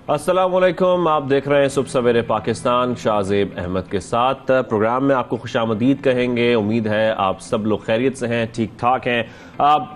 अस्सलामुअलैकुम, आप देख रहे हैं सुबह सवेरे पाकिस्तान। शाहजेब अहमद के साथ प्रोग्राम में आपको खुशामदीद कहेंगे। उम्मीद है आप सब लोग खैरियत से हैं, ठीक ठाक हैं।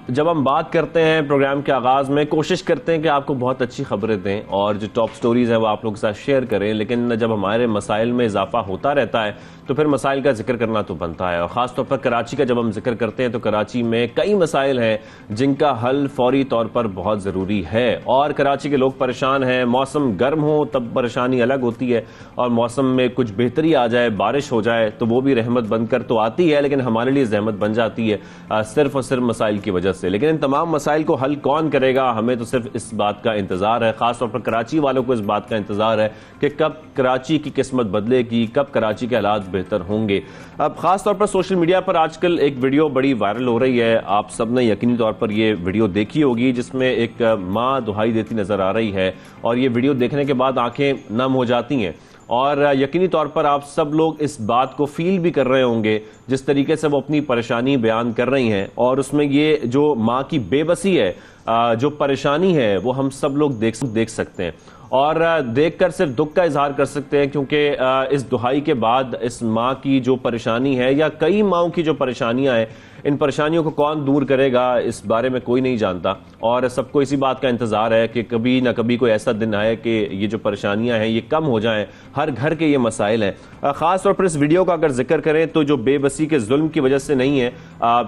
जब हम बात करते हैं प्रोग्राम के आगाज़ में, कोशिश करते हैं कि आपको बहुत अच्छी खबरें दें और जो टॉप स्टोरीज़ हैं वो आप लोगों के साथ शेयर करें, लेकिन जब हमारे मसाइल में इजाफा होता रहता है तो फिर मसाइल का जिक्र करना तो बनता है। और ख़ासतौर पर कराची का जब हम जिक्र करते हैं तो कराची में कई मसाइल हैं जिनका हल फौरी तौर पर बहुत ज़रूरी है। और कराची के लोग परेशान हैं। मौसम गर्म हो तब परेशानी अलग होती है, और मौसम में कुछ बेहतरी आ जाए, बारिश हो जाए तो वो भी रहमत बनकर तो आती है, लेकिन हमारे लिए जहमत बन जाती है सिर्फ और सिर्फ मसाइल की वजह से। लेकिन इन तमाम मसाइल को हल कौन करेगा, हमें तो सिर्फ इस बात का इंतजार है। खासतौर पर कराची वालों को इस बात का इंतजार है कि कब कराची की किस्मत बदलेगी, कब कराची के हालात बेहतर होंगे। अब खासतौर पर सोशल मीडिया पर आजकल एक वीडियो बड़ी वायरल हो रही है, आप सब ने यकीनी तौर पर यह वीडियो देखी होगी, जिसमें एक माँ दुहाई देती नजर आ रही है और ये वीडियो देखने के बाद आंखें नम हो जाती हैं। और यकीनी तौर पर आप सब लोग इस बात को फील भी कर रहे होंगे जिस तरीके से वो अपनी परेशानी बयान कर रही हैं। और उसमें ये जो माँ की बेबसी है, जो परेशानी है, वो हम सब लोग देख सकते हैं और देखकर सिर्फ दुख का इजहार कर सकते हैं, क्योंकि इस दुहाई के बाद इस माँ की जो परेशानी है या कई माँओं की जो परेशानियां हैं, इन परेशानियों को कौन दूर करेगा इस बारे में कोई नहीं जानता। और सबको इसी बात का इंतजार है कि कभी ना कभी कोई ऐसा दिन आए कि ये जो परेशानियां हैं ये कम हो जाएं। हर घर के ये मसाइल हैं। खास तौर पर इस वीडियो का अगर जिक्र करें तो जो बेबसी के जुल्म की वजह से नहीं है,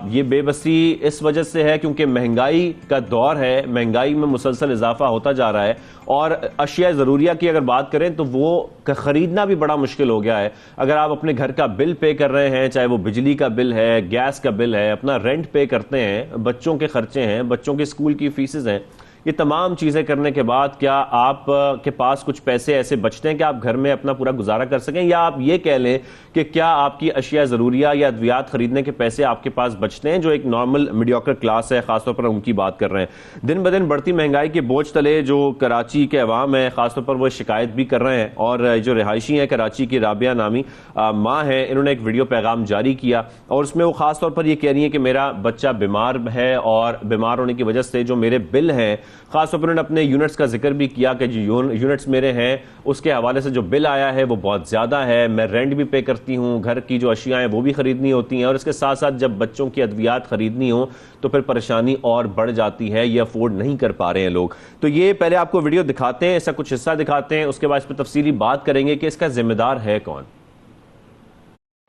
ये बेबसी इस वजह से है क्योंकि महंगाई का दौर है, महंगाई में मुसलसल इजाफा होता जा रहा है और अशिया ज़रूरिया की अगर बात करें तो वो खरीदना भी बड़ा मुश्किल हो गया है। अगर आप अपने घर का बिल पे कर रहे हैं, चाहे वो बिजली का बिल है, गैस का बिल है, अपना रेंट पे करते हैं, बच्चों के खर्चे हैं, बच्चों के स्कूल की फीसें हैं, ये तमाम चीजें करने के बाद क्या आप के पास कुछ पैसे ऐसे बचते हैं कि आप घर में अपना पूरा गुजारा कर सकें, या आप ये कह लें कि क्या आपकी अशिया ज़रूरिया या अद्वियात खरीदने के पैसे आपके पास बचते हैं, जो एक नॉर्मल मीडियोकर क्लास है, खासतौर पर उनकी बात कर रहे हैं। दिन ब दिन बढ़ती महंगाई के बोझ तले जो कराची के अवाम है, खासतौर पर वो शिकायत भी कर रहे हैं। और जो रिहायशी हैं कराची की, राबिया नामी माँ है, इन्होंने एक वीडियो पैगाम जारी किया और उसमें वो खासतौर पर यह कह रही है कि मेरा बच्चा बीमार है और बीमार होने की वजह से जो मेरे बिल हैं, खासतौर पर उन्होंने अपने यूनिट्स का जिक्र भी किया कि जो यूनिट्स मेरे हैं उसके हवाले से जो बिल आया है वो बहुत ज़्यादा है, मैं रेंट भी पे करती हूँ, घर की जो अशियाँ हैं वो भी खरीदनी होती हैं, और इसके साथ साथ जब बच्चों की अद्वियात खरीदनी हो तो फिर परेशानी और बढ़ जाती है, ये अफोर्ड नहीं कर पा रहे हैं लोग। तो ये पहले आपको वीडियो दिखाते हैं, इसका कुछ हिस्सा दिखाते हैं, उसके बाद इस पर तफसीली बात करेंगे कि इसका जिम्मेदार है कौन।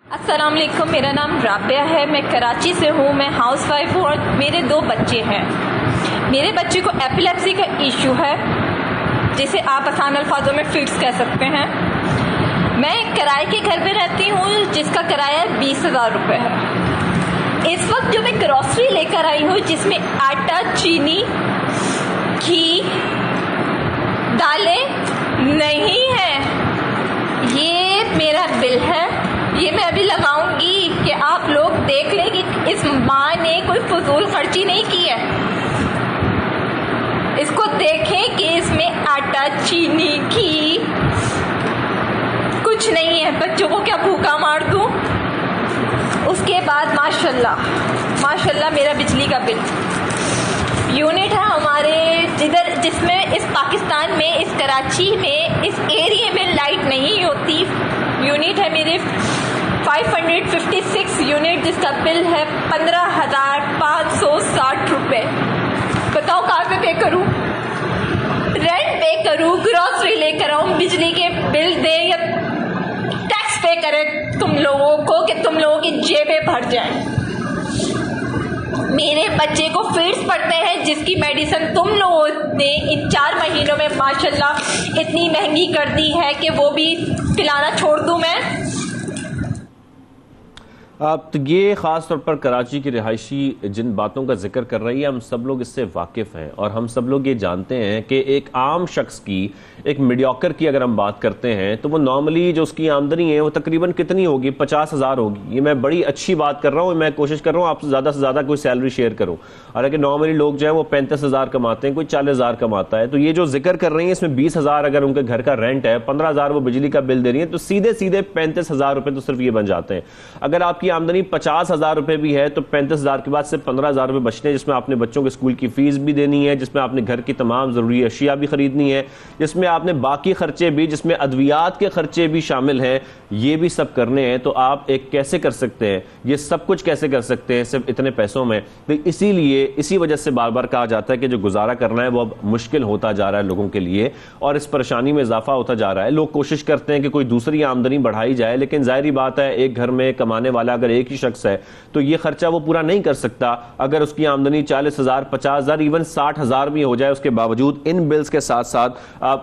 अस्सलाम वालेकुम, मेरा नाम राबिया है, मैं कराची से हूँ, मैं हाउस वाइफ हूँ और मेरे 2 बच्चे हैं। मेरे बच्चे को एपिलेप्सी का इशू है, जिसे आप आसान अल्फाजों में फिट्स कह सकते हैं। मैं किराए के घर पे रहती हूँ जिसका किराया 20,000 रुपये है। इस वक्त जो मैं ग्रॉसरी लेकर आई हूँ जिसमें आटा, चीनी, घी, दालें नहीं है, ये मेरा बिल है। ये मैं अभी लगाऊंगी कि आप लोग देख लें कि इस माँ ने कोई फजूल खर्ची नहीं की है। इसको देखें कि इसमें आटा, चीनी, घी कुछ नहीं है। बच्चों को क्या भूखा मार दूं। उसके बाद माशाल्लाह मेरा बिजली का बिल यूनिट है हमारे जिधर, जिसमें इस पाकिस्तान में, इस कराची में, इस एरिया में लाइट नहीं होती। यूनिट है मेरे 556 यूनिट, जिसका बिल है 15,560 रुपये। बताओ कहाँ पे पे करूँ, रेंट पे करूँ, ग्रॉसरी लेकर आऊँ, बिजली के बिल दे या टैक्स पे करें तुम लोगों को कि तुम लोगों की जेबें भर जाएं। मेरे बच्चे को फीड्स पड़ते हैं जिसकी मेडिसिन तुम लोगों ने इन 4 महीनों में माशाल्लाह इतनी महंगी कर दी है कि वो भी पिलाना छोड़ दूं मैं। तो ये ख़ास तौर पर कराची की रिहायशी जिन बातों का जिक्र कर रही है, हम सब लोग इससे वाकिफ़ हैं और हम सब लोग ये जानते हैं कि एक आम शख्स की, एक मीडियोकर की अगर हम बात करते हैं तो वो नॉर्मली जो उसकी आमदनी है वो तकरीबन कितनी होगी, 50,000 होगी। ये मैं बड़ी अच्छी बात कर रहा हूँ, मैं कोशिश कर रहा हूँ आपसे ज़्यादा से ज़्यादा कोई सैलरी शेयर करूँ। हालांकि नॉर्मली लोग जो है वो 35,000 कमाते हैं, कोई 40,000 कमाता है। तो ये जो जिक्र कर रही है इसमें 20,000 अगर उनके घर का रेंट है, 15,000 वो बिजली का बिल दे रही है, तो सीधे सीधे 35,000 रुपये तो सिर्फ ये बन जाते हैं। अगर आपकी आपकी आमदनी 50,000 रुपए भी है तो 35,000 के बाद से 15,000 रुपए बचने हैं, जिसमें आपने बच्चों के स्कूल की फीस भी देनी है, जिसमें आपने घर की तमाम जरूरी अशिया भी खरीदनी है, जिसमें आपने बाकी खर्चे भी, जिसमें अद्वियात के खर्चे भी शामिल हैं, ये भी सब करने हैं। तो आप एक कैसे कर सकते हैं, ये सब कुछ कैसे कर सकते हैं सिर्फ इतने पैसों में? तो इसीलिए इसी वजह से बार बार कहा जाता है कि जो गुजारा करना है वो अब मुश्किल होता जा रहा है लोगों के लिए, और इस परेशानी में इजाफा होता जा रहा है। लोग कोशिश करते हैं कि कोई दूसरी आमदनी बढ़ाई जाए, लेकिन जाहिर बात है एक घर में कमाने वाला अगर एक ही शख्स है तो ये खर्चा वो पूरा नहीं कर सकता। अगर उसकी आमदनी 40,000, 50,000, इवन 60,000 भी हो जाए उसके बावजूद इन बिल्स के साथ साथ,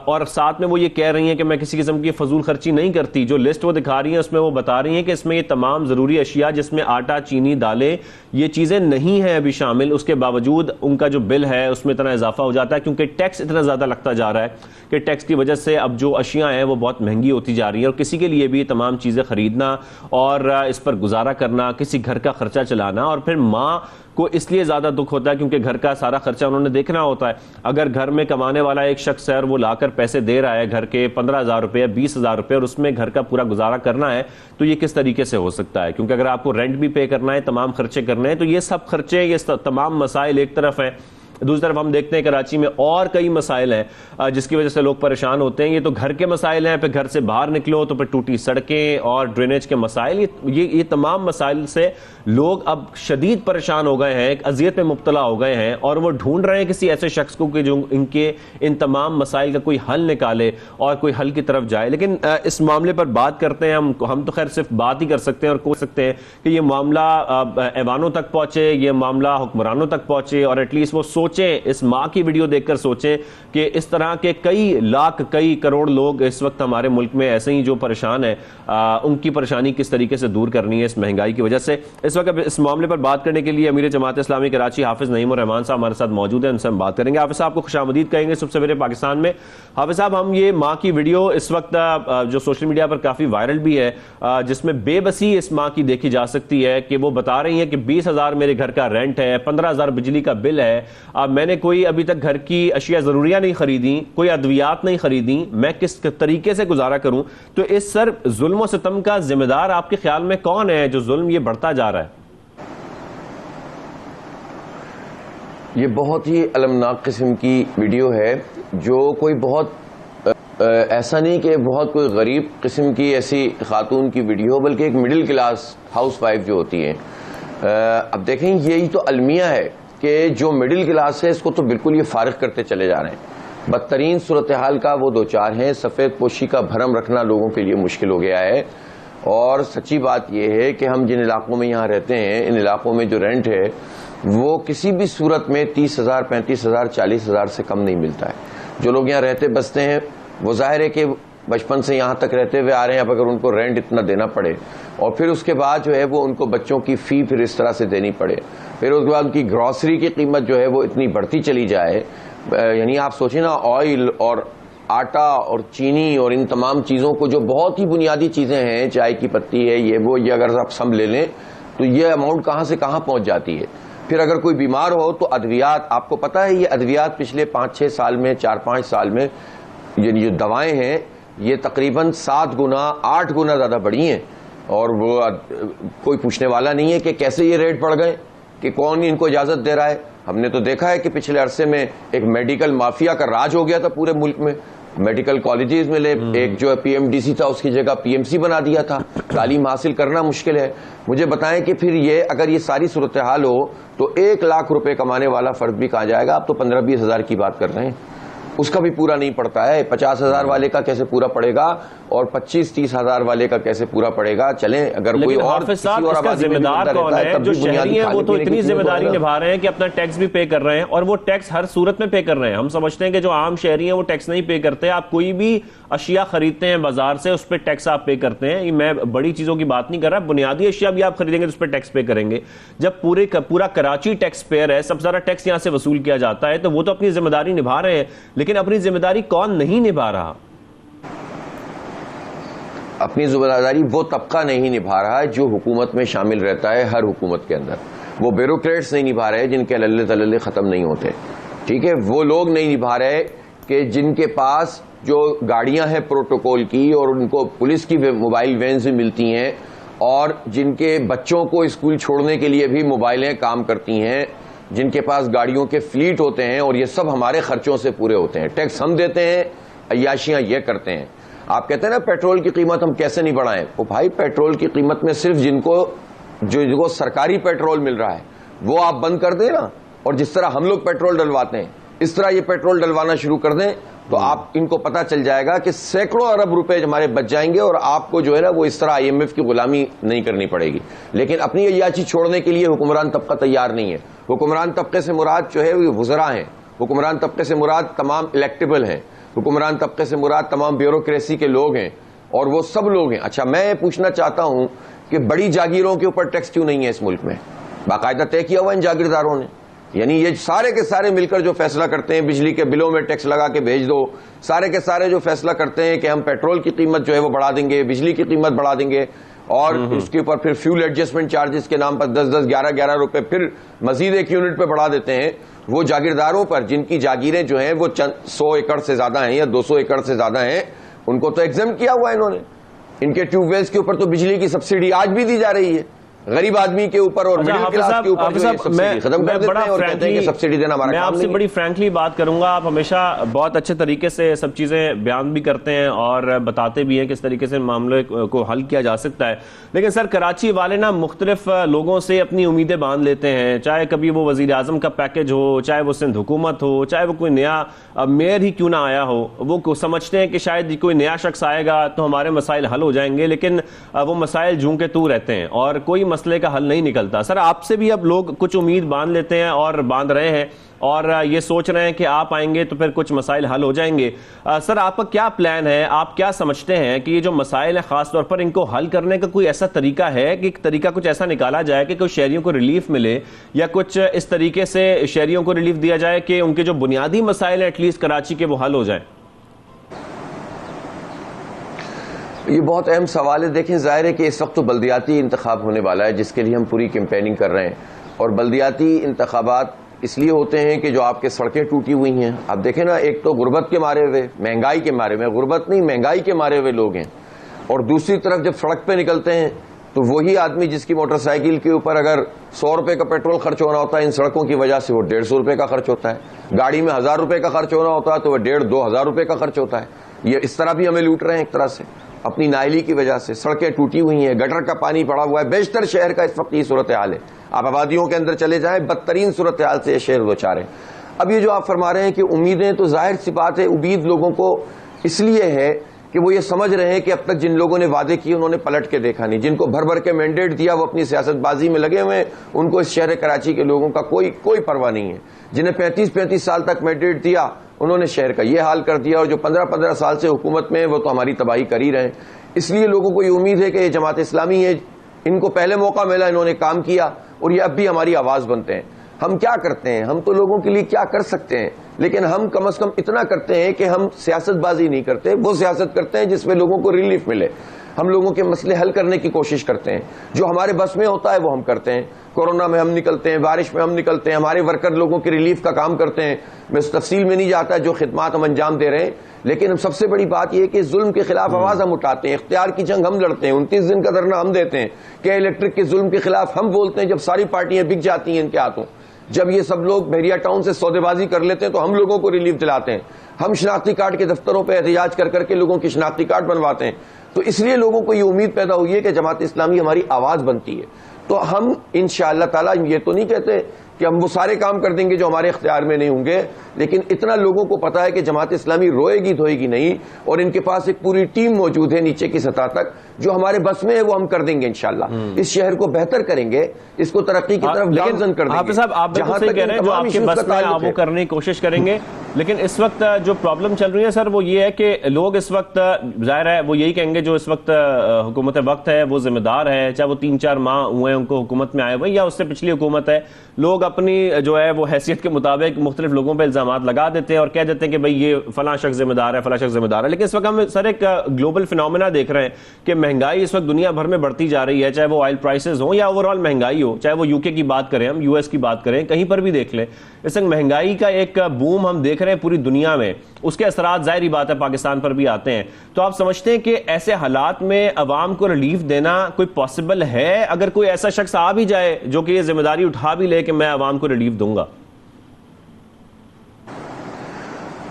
और साथ में वो ये कह रही हैं कि मैं किसी किस्म की फजूल खर्ची नहीं करती। जो लिस्ट वो दिखा रही है उसमें वो बता रही हैं कि इसमें ये तमाम जरूरी अशिया जिसमें आटा, चीनी, दालें, ये चीजें नहीं है अभी शामिल, उसके बावजूद उनका जो बिल है उसमें इतना इजाफा हो जाता है क्योंकि टैक्स इतना ज्यादा लगता जा रहा है कि टैक्स की वजह से अब जो अशिया हैं वो बहुत महंगी होती जा रही है। और किसी के लिए भी तमाम चीजें खरीदना और इस पर गुजारा करना, किसी घर का खर्चा चलाना, और फिर माँ को इसलिए ज्यादा दुख होता है क्योंकि घर का सारा खर्चा उन्होंने देखना होता है। अगर घर में कमाने वाला एक शख्स है और वो लाकर पैसे दे रहा है घर के 15,000 रुपए, 20,000 रुपए, और उसमें घर का पूरा गुजारा करना है तो ये किस तरीके से हो सकता है? क्योंकि अगर आपको रेंट भी पे करना है, तमाम खर्चे करने हैं, तो ये सब खर्चे, ये तमाम मसाइल एक तरफ है। दूसरी तरफ हम देखते हैं कराची में और कई मसाइल हैं जिसकी वजह से लोग परेशान होते हैं। ये तो घर के मसाइल हैं, फिर घर से बाहर निकलो तो फिर टूटी सड़कें और ड्रेनेज के मसाइल, ये तमाम मसाइल से लोग अब शदीद परेशान हो गए हैं, एक अजियत में मुब्तला हो गए हैं, और वो ढूंढ रहे हैं किसी ऐसे शख्स को कि जो इनके इन तमाम मसाइल का कोई हल निकाले और कोई हल की तरफ जाए। लेकिन इस मामले पर बात करते हैं हम तो खैर सिर्फ बात ही कर सकते हैं और कोशिश सकते हैं कि ये मामला ऐवानों तक पहुंचे, ये मामला हुक्मरानों तक पहुंचे, और एटलीस्ट वो सोचें, इस माँ की वीडियो देखकर सोचें कि इस तरह के कई लाख, कई करोड़ लोग इस वक्त हमारे मुल्क में ऐसे ही जो परेशान है, उनकी परेशानी किस तरीके से दूर करनी है इस महंगाई की वजह से। इस वक्त इस मामले पर बात करने के लिए अमीर जमात इस्लामी कराची हाफिज नईम रहमान साहब हमारे साथ मौजूद हैं, उनसे हम बात करेंगे। हाफिज साहब को खुशामदीद कहेंगे सबसे पहले पाकिस्तान में। हाफिज साहब, हम ये माँ की वीडियो इस वक्त जो सोशल मीडिया पर काफी वायरल भी है, जिसमें बेबसी इस माँ की देखी जा सकती है कि वो बता रही है कि 20,000 मेरे घर का रेंट है, 15,000 बिजली का बिल है, मैंने कोई अभी तक घर की अशिया जरूरियां नहीं खरीदी, कोई अद्वियात नहीं खरीदी, मैं किस तरीके से गुजारा करूं? तो इस सर जुल्म और सितम का जिम्मेदार आपके ख्याल में कौन है जो जुल्म ये बढ़ता जा रहा है? ये बहुत ही अलमनाक किस्म की वीडियो है, जो कोई बहुत ऐसा नहीं कि बहुत कोई गरीब किस्म की ऐसी खातून की वीडियो, बल्कि एक मिडिल क्लास हाउसवाइफ जो होती है। अब देखें, यही तो अलमिया है कि जो मिडिल क्लास है इसको तो बिल्कुल ये फारिग करते चले जा रहे हैं। बदतरीन सूरत हाल का वो दो चार हैं। सफ़ेद पोशी का भरम रखना लोगों के लिए मुश्किल हो गया है। और सच्ची बात यह है कि हम जिन इलाकों में यहाँ रहते हैं, इन इलाकों में जो रेंट है वो किसी भी सूरत में 30,000, 35,000, 40,000 से कम नहीं मिलता है। जो लोग यहाँ रहते बसते हैं वो जाहिर है कि बचपन से यहाँ तक रहते हुए आ रहे हैं। अब अगर उनको रेंट इतना देना पड़े और फिर उसके बाद जो है वो उनको बच्चों की फी फिर इस तरह से देनी पड़े, फिर उसके बाद उनकी ग्रॉसरी की कीमत जो है वो इतनी बढ़ती चली जाए, यानी आप सोचें ना, ऑयल और आटा और चीनी और इन तमाम चीज़ों को, जो बहुत ही बुनियादी चीज़ें हैं, चाय की पत्ती है, ये अगर आप सम ले लें तो ये अमाउंट कहाँ से कहाँ पहुँच जाती है। फिर अगर कोई बीमार हो तो अद्वियात, आपको पता है ये अद्वियात पिछले 5-6 साल में, 4-5 साल में ये दवाएं हैं ये तकरीबन 7 गुना 8 गुना ज़्यादा बढ़ी हैं। और वो कोई पूछने वाला नहीं है कि कैसे ये रेट बढ़ गए, कि कौन इनको इजाज़त दे रहा है। हमने तो देखा है कि पिछले अरसे में एक मेडिकल माफिया का राज हो गया था पूरे मुल्क में। मेडिकल कॉलेजेस में एक जो पीएमडीसी था उसकी जगह पीएमसी बना दिया था। तालीम हासिल करना मुश्किल है। मुझे बताएं कि फिर ये अगर ये सारी सूरत हाल हो तो 1 लाख रुपए कमाने वाला फर्द भी कहाँ जाएगा? आप तो 15-20 हज़ार की बात कर रहे हैं, उसका भी पूरा नहीं पड़ता है। 50,000 वाले का कैसे पूरा पड़ेगा और 25-30 हज़ार वाले का कैसे पूरा पड़ेगा? चलें, अगर कोई और इसका जिम्मेदार कौन है? जो शहरी हैं वो तो इतनी जिम्मेदारी निभा रहे हैं कि अपना टैक्स भी पे कर रहे हैं, और वो टैक्स हर सूरत में पे कर रहे हैं। हम समझते हैं कि जो आम शहरी हैं वो टैक्स नहीं पे करते। आप कोई भी अशिया खरीदते हैं बाजार से, उस पर टैक्स आप पे करते हैं। मैं बड़ी चीजों की बात नहीं कर रहा, बुनियादी अशिया भी आप खरीदेंगे तो उस पर टैक्स पे करेंगे। जब पूरा कराची टैक्स पेयर है, सबसे ज्यादा टैक्स यहां से वसूल किया जाता है, तो वो तो अपनी जिम्मेदारी निभा रहे हैं। लेकिन अपनी जिम्मेदारी कौन नहीं निभा रहा? अपनी जिम्मेदारी वो तबका नहीं निभा रहा है जो हुकूमत में शामिल रहता है। हर हुकूमत के अंदर वो ब्यूरोक्रेट्स नहीं निभा रहे जिनके लल्ले तल्ले खत्म नहीं होते, ठीक है। वो लोग नहीं निभा रहे कि जिनके पास जो गाड़ियां हैं प्रोटोकॉल की और उनको पुलिस की मोबाइल वैन से मिलती हैं, और जिनके बच्चों को स्कूल छोड़ने के लिए भी मोबाइलें काम करती हैं, जिनके पास गाड़ियों के फ्लीट होते हैं, और ये सब हमारे खर्चों से पूरे होते हैं। टैक्स हम देते हैं, अय्याशियां ये करते हैं। आप कहते हैं ना पेट्रोल की कीमत हम कैसे नहीं बढ़ाएं, तो भाई पेट्रोल की कीमत में सिर्फ जिनको सरकारी पेट्रोल मिल रहा है वो आप बंद कर दें ना, और जिस तरह हम लोग पेट्रोल डलवाते हैं इस तरह ये पेट्रोल डलवाना शुरू कर दें, तो आप इनको पता चल जाएगा कि सैकड़ों अरब रुपए हमारे बच जाएंगे, और आपको जो है ना वो इस तरह IMF की गुलामी नहीं करनी पड़ेगी। लेकिन अपनी अय्याशी छोड़ने के लिए हुक्मरान तबका तैयार नहीं है। हुक्मरान तबके से मुराद जो है वो वुज़रा हैं, हुक्मरान तबके से मुराद तमाम इलेक्टेबल हैं, हुक्मरान तबके से मुराद तमाम ब्यूरोक्रेसी के लोग हैं, और वो सब लोग हैं। अच्छा, मैं पूछना चाहता हूं कि बड़ी जागीरों के ऊपर टैक्स क्यों नहीं है इस मुल्क में? बाकायदा तय किया हुआ इन जागीरदारों ने, यानी ये सारे के सारे मिलकर जो फैसला करते हैं बिजली के बिलों में टैक्स लगा के भेज दो, सारे के सारे जो फैसला करते हैं कि हम पेट्रोल की कीमत जो है वो बढ़ा देंगे, बिजली की कीमत बढ़ा देंगे, और उसके ऊपर फिर फ्यूल एडजस्टमेंट चार्जेस के नाम पर 10-10, 11-11 रुपए फिर मजीद एक यूनिट पे बढ़ा देते हैं, वो जागीरदारों पर जिनकी जागीरें जो हैं वो 100 एकड़ से ज्यादा हैं या 200 एकड़ से ज्यादा हैं, उनको तो एग्जाम किया हुआ है इन्होंने। इनके ट्यूबवेल्स के ऊपर तो बिजली की सब्सिडी आज भी दी जा रही है, गरीब आदमी के ऊपर और मिडिल क्लास के ऊपर खत्म कर देते हैं और कहते हैं कि सब्सिडी देना हमारा काम नहीं है। मैं आपसे बड़ी फ्रैंकली बात करूंगा, आप हमेशा बहुत अच्छे तरीके से सब चीजें बयान भी करते हैं और बताते भी हैं किस तरीके से मामले को हल किया जा सकता है। लेकिन सर, कराची वाले ना मुख्तलिफ लोगों से अपनी उम्मीदें बांध लेते हैं, चाहे कभी वो वजीर आजम का पैकेज हो, चाहे वो सिंध हुकूमत हो, चाहे वो कोई नया मेयर ही क्यों ना आया हो, वो समझते हैं कि शायद कोई नया शख्स आएगा तो हमारे मसाइल हल हो जाएंगे, लेकिन वो मसाइल जूं के तू रहते हैं और कोई मसले का हल नहीं निकलता। सर, आपसे भी अब लोग कुछ उम्मीद बांध लेते हैं और बांध रहे हैं और ये सोच रहे हैं कि आप आएंगे तो फिर कुछ मसाइल हल हो जाएंगे। सर, आपका क्या प्लान है? आप क्या समझते हैं कि ये जो मसाइल है खासतौर पर इनको हल करने का कोई ऐसा तरीका है कि तरीका कुछ ऐसा निकाला जाए कि कुछ शहरियों को रिलीफ मिले, या कुछ इस तरीके से शहरियों को रिलीफ दिया जाए कि उनके जो बुनियादी मसाइल है एटलीस्ट कराची के वो हल हो जाए? ये बहुत अहम सवाल है। देखें, जाहिर है कि इस वक्त तो बल्दियाती इंतखाब होने वाला है जिसके लिए हम पूरी कैंपेनिंग कर रहे हैं, और बल्दियाती इंतखाबात इसलिए होते हैं कि जो आपके सड़कें टूटी हुई हैं, आप देखें ना, एक तो गुर्बत के मारे हुए, महंगाई के मारे हुए, गुर्बत नहीं महंगाई के मारे हुए लोग हैं, और दूसरी तरफ जब सड़क पे निकलते हैं तो वही आदमी जिसकी मोटरसाइकिल के ऊपर अगर 100 रुपए का पेट्रोल खर्च होना होता है इन सड़कों की वजह से वो 150 रुपए का खर्च होता है, गाड़ी में 1000 रुपए का खर्च होना होता है तो वह 1500-2000 रुपए का खर्च होता है। ये इस तरह भी हमें लूट रहे हैं एक तरह से अपनी नाइली की वजह से। सड़कें टूटी हुई हैं, गटर का पानी पड़ा हुआ है, बेशतर शहर का इस वक्त ये सूरत हाल है। आप आबादियों के अंदर चले जाएं, बदतरीन सूरत हाल से ये शहर दो चार है। अब ये जो आप फरमा रहे हैं कि उम्मीदें, तो जाहिर सी बात है उम्मीद लोगों को इसलिए है कि वो ये समझ रहे हैं कि अब तक जिन लोगों ने वादे किए उन्होंने पलट के देखा नहीं, जिनको भर भर के मैंडेट दिया वो अपनी सियासतबाजी में लगे हुए हैं, उनको इस शहर कराची के लोगों का कोई परवाह नहीं है। जिन्हें 35-35 साल तक मैंडेट दिया उन्होंने शहर का ये हाल कर दिया, और जो 15-15 साल से हुकूमत में है वो तो हमारी तबाही कर ही रहे हैं। इसलिए लोगों को ये उम्मीद है कि ये जमात इस्लामी है, इनको पहले मौका मिला, इन्होंने काम किया और ये अब भी हमारी आवाज बनते हैं। हम क्या करते हैं? हम तो लोगों के लिए क्या कर सकते हैं, लेकिन हम कम से कम इतना करते हैं कि हम सियासतबाजी नहीं करते, वो सियासत करते हैं जिसमें लोगों को रिलीफ मिले। हम लोगों के मसले हल करने की कोशिश करते हैं, जो हमारे बस में होता है वो हम करते हैं। कोरोना में हम निकलते हैं, बारिश में हम निकलते हैं, हमारे वर्कर लोगों के रिलीफ का काम करते हैं। मैं इस तफसील में नहीं जाता जो खिदमात हम अंजाम दे रहे हैं, लेकिन सबसे बड़ी बात यह कि जुल्म के खिलाफ आवाज हम उठाते हैं, इख्तियार की जंग हम लड़ते हैं, 29 दिन का धरना हम देते हैं, क्या इलेक्ट्रिक के जुल्म के खिलाफ हम बोलते हैं। जब सारी पार्टियां बिक जाती हैं इनके हाथों, जब ये सब लोग बहरिया टाउन से सौदेबाजी कर लेते हैं तो हम लोगों को रिलीफ दिलाते हैं। हम शनाख्ती कार्ड के दफ्तरों पर एहतिजाज कर करके लोगों की शनाख्ती कार्ड बनवाते हैं। तो इसलिए लोगों को ये उम्मीद पैदा हुई है कि जमात इस्लामी हमारी आवाज बनती है। तो हम इंशाअल्लाह ताला ये तो नहीं कहते कि हम वो सारे काम कर देंगे जो हमारे इख्तियार में नहीं होंगे, लेकिन इतना लोगों को पता है कि जमात इस्लामी रोएगी धोएगी नहीं, और इनके पास एक पूरी टीम मौजूद है नीचे की सतह तक, जो हमारे बस में है वो हम कर देंगे इंशाअल्लाह। इस शहर को बेहतर करेंगे, इसको तरक्की की तरफ गामजन कर देंगे। आप साहब, आप बिल्कुल सही कह रहे हैं, जो आपके बस में आप वो करने की कोशिश करेंगे, लेकिन इस वक्त जो प्रॉब्लम चल रही है सर वो ये है कि लोग इस वक्त, जाहिर है वो यही कहेंगे जो इस वक्त हुकूमत वक्त है वो जिम्मेदार है, चाहे वो 3-4 माह हुए उनको हुकूमत में आए हुए या उससे पिछली हुकूमत है, लोग अब अपनी जो है वो हैसियत के मुताबिक मुख्तलिफ लोगों पर इल्जाम लगा देते हैं और कह देते हैं कि भाई ये फलां शख्स जिम्मेदार है, फलां शख्स जिम्मेदार है। लेकिन इस वक्त हम सर एक ग्लोबल फिनोमेना देख रहे हैं कि महंगाई इस वक्त दुनिया भर में बढ़ती जा रही है, चाहे वो ऑयल प्राइसेस हो या ओवरऑल महंगाई हो, चाहे वो यूके की बात करें, हम यूएस की बात करें, कहीं पर भी देख लें, इस वक्त महंगाई का एक बूम हम देख रहे हैं पूरी दुनिया में। उसके असरात जाहिर बात है पाकिस्तान पर भी आते हैं। तो आप समझते हैं कि ऐसे हालात में अवाम को रिलीफ देना कोई पॉसिबल है? अगर कोई ऐसा शख्स आ भी जाए जो कि ये जिम्मेदारी उठा भी ले कि मैं अवाम को रिलीफ दूंगा।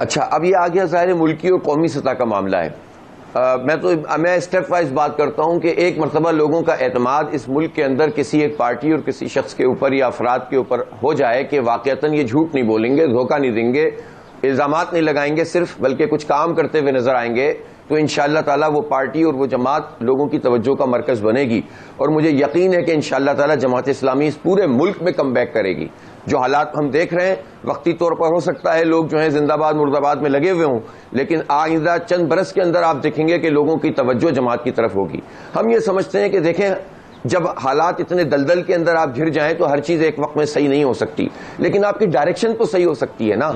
अच्छा, अब ये आ गया ज़ाहिर मुल्की और कौमी सतह का मामला है। मैं स्टेप वाइज बात करता हूं कि एक मरतबा लोगों का एतमाद इस मुल्क के अंदर किसी एक पार्टी और किसी शख्स के ऊपर या अफराद के ऊपर हो जाए कि वाकईतन ये झूठ नहीं बोलेंगे, धोखा नहीं देंगे, इल्जामात नहीं लगाएंगे सिर्फ, बल्कि कुछ काम करते हुए नजर आएंगे, तो इंशाअल्लाह ताला वो पार्टी और वो जमात लोगों की तवज्जो का मरकज बनेगी। और मुझे यकीन है कि इंशाअल्लाह ताला जमात इस्लामी इस पूरे मुल्क में कम बैक करेगी। जो हालात हम देख रहे हैं, वक्ती तौर पर हो सकता है लोग जो है जिंदाबाद मुर्दाबाद में लगे हुए हों, लेकिन आइंदा चंद बरस के अंदर आप देखेंगे कि लोगों की तवज्जो जमात की तरफ होगी। हम ये समझते हैं कि देखें, जब हालात इतने दलदल के अंदर आप घिर जाएं तो हर चीज एक वक्त में सही नहीं हो सकती, लेकिन आपकी डायरेक्शन तो सही हो सकती है ना।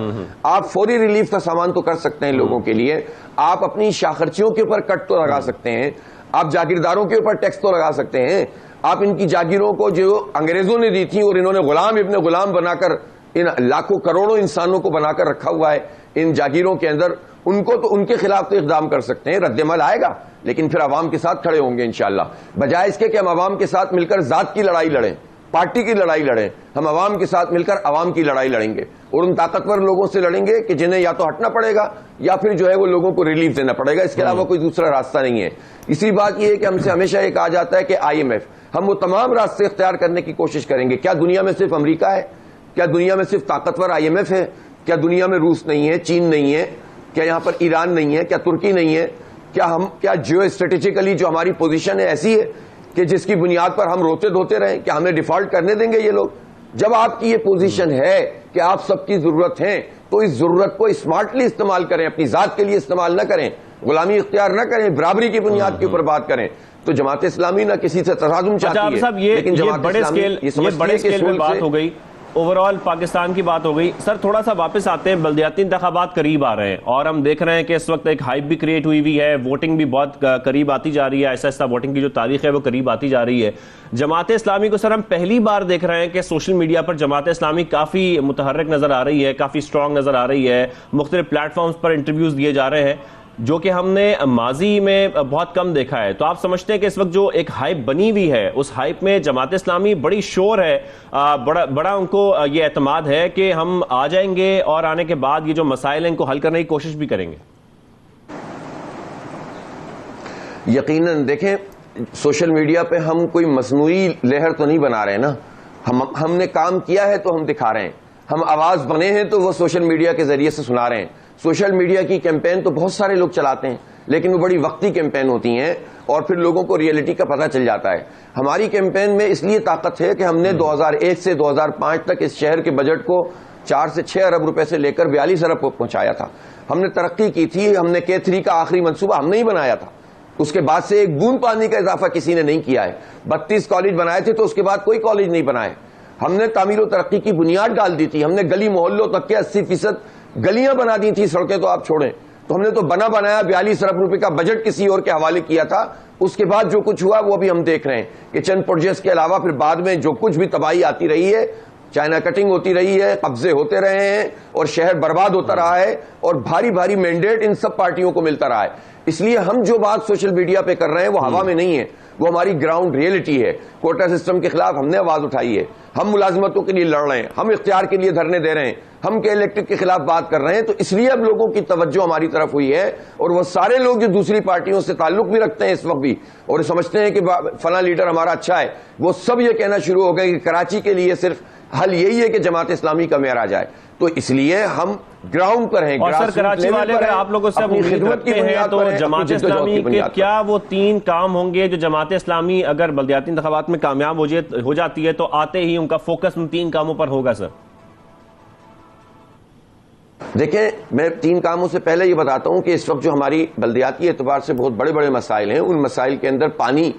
आप फौरी रिलीफ का सामान तो कर सकते हैं लोगों के लिए, आप अपनी शाखर्चियों के ऊपर कट तो लगा सकते हैं, आप जागीरदारों के ऊपर टैक्स तो लगा सकते हैं, आप इनकी जागीरों को जो अंग्रेजों ने दी थी और इन्होंने गुलाम इब्ने गुलाम बनाकर इन लाखों करोड़ों इंसानों को बनाकर रखा हुआ है इन जागीरों के अंदर, उनको तो उनके खिलाफ तो इकदाम कर सकते हैं, रद्दमल आएगा, लेकिन फिर अवाम के साथ खड़े होंगे इंशाअल्लाह। बजाय इसके कि हम अवाम के साथ मिलकर जात की लड़ाई लड़ें, पार्टी की लड़ाई लड़ें, हम अवाम के साथ मिलकर अवाम की लड़ाई लड़ेंगे और उन ताकतवर लोगों से लड़ेंगे कि जिन्हें या तो हटना पड़ेगा या फिर जो है वो लोगों को रिलीफ देना पड़ेगा। इसके अलावा कोई दूसरा रास्ता नहीं है। इसी बात यह है कि हमसे हमेशा ये कहा जाता है कि IMF, हम वो तमाम रास्ते इख्तियार करने की कोशिश करेंगे। क्या दुनिया में सिर्फ अमेरिका है? क्या दुनिया में सिर्फ ताकतवर IMF है? क्या दुनिया में रूस नहीं है, चीन नहीं है? क्या यहां पर ईरान नहीं है? क्या तुर्की नहीं है? क्या जियो स्ट्रेटेजिकली जो हमारी पोजीशन है ऐसी है कि जिसकी बुनियाद पर हम रोते धोते रहें? क्या हमें डिफॉल्ट करने देंगे ये लोग? जब आपकी ये पोजीशन है कि आप सबकी जरूरत है, तो इस जरूरत को स्मार्टली इस्तेमाल करें, अपनी जात के लिए इस्तेमाल न करें, गुलामी इख्तियार न करें, बराबरी की बुनियाद के ऊपर बात करें। तो जमात इस्लामी ना किसी से तसादुम चाहती है, लेकिन ये बड़े स्केल में बात हो गई, ओवरऑल पाकिस्तान की बात हो गई। सर थोड़ा सा वापस आते हैं, बल्दियाती इंतखाबात करीब आ रहे हैं और हम देख रहे हैं कि इस वक्त एक हाइप भी क्रिएट हुई हुई है, वोटिंग भी बहुत करीब आती जा रही है, ऐसा ऐसा वोटिंग की जो तारीख है वो करीब आती जा रही है। जमात इस्लामी को सर हम पहली बार देख रहे हैं कि सोशल मीडिया पर जमात इस्लामी काफी मुतहर्रिक नजर आ रही है, काफी स्ट्रांग नजर आ रही है, मुख्तलिफ प्लेटफॉर्म्स पर इंटरव्यूज दिए जा रहे हैं, जो कि हमने माजी में बहुत कम देखा है। तो आप समझते हैं कि इस वक्त जो एक हाइप बनी हुई है, उस हाइप में जमात इस्लामी बड़ी शोर है, बड़ा उनको ये एतमाद है कि हम आ जाएंगे और आने के बाद ये जो मसाइल हैं इनको हल करने की कोशिश भी करेंगे? यकीनन देखें, सोशल मीडिया पे हम कोई मसनूई लहर तो नहीं बना रहे ना, हमने काम किया है तो हम दिखा रहे हैं, हम आवाज बने हैं तो वो सोशल मीडिया के जरिए से सुना रहे हैं। सोशल मीडिया की कैंपेन तो बहुत सारे लोग चलाते हैं, लेकिन वो बड़ी वक्ती कैंपेन होती हैं और फिर लोगों को रियलिटी का पता चल जाता है। हमारी कैंपेन में इसलिए ताकत है कि हमने 2001 से 2005 तक इस शहर के बजट को 4 से 6 अरब रुपए से लेकर 42 अरब को पहुंचाया था। हमने तरक्की की थी, हमने K3 का आखिरी मंसूबा हमने ही बनाया था, उसके बाद से एक बूंद पानी का इजाफा किसी ने नहीं किया है। 32 कॉलेज बनाए थे तो उसके बाद कोई कॉलेज नहीं बनाए। हमने तामीर और तरक्की की बुनियाद डाल दी थी, हमने गली मोहल्लों तक के 80% गलियां बना दी थी, सड़कें तो आप छोड़ें। तो हमने तो बना बनाया 42 अरब रुपए का बजट किसी और के हवाले किया था। उसके बाद जो कुछ हुआ वो भी हम देख रहे हैं कि चंद प्रोजेक्ट्स के अलावा फिर बाद में जो कुछ भी तबाही आती रही है, चाइना कटिंग होती रही है, कब्जे होते रहे हैं और शहर बर्बाद होता रहा है और भारी भारी मैंडेट इन सब पार्टियों को मिलता रहा है। इसलिए हम जो बात सोशल मीडिया पे कर रहे हैं वो हवा में नहीं है, वो हमारी ग्राउंड रियलिटी है। कोटा सिस्टम के खिलाफ हमने आवाज उठाई है, हम मुलाजमतों के लिए लड़ रहे हैं, हम इख्तियार के लिए धरने दे रहे हैं, हम के इलेक्ट्रिक के खिलाफ बात कर रहे हैं। तो इसलिए अब लोगों की तवज्जो हमारी तरफ हुई है और वो सारे लोग जो दूसरी पार्टियों से ताल्लुक भी रखते हैं इस वक्त भी और समझते हैं कि फला लीडर हमारा अच्छा है, वो सब ये कहना शुरू हो गए कि कराची के लिए सिर्फ हल यही है कि जमात इस्लामी का मेयर आ जाए। तो इसलिए हम ग्राउंड पर हैं। और सर कराची वाले अगर आप लोगों से उम्मीद रखते हैं तो जमात इस्लामी के क्या वो 3 काम होंगे जो जमात इस्लामी अगर बल्दियाती इंतखाबात में कामयाब हो जाती है तो आते ही उनका फोकस उन 3 कामों पर होगा? सर देखें, मैं 3 कामों से पहले ये बताता हूं कि इस वक्त जो हमारी बल्दियाती एतबार से बहुत बड़े बड़े मसाइल हैं, उन मसाइल के अंदर पानी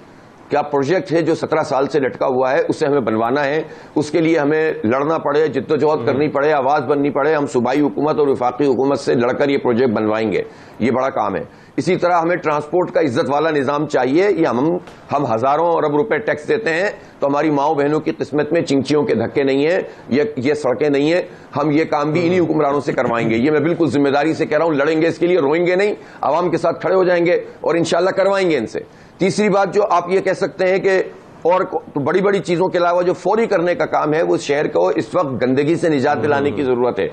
क्या प्रोजेक्ट है जो 17 साल से लटका हुआ है, उसे हमें बनवाना है। उसके लिए हमें लड़ना पड़े, जिद्दोजहद करनी पड़े, आवाज बननी पड़े, हम सूबाई हुकूमत और वफाकी हुकूमत से लड़कर ये प्रोजेक्ट बनवाएंगे। ये बड़ा काम है। इसी तरह हमें ट्रांसपोर्ट का इज्जत वाला निजाम चाहिए। ये हम हजारों अरब रुपए टैक्स देते हैं तो हमारी माओ बहनों की किस्मत में चिंचियों के धक्के नहीं है, ये सड़कें नहीं है। हम ये काम भी इन्हीं हुक्मरानों से करवाएंगे। ये मैं बिल्कुल जिम्मेदारी से कह रहा हूं। लड़ेंगे इसके लिए, रोएंगे नहीं, आवाम के साथ खड़े हो जाएंगे और इंशाल्लाह करवाएंगे इनसे। तीसरी बात जो आप ये कह सकते हैं कि और तो बड़ी बड़ी चीजों के अलावा जो फौरी करने का काम है, वो शहर को इस वक्त गंदगी से निजात दिलाने की जरूरत है।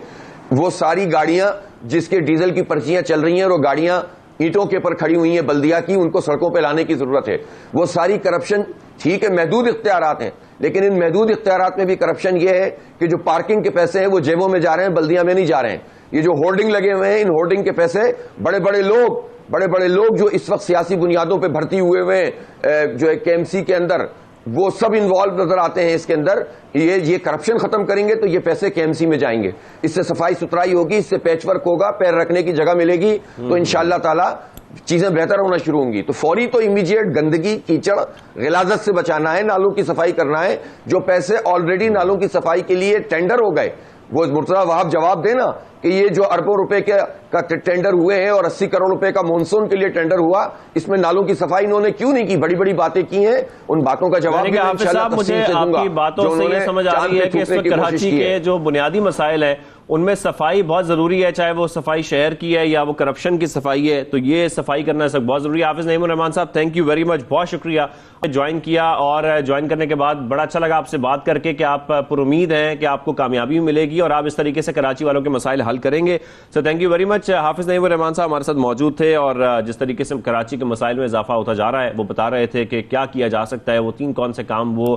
वो सारी गाड़ियां जिसके डीजल की पर्चियां चल रही हैं और वो गाड़ियां ईंटों के ऊपर खड़ी हुई हैं बल्दिया की, उनको सड़कों पर लाने की जरूरत है। वो सारी करप्शन, ठीक है महदूद इख्तियारात हैं, लेकिन इन महदूद इख्तियारात में भी करप्शन ये है कि जो पार्किंग के पैसे हैं वो जेबों में जा रहे हैं, बल्दिया में नहीं जा रहे हैं। ये जो होर्डिंग लगे हुए हैं, इन होर्डिंग के पैसे बड़े बड़े लोग जो इस वक्त सियासी बुनियादों पे भर्ती हुए हैं जो है केएमसी के अंदर, वो सब इन्वॉल्व नजर आते हैं इसके अंदर। ये करप्शन खत्म करेंगे तो ये पैसे केएमसी में जाएंगे। इससे सफाई सुथराई होगी, इससे पैचवर्क होगा, पैर रखने की जगह मिलेगी, तो इंशाअल्लाह ताला चीजें बेहतर होना शुरू होंगी। तो फौरी तो इमीडिएट गंदगी, कीचड़, गिलाजत से बचाना है, नालों की सफाई करना है। जो पैसे ऑलरेडी नालों की सफाई के लिए टेंडर हो गए, वो मुर्तजा वहाब जवाब देना कि ये जो अरबों रुपए का टेंडर हुए हैं और 80 करोड़ रुपए का मानसून के लिए टेंडर हुआ, इसमें नालों की सफाई इन्होंने क्यों नहीं की? बड़ी बड़ी बातें की हैं, उन बातों का जवाब भी इंशाअल्लाह मुझे आपकी बातों से ये समझ आ रही है कि इस वक्त कराची के जो बुनियादी मसाइल है उनमें सफाई बहुत जरूरी है, चाहे वो सफाई शहर की है या वो करप्शन की सफाई है। तो ये सफाई करना इस वक्त बहुत जरूरी है। हाफिज नईमुर रहमान साहब, थैंक यू वेरी मच, बहुत शुक्रिया ज्वाइन किया। और ज्वाइन करने के बाद बड़ा अच्छा लगा आपसे बात करके कि आप पुरुमीद हैं कि आपको कामयाबी मिलेगी और आप इस तरीके से कराची वालों के मसाइल हल करेंगे। So thank you very much. Hafiz Naeemur Rahman साहब हमारे साथ मौजूद थे और जिस तरीके से कराची के मसाइल में इजाफा होता जा रहा है वो बता रहे थे कि क्या किया जा सकता है, वो 3 कौन से काम वो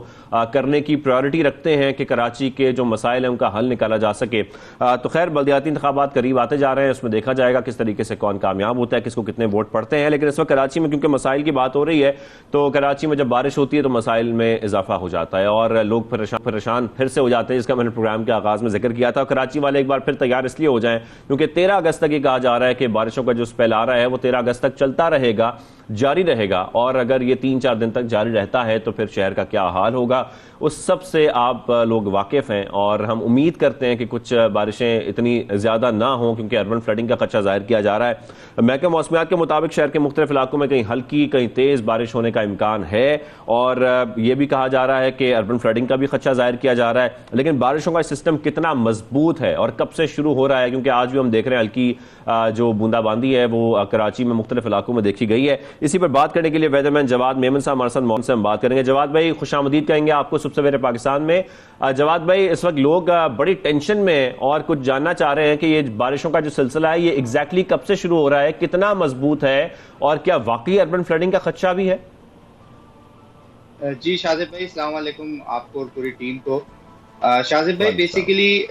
करने की प्रायोरिटी रखते हैं कि कराची के जो मसाइल हैं उनका हल निकाला जा सके। तो खैर बल्दियाती इंतखाबात करीब आते जा रहे हैं, उसमें देखा जाएगा किस तरीके से कौन कामयाब होता है, किसको कितने वोट पड़ते हैं। लेकिन इस वक्त कराची में क्योंकि मसाइल की बात हो रही है, तो कराची में जब बारिश होती है तो मसाइल में इजाफा हो जाता है और लोग परेशान फिर से हो जाते हैं, जिसका मैंने प्रोग्राम के आगाज में जिक्र किया था। कराची वाले एक बार फिर तैयार इसलिए हो जाएं क्योंकि 13 अगस्त तक ये कहा जा रहा है कि बारिशों का जो स्पेल आ रहा है वो 13 अगस्त तक चलता रहेगा, जारी रहेगा। और अगर ये 3-4 दिन तक जारी रहता है तो फिर शहर का क्या हाल होगा, उस सब से आप लोग वाकिफ हैं। और हम उम्मीद करते हैं कि कुछ बारिशें इतनी ज्यादा ना हो क्योंकि अर्बन फ्लडिंग का खदशा जाहिर किया जा रहा है। महकमा मौसमियात के मुताबिक शहर के मुख्तलिफ इलाकों में कहीं हल्की कहीं तेज बारिश होने का इम्कान है और यह भी कहा जा रहा है कि अर्बन फ्लडिंग का भी खदशा जाहिर किया जा रहा है। लेकिन बारिशों का सिस्टम कितना मजबूत है और कब से शुरू हो रहा है, क्योंकि आज भी हम देख रहे हैं हल्की जो बूंदाबांदी है वो कराची में मुख्तलिफ इलाकों में देखी गई है। इसी पर बात करने के लिए वेदरमैन जवाद मेमन साहब हमारे साथ मौन से हम बात करेंगे। जवाद भाई, खुशामदीद कहेंगे आपको सुबह सवेरे पाकिस्तान में। जवाद भाई, इस वक्त लोग बड़ी टेंशन में और कुछ जानना चाह रहे हैं कि ये बारिशों का जो सिलसिला है ये एग्जैक्टली कब से शुरू हो रहा है, कितना मजबूत है और क्या वाकई अर्बन फ्लडिंग का खदशा भी है? जी शाजिब भाई, अस्सलाम वालेकुम आपको और पूरी टीम को। शाजिब भाई, बेसिकली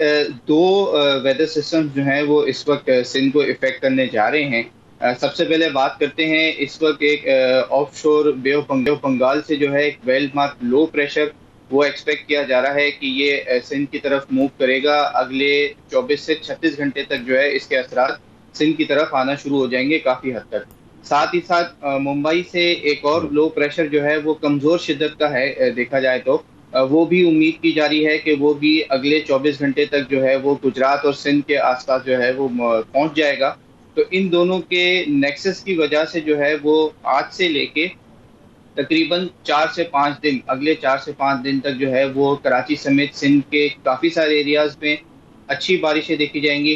2 वेदर सिस्टम्स जो हैं वो इस वक्त सिंध को इफेक्ट करने जा रहे हैं। सबसे पहले बात करते हैं, इस वक्त एक ऑफशोर बे ऑफ बंगाल से जो है एक वेल मार्क लो प्रेशर वो एक्सपेक्ट किया जा रहा है कि ये सिंध की तरफ मूव करेगा। अगले 24 से 36 घंटे तक जो है इसके असरात सिंध की तरफ आना शुरू हो जाएंगे काफ़ी हद तक। साथ ही साथ मुंबई से एक और लो प्रेशर जो है वो कमज़ोर शिद्दत का है, देखा जाए तो वो भी उम्मीद की जा रही है कि वो भी अगले 24 घंटे तक जो है वो गुजरात और सिंध के आसपास जो है वो पहुंच जाएगा। तो इन दोनों के नेक्सस की वजह से जो है वो आज से लेके तकरीबन 4 से 5 दिन, अगले 4 से 5 दिन तक जो है वो कराची समेत सिंध के काफ़ी सारे एरियाज़ में अच्छी बारिशें देखी जाएंगी।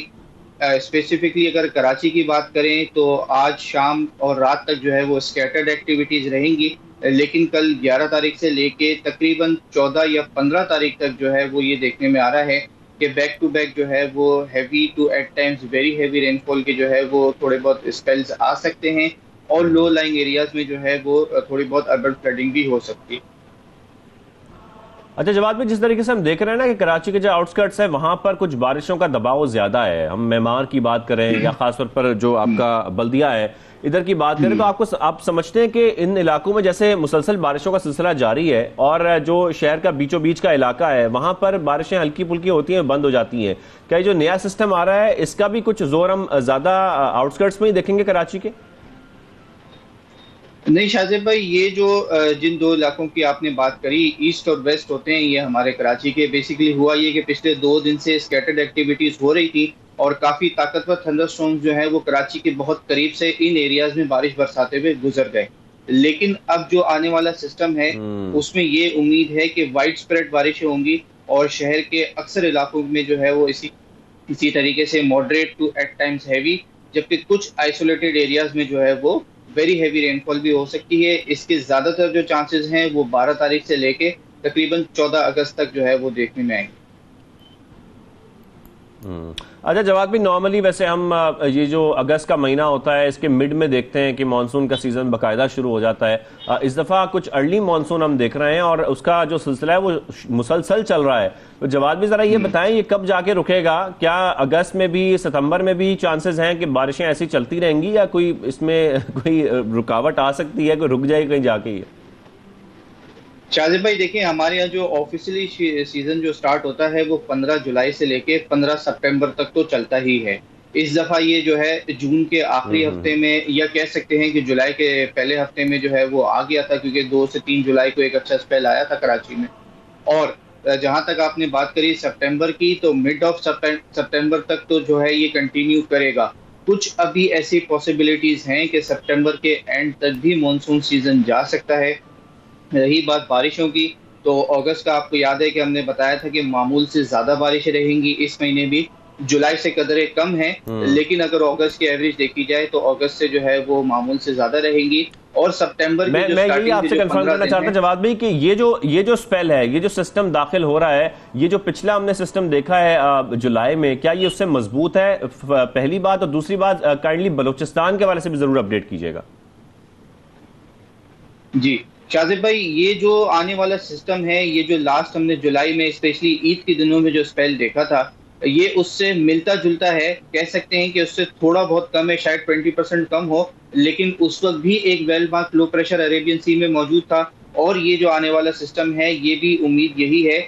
स्पेसिफिकली अगर कराची की बात करें तो आज शाम और रात तक जो है वो स्कैटर्ड एक्टिविटीज़ रहेंगी, लेकिन कल 11 तारीख से लेके तकरीबन 14 या 15 तारीख तक जो है वो ये देखने में आ रहा है कि बैक टू बैक जो है वो heavy to at times very heavy rainfall के जो है वो थोड़े बहुत स्पेल्स आ सकते हैं और लो लाइंग एरियाज में जो है वो थोड़ी बहुत अर्बन फ्लडिंग भी हो सकती है। अच्छा जवाब में जिस तरीके से हम देख रहे हैं ना कि कराची के जो आउटस्कर्ट्स है वहां पर कुछ बारिशों का दबाव ज्यादा है, हम मेमार की बात करें या खासतौर पर जो आपका बल्दिया है इधर की बात करें, तो आप समझते हैं कि इन इलाकों में जैसे मुसलसल बारिशों का सिलसिला जारी है और जो शहर का बीचों बीच का इलाका है वहां पर बारिशें हल्की फुल्की होती हैं, बंद हो जाती हैं, क्या ये जो नया सिस्टम आ रहा है इसका भी कुछ जोर हम ज्यादा आउटस्कर्ट्स में ही देखेंगे कराची के? नहीं शाजिब भाई, ये जो जिन दो इलाकों की आपने बात करी, ईस्ट और वेस्ट होते हैं, ये हमारे कराची के। बेसिकली हुआ ये कि पिछले 2 दिन से स्कैटर्ड एक्टिविटीज हो रही थी और काफी ताकतवर थंडरस्टॉर्म्स जो है वो कराची के बहुत करीब से इन एरियाज में बारिश बरसाते हुए गुजर गए। लेकिन अब जो आने वाला सिस्टम है उसमें ये उम्मीद है कि वाइड स्प्रेड बारिशें होंगी और शहर के अक्सर इलाकों में जो है वो इसी तरीके से moderate to at times heavy, जबकि कुछ आइसोलेटेड एरियाज में जो है वो वेरी हैवी रेनफॉल भी हो सकती है। इसके ज्यादातर जो चांसेस हैं वो 12 तारीख से लेके तकरीबन 14 अगस्त तक जो है वो देखने में आएंगे। अच्छा जवाब भी, नॉर्मली वैसे हम ये जो अगस्त का महीना होता है इसके मिड में देखते हैं कि मानसून का सीजन बाकायदा शुरू हो जाता है। इस दफ़ा कुछ अर्ली मानसून हम देख रहे हैं और उसका जो सिलसिला है वो मुसलसल चल रहा है। तो जवाब भी ज़रा ये बताएं, ये कब जाके रुकेगा? क्या अगस्त में भी, सितंबर में भी चांसेस हैं कि बारिशें ऐसी चलती रहेंगी या कोई इसमें कोई रुकावट आ सकती है, कोई रुक जाएगी कहीं जाके? ये शाजिब भाई देखिए, हमारे यहाँ जो ऑफिशियली सीजन जो स्टार्ट होता है वो 15 जुलाई से लेके 15 सितंबर तक तो चलता ही है। इस दफा ये जो है जून के आखिरी हफ्ते में, या कह सकते हैं कि जुलाई के पहले हफ्ते में जो है वो आ गया था, क्योंकि 2 से 3 जुलाई को एक अच्छा स्पेल आया था कराची में। और जहां तक आपने बात करी सितंबर की, तो मिड ऑफ सितंबर तक तो जो है ये कंटिन्यू करेगा। कुछ अभी ऐसी पॉसिबिलिटीज हैं कि सितंबर के एंड तक भी मानसून सीजन जा सकता है। रही बात बारिशों की, तो अगस्त का आपको याद है कि हमने बताया था कि मामूल से ज्यादा बारिशें रहेंगी इस महीने भी। जुलाई से कदरें कम हैं, लेकिन अगर अगस्त की एवरेज देखी जाए तो अगस्त से जो है वो मामूल से ज्यादा रहेंगी। और सितंबर मैं यही आपसे कंफर्म करना चाहता हूं जवाब भाई कि ये जो स्पेल है, ये जो सिस्टम दाखिल हो रहा है, ये जो पिछला हमने सिस्टम देखा है जुलाई में, क्या ये उससे मजबूत है? पहली बात। और दूसरी बात, काइंडली बलूचिस्तान के हवाले से भी जरूर अपडेट कीजिएगा। जी शाजिब भाई, ये जो आने वाला सिस्टम है, ये जो लास्ट हमने जुलाई में स्पेशली ईद के दिनों में जो स्पेल देखा था, ये उससे मिलता जुलता है। कह सकते हैं कि उससे थोड़ा बहुत कम है, शायद 20% कम हो, लेकिन उस वक्त भी एक well marked low pressure Arabian sea में मौजूद था। और ये जो आने वाला सिस्टम है, ये भी उम्मीद यही है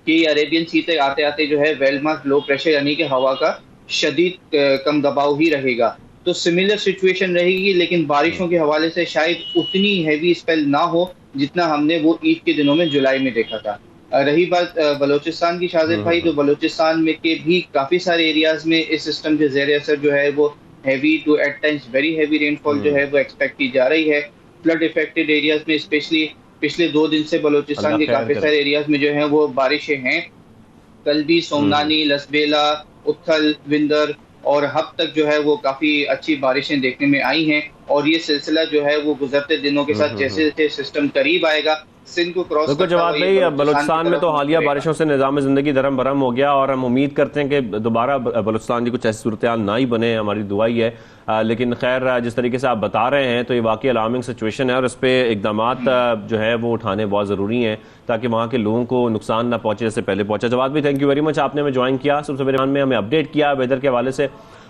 कि अरेबियन सी तक आते आते जो है वेल मार्क्ड लो प्रेशर यानी कि हवा का शदीद कम दबाव ही रहेगा। तो सिमिलर सिचुएशन रहेगी, लेकिन बारिशों के हवाले से शायद उतनी हैवी स्पेल ना हो जितना हमने वो ईद के दिनों में जुलाई में देखा था। रही बात बलूचिस्तान की शाजिब भाई, तो बलूचिस्तान में के भी काफी सारे एरियाज में इस सिस्टम के ज़ेर असर जो है वो heavy to at times very heavy rainfall जो है वो एक्सपेक्ट की जा रही है। फ्लड इफेक्टेड एरियाज में स्पेशली पिछले 2 दिन से बलूचिस्तान के काफी सारे एरियाज में जो है वो बारिशें हैं। कल भी सोमनानी, लसबेला, उथल, विंदर और हब तक जो है वो काफी अच्छी बारिशें देखने में आई हैं। और ये सिलसिला जो है वो गुजरते दिनों के साथ जैसे जैसे सिस्टम करीब आएगा, सिंध को क्रॉस करता जवाब भाई, बलूचिस्तान में तो हालिया बारिशों से निज़ाम ज़िंदगी दरम बरम हो गया और हम उम्मीद करते हैं कि दोबारा बलूचिस्तान की कुछ ऐसी सूरत हाल ना ही बने, हमारी दुआ ही है। लेकिन खैर, जिस तरीके से आप बता रहे हैं तो ये वाकई अलार्मिंग सिचुएशन है और इस पर इकदामात जो है वो उठाने बहुत ज़रूरी हैं ताकि वहाँ के लोगों को नुकसान ना पहुँचे जैसे पहले पहुँचा। जवाब भी थैंक यू वेरी मच, आपने हमें ज्वाइन किया सबसे पहले में, हमें अपडेट किया वेदर के हवाले से।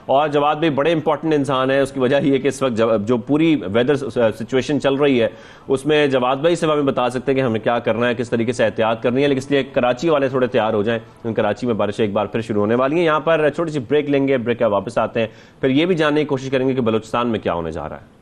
और जवाब भी बड़े इंपॉर्टेंट इंसान है, उसकी वजह ये कि इस वक्त जो पूरी वेदर सिचुएशन चल रही है उसमें जवाब भाई से हमें बता सकते हैं कि हमें क्या करना है, किस तरीके से एहतियात करनी है। लेकिन इसलिए कराची वाले थोड़े तैयार हो जाएं, कराची में बारिशें एक बार फिर शुरू होने वाली हैं। यहाँ पर छोटी सी ब्रेक लेंगे, ब्रेक का वापस आते हैं, फिर ये भी जानने की कोशिश करेंगे कि बलूचिस्तान में क्या होने जा रहा है।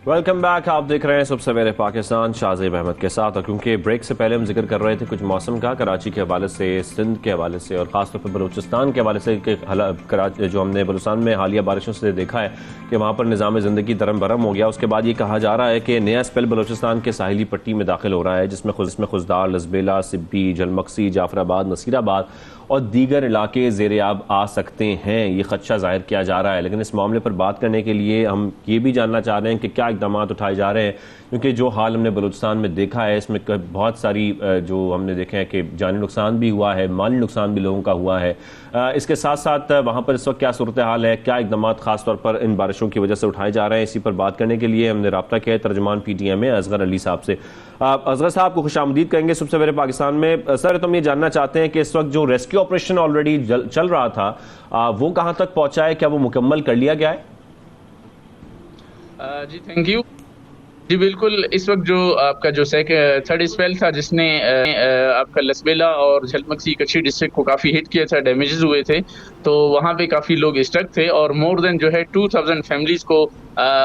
वेलकम बैक, आप देख रहे हैं सुबह सवेरे पाकिस्तान शाहज़ेब अहमद के साथ। और क्योंकि ब्रेक से पहले हम जिक्र कर रहे थे कुछ मौसम का, कराची के हवाले से, सिंध के हवाले से और ख़ासतौर पर बलूचिस्तान के हवाले से कि जो हमने बलूचिस्तान में हालिया बारिशों से देखा है कि वहाँ पर निज़ाम ज़िंदगी दरम बरम हो गया। उसके बाद ये कहा जा रहा है कि नया स्पेल बलूचिस्तान के साहिली पट्टी में दाखिल हो रहा है, जिसमें खुजदार, लसबेला, सिब्बी, जलमक्सी, जाफराबाद, नसीराबाद और दीगर इलाके ज़ेर-ए-आब आ सकते हैं, ये खदशा जाहिर किया जा रहा है। लेकिन इस मामले पर बात करने के लिए हम ये भी जानना चाह रहे हैं कि क्या इक़दाम उठाए जा रहे हैं, क्योंकि जो हाल हमने बलूचिस्तान में देखा है इसमें बहुत सारी जो हमने देखे हैं कि जानी नुकसान भी हुआ है, माली नुकसान भी लोगों का हुआ है। इसके साथ साथ वहाँ पर इस वक्त क्या सूरत हाल है, क्या इक़दाम खास तौर पर इन बारिशों की वजह से उठाए जा रहे हैं, इसी पर बात करने के लिए हमने रब्ता किया है तर्जुमान PTMA असगर अली साहब से। असगर साहब को खुशामदीद कहेंगे सबसे पहले पाकिस्तान में। सर, तो हम ये जानना चाहते हैं कि इस वक्त जो रेस्क्यू ऑपरेशन ऑलरेडी चल रहा था वो कहाँ तक पहुँचा है, क्या वो मुकम्मल कर लिया गया है? जी थैंक यू। जी बिल्कुल, इस वक्त जो आपका जो थर्ड स्पेल था जिसने आपका लसबेला और झलमक्सी कच्ची डिस्ट्रिक्ट को काफ़ी हिट किया था, डैमेजेस हुए थे, तो वहाँ पे काफ़ी लोग स्टक थे और मोर देन जो है 2000 फैमिलीज़ को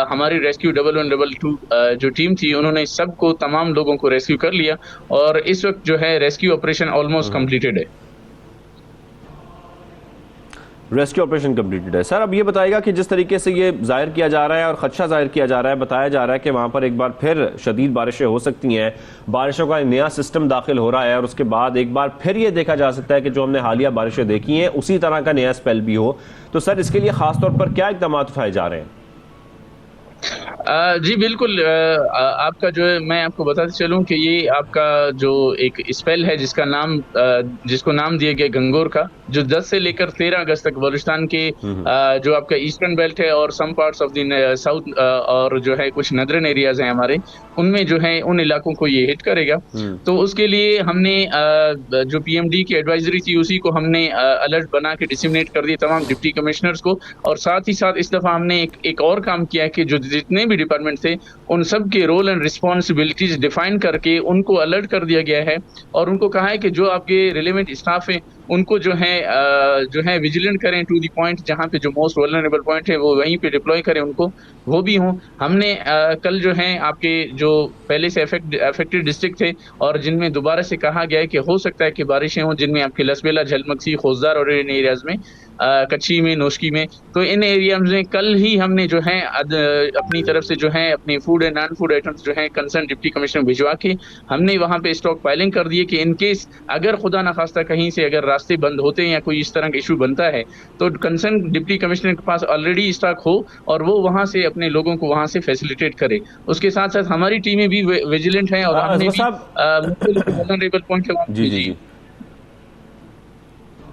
हमारी रेस्क्यू 1112 जो टीम थी उन्होंने सबको तमाम लोगों को रेस्क्यू कर लिया और इस वक्त जो है रेस्क्यू ऑपरेशन ऑलमोस्ट कम्प्लीटेड है। रेस्क्यू ऑपरेशन कंप्लीटेड है। सर, अब ये बताएगा कि जिस तरीके से ये जाहिर किया जा रहा है और खदशा जाहिर किया जा रहा है, बताया जा रहा है कि वहाँ पर एक बार फिर शदीद बारिशें हो सकती हैं, बारिशों का नया सिस्टम दाखिल हो रहा है और उसके बाद एक बार फिर ये देखा जा सकता है कि जो हमने हालिया बारिशें देखी हैं उसी तरह का नया स्पेल भी हो, तो सर इसके लिए खास तौर पर क्या इक़दाम उठाए जा रहे हैं? जी बिल्कुल, आपका जो है मैं आपको बताते चलूं कि ये आपका जो एक स्पेल है जिसको नाम दिया गया गंगोर का, जो 10 से लेकर 13 अगस्त तक बलूचिस्तान के जो आपका ईस्टर्न बेल्ट है और some parts of the south और जो है कुछ नदरन एरियाज हैं हमारे, उनमें जो है उन इलाकों को ये हिट करेगा। तो उसके लिए हमने जो PMD की एडवाइजरी थी उसी को हमने अलर्ट बना के डिसिमिनेट कर दिए तमाम डिप्टी कमिश्नर्स को, और साथ ही साथ इस दफा हमने एक और काम किया कि जो जितने भी डिपार्टमेंट थे उन सब के रोल एंड रिस्पॉन्सिबिलिटीज डिफाइन करके उनको अलर्ट कर दिया गया है और उनको कहा है कि जो आपके रिलेवेंट स्टाफ है उनको जो है विजिलेंट करें टू द पॉइंट, जहाँ पे जो मोस्ट वल्नरेबल पॉइंट है वो वहीं पे डिप्लॉय करें उनको, वो भी हों। हमने कल जो है आपके जो पहले से अफेक्टेड डिस्ट्रिक्ट थे और जिनमें दोबारा से कहा गया है कि हो सकता है कि बारिशें हों, जिनमें आपके लसबेला, झलमक्सी, खोजदार और इन एरियाज में कच्ची में, नोशकी में, तो इन एरिया में कल ही हमने जो है अपनी तरफ से जो है अपने food and non food items जो है कंसर्न डिप्टी कमिश्नर भिजवा के हमने वहाँ पे स्टॉक फाइलिंग कर दिए कि इन केस अगर खुदा न खास्ता कहीं से अगर रास्ते बंद होते हैं या कोई इस तरह का इशू बनता है तो कंसर्न डिप्टी कमिश्नर के पास ऑलरेडी स्टॉक हो और वो वहाँ से अपने लोगों को वहाँ से फैसिलिटेट करे। उसके साथ साथ हमारी टीमें भी विजिलेंट हैं और हमने भी वल्नरेबल पॉइंट है। जी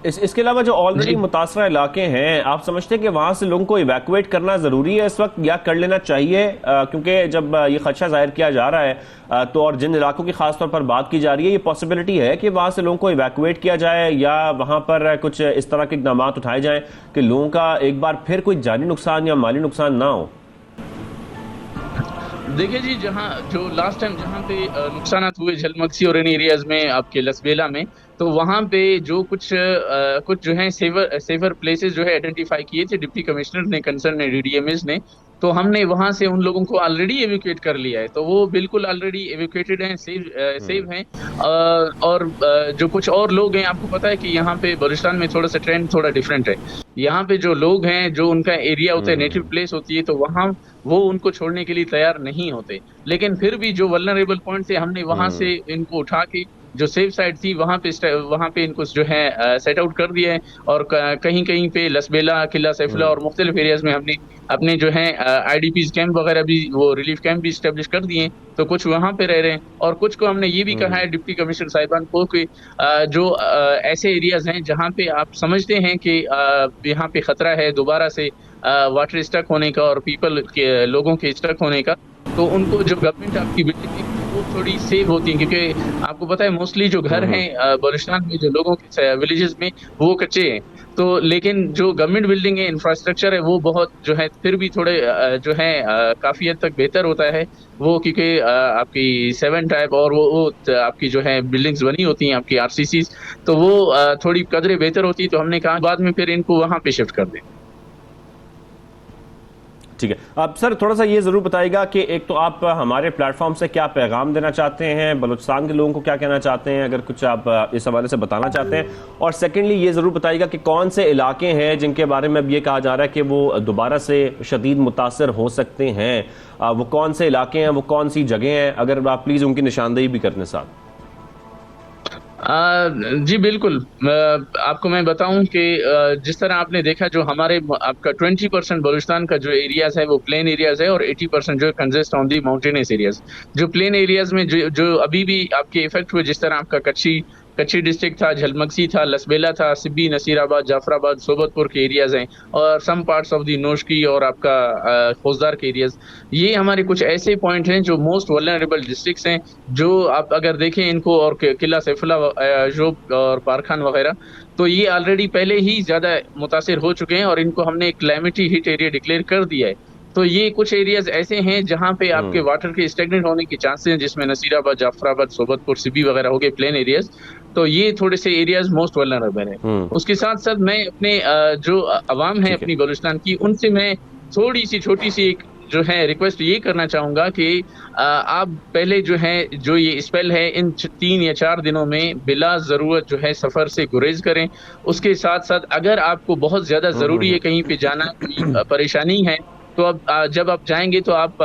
इसके अलावा जो ऑलरेडी मुतासरा इलाके हैं, आप समझते हैं कि वहां से लोगों को इवैक्यूएट करना जरूरी है इस वक्त या कर लेना चाहिए? क्योंकि जब ये खदशा जाहिर किया जा रहा है तो और जिन इलाकों की खास तौर पर बात की जा रही है, ये पॉसिबिलिटी है कि वहां से लोगों को इवैक्यूएट किया जाए या वहां पर कुछ इस तरह के इक़दाम उठाए जाएं कि लोगों का एक बार फिर कोई जानी नुकसान या माली नुकसान ना हो? देखिए जी, जो लास्ट टाइम जहाँ पे नुकसान हुए झलमक्सी और इन एरियाज में आपके लसबेला में, तो वहाँ पे जो कुछ जो है सेवर प्लेसेस जो है आइडेंटिफाई किए थे डिप्टी कमिश्नर ने, कंसर्न DDMs ने, तो हमने वहाँ से उन लोगों को ऑलरेडी एवैक्यूएट कर लिया है, तो वो बिल्कुल ऑलरेडी एवैक्यूएटेड हैं, सेव हैं। और जो कुछ और लोग हैं, आपको पता है कि यहाँ पे बलूचिस्तान में थोड़ा सा ट्रेंड थोड़ा डिफरेंट है। यहाँ पे जो लोग हैं, जो उनका एरिया होता है, नेटिव प्लेस होती है, तो वहाँ वो उनको छोड़ने के लिए तैयार नहीं होते, लेकिन फिर भी जो वल्नरेबल पॉइंट थे हमने वहाँ से इनको उठा के जो सेफ साइड थी वहाँ पे इनको जो है सेट आउट कर दिया है और कहीं कहीं पे लसबेला, किला सैफुल्लाह और मुख्तलिफ एरियाज में हमने अपने जो है IDPs कैंप वगैरह भी, वो रिलीफ कैंप भी इस्टेब्लिश कर दिए हैं, तो कुछ वहाँ पे रह रहे हैं और कुछ को हमने ये भी कहा है डिप्टी कमिश्नर साहिबान को कि जो ऐसे एरियाज हैं जहाँ पे आप समझते हैं कि यहाँ पे खतरा है दोबारा से वाटर स्टक होने का और लोगों के स्टक होने का, तो उनको जो गवर्नमेंट आपकी बिल्डिंग वो थोड़ी सेव होती है, क्योंकि आपको पता है मोस्टली जो घर हैं बलूचिस्तान में, जो लोगों के विलेजेस में, वो कच्चे हैं, तो लेकिन जो गवर्नमेंट बिल्डिंग है, इंफ्रास्ट्रक्चर है, वो बहुत जो है फिर भी थोड़े जो है काफ़ी हद तक बेहतर होता है वो, क्योंकि आपकी 7 टाइप और वो आपकी जो है बिल्डिंग्स बनी होती हैं आपकी RCCs, तो वो थोड़ी कदरें बेहतर होती है, तो हमने कहा बाद में फिर इनको वहाँ पे शिफ्ट कर दें। ठीक है। अब सर थोड़ा सा ये जरूर बताइएगा कि एक तो आप हमारे प्लेटफॉर्म से क्या पैगाम देना चाहते हैं, बलूचिस्तान के लोगों को क्या कहना चाहते हैं, अगर कुछ आप इस हवाले से बताना चाहते हैं, और सेकेंडली ये जरूर बताइएगा कि कौन से इलाके हैं जिनके बारे में अब ये कहा जा रहा है कि वो दोबारा से शदीद मुतासर हो सकते हैं, वो कौन से इलाके हैं, वो कौन सी जगह हैं, अगर आप प्लीज उनकी निशानदेही भी करने साथ। जी बिल्कुल। आपको मैं बताऊं कि जिस तरह आपने देखा, जो हमारे आपका 20% बलूचिस्तान का जो एरियाज है वो प्लेन एरियाज है और 80% जो consist on the mountainous areas. जो प्लेन एरियाज में जो अभी भी आपके इफेक्ट हुए, जिस तरह आपका कच्ची डिस्ट्रिक्ट था, झलमक्सी था, लसबेला था, सिब्बी, नसीराबाद, जाफराबाद, सोबतपुर के एरियाज हैं, और some parts of the Noshki और आपका फौजदार के एरियाज। ये हमारे कुछ ऐसे पॉइंट हैं जो मोस्ट वल्नरेबल डिस्ट्रिक्ट्स हैं, जो आप अगर देखें इनको, और किला सैफुल्ला जोब और पारखान वगैरह, तो ये ऑलरेडी पहले ही ज्यादा मुतासिर हो चुके हैं और इनको हमने एक क्लाइमेटी हिट एरिया डिक्लेयर कर दिया है। तो ये कुछ एरियाज ऐसे हैं जहां पे आपके वाटर के स्टेगनेंट होने के चांसेस हैं, जिसमें नसीराबाद, जाफराबाद, सोबतपुर, सिबी वगैरह हो गए प्लेन एरियाज। तो ये थोड़े से एरियाज मोस्ट वल्नरेबल है। उसके साथ साथ मैं अपने जो अवाम है अपनी बलूचिस्तान की, उनसे मैं थोड़ी सी छोटी सी एक जो है रिक्वेस्ट ये करना चाहूंगा कि आप पहले जो है, जो ये स्पेल है, इन 3 या 4 दिनों में बिला जरूरत जो है सफर से गुरेज करें। उसके साथ साथ अगर आपको बहुत ज्यादा जरूरी है कहीं पे जाना, कोई परेशानी है, तो अब जब आप जाएंगे तो आप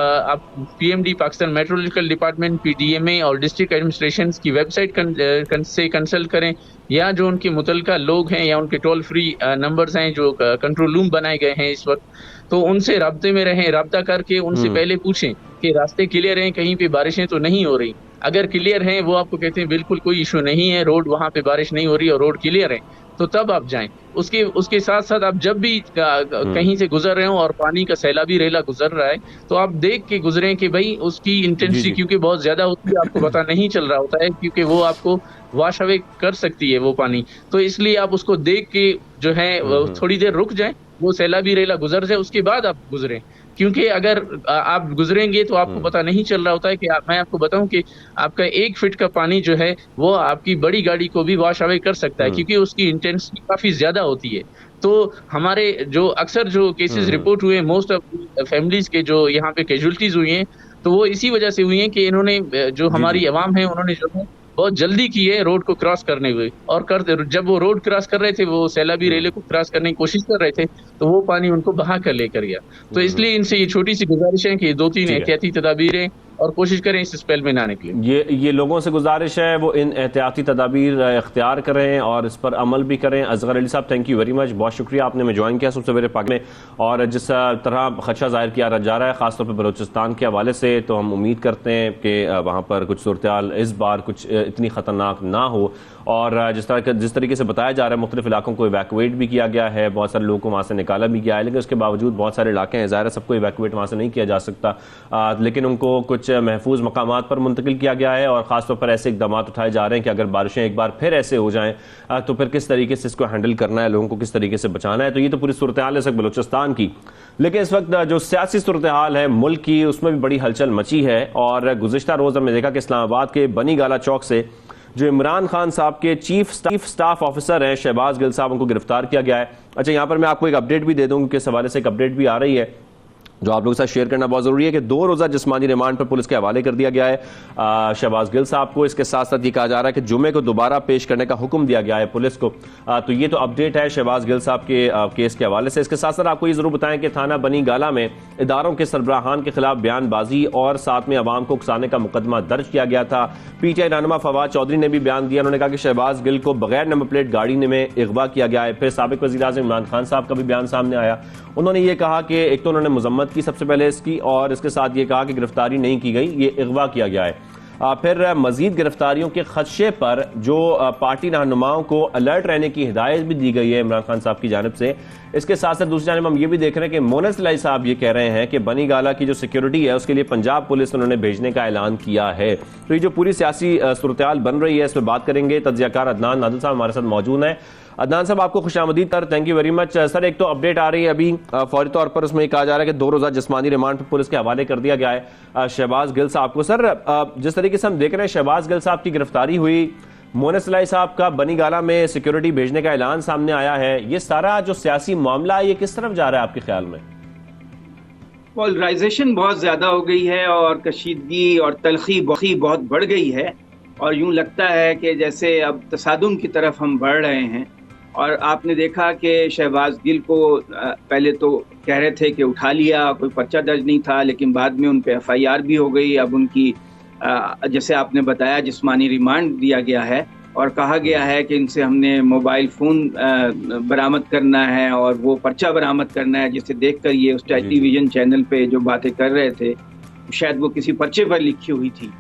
PMD Pakistan meteorological department, PDMA और डिस्ट्रिक्ट एडमिनिस्ट्रेशन की वेबसाइट से कंसल्ट करें, या जो उनके मुतलका लोग हैं या उनके टोल फ्री नंबर्स हैं जो कंट्रोल रूम बनाए गए हैं इस वक्त, तो उनसे राब्ते में रहें। राब्ता करके उनसे पहले पूछें कि रास्ते क्लियर हैं, कहीं पे बारिशें तो नहीं हो रही। अगर क्लियर हैं, वो आपको कहते हैं बिल्कुल कोई इशू नहीं है, रोड वहाँ पे बारिश नहीं हो रही और रोड क्लियर है, तो तब आप जाएं। उसके साथ साथ आप जब भी कहीं से गुजर रहे हो और पानी का सैलाबी रेला गुजर रहा है, तो आप देख के गुजरें कि भाई उसकी इंटेंसिटी क्योंकि बहुत ज्यादा होती है, आपको पता नहीं चल रहा होता है, क्योंकि वो आपको वॉश अवे कर सकती है वो पानी। तो इसलिए आप उसको देख के जो है थोड़ी देर रुक जाएं, वो सैलाबी रेला गुजर जाए, उसके बाद आप गुजरें। क्योंकि अगर आप गुजरेंगे तो आपको पता नहीं चल रहा होता है कि मैं आपको बताऊं कि आपका 1 फीट का पानी जो है वो आपकी बड़ी गाड़ी को भी वॉश अवे कर सकता है, क्योंकि उसकी इंटेंसिटी काफी ज्यादा होती है। तो हमारे जो अक्सर जो केसेस रिपोर्ट हुए, मोस्ट ऑफ फैमिलीज के जो यहाँ पे कैजुअलिटीज हुई हैं, तो वो इसी वजह से हुई हैं कि इन्होंने जो हमारी अवाम है, उन्होंने जो है बहुत जल्दी की है रोड को क्रॉस करने हुए, और जब वो रोड क्रॉस कर रहे थे, वो सैलाबी रेले को क्रॉस करने की कोशिश कर रहे थे, तो वो पानी उनको बहा कर लेकर गया। तो इसलिए इनसे ये छोटी सी गुजारिश है कि 2-3 एहतियाती तदाबीरें और कोशिश करें इस स्पेल में ना निकले। ये लोगों से गुजारिश है वो इन एहतियाती तदाबीर इख्तियार करें और इस पर अमल भी करें। असगर अली साहब, थैंक यू वेरी मच, बहुत शुक्रिया आपने में ज्वाइन किया सुबह सवेरे पाक में। और जिस तरह खदशा जाहिर किया जा रहा है खासतौर पर बलूचिस्तान के हवाले से, तो हम उम्मीद करते हैं कि वहाँ पर कुछ सूरत-ए-हाल इस बार कुछ इतनी खतरनाक ना हो। और जिस तरीके से बताया जा रहा है, मुख्तलिफ इलाकों को इवैक्यूएट भी किया गया है, बहुत सारे लोगों को वहाँ से निकाला भी गया है, लेकिन उसके बावजूद बहुत सारे इलाके हैं, ज़ाहिर है सबको इवैक्यूएट वहाँ से नहीं किया जा सकता, लेकिन उनको कुछ महफूज मकामात पर मुंतकिल किया गया है। और खासतौर पर ऐसे इकदाम उठाए जा रहे हैं कि अगर बारिशें एक बार फिर ऐसे हो जाएं तो फिर किस तरीके से इसको हैंडल करना है, लोगों को किस तरीके से बचाना है। तो ये तो पूरी सूरत हाल है इस वक्त बलूचिस्तान की, लेकिन इस वक्त जो सियासी सूरत हाल है मुल्क की, उसमें भी बड़ी हलचल मची है। और गुज़िश्ता रोज़ हमने देखा कि इस्लामाबाद के बनी गाला चौक से जो इमरान खान साहब के चीफ स्टाफ ऑफिसर हैं शहबाज गिल साहब, उनको गिरफ्तार किया गया है। अच्छा, यहाँ पर मैं आपको एक अपडेट भी दे दूंगा कि इस हवाले से एक अपडेट भी आ रही है जो आप लोगों के साथ शेयर करना बहुत जरूरी है कि 2 रोजा जिस्मानी रिमांड पर पुलिस के हवाले कर दिया गया है शहबाज गिल साहब को। इसके साथ साथ ये कहा जा रहा है कि जुमे को दोबारा पेश करने का हुक्म दिया गया है पुलिस को। तो ये तो अपडेट है शहबाज गिल साहब के केस के हवाले से। इसके साथ साथ आपको ये जरूर बताएं कि थाना बनी गाला में इदारों के सरबराहान के खिलाफ बयानबाजी और साथ में अवाम को उकसाने का मुकदमा दर्ज किया गया था। पीटीआई रहनुमा फवाद चौधरी ने भी बयान दिया, उन्होंने कहा कि शहबाज गिल को बगैर नंबर प्लेट गाड़ी में अगवा किया गया है। फिर साबिक वज़ीर आज़म इमरान खान साहब का भी बयान सामने आया, उन्होंने ये कहा कि एक तो उन्होंने मजम्मत की सबसे पहले इसकी, और इसके साथ ये कहा कि गिरफ्तारी नहीं की गई, ये अगवा किया गया है। फिर मजीद गिरफ्तारियों के खदशे पर जो पार्टी रहनुमाओं को अलर्ट रहने की हिदायत भी दी गई है इमरान खान साहब की जानिब से। इसके साथ साथ दूसरी जानिब हम ये भी देख रहे हैं कि मोनस लाई साहब ये कह रहे हैं कि बनी गाला की जो सिक्योरिटी है उसके लिए पंजाब पुलिस उन्होंने भेजने का ऐलान किया है। तो ये जो पूरी सियासी सूरत-ए-हाल बन रही है, इस पर बात करेंगे। तज्ज़ियाकार अदनान नादिल साहब हमारे साथ मौजूद हैं। अदनान साहब, आपको खुशामदीद sir, thank you very much. Sir, एक तो अपडेट आ रही है अभी फौरी तौर पर, उसमें कहा जा रहा है कि 2 रोजा जिस्मानी रिमांड पर पुलिस के हवाले कर दिया गया है शहबाज गिल साहब को। सर, जिस तरीके से हम देख रहे हैं शहबाज गिल साहब की गिरफ्तारी हुई, मोनस लाई साहब का बनी गाला में सिक्योरिटी भेजने का ऐलान सामने आया है, ये सारा जो सियासी मामला है ये किस तरफ जा रहा है आपके ख्याल में? पोलराइजेशन बहुत ज्यादा हो गई है और कशीदगी और तलखी बहुत बढ़ गई है, और यूं लगता है कि जैसे अब तसादुम की तरफ हम बढ़ रहे हैं। और आपने देखा कि शहबाज गिल को पहले तो कह रहे थे कि उठा लिया, कोई पर्चा दर्ज नहीं था, लेकिन बाद में उन पे FIR भी हो गई। अब उनकी जैसे आपने बताया जिस्मानी रिमांड दिया गया है, और कहा गया है कि इनसे हमने मोबाइल फ़ोन बरामद करना है और वो पर्चा बरामद करना है, जिसे देखकर ये उस टेलीविज़न चैनल पे जो बातें कर रहे थे शायद वो किसी पर्चे पर लिखी हुई थी।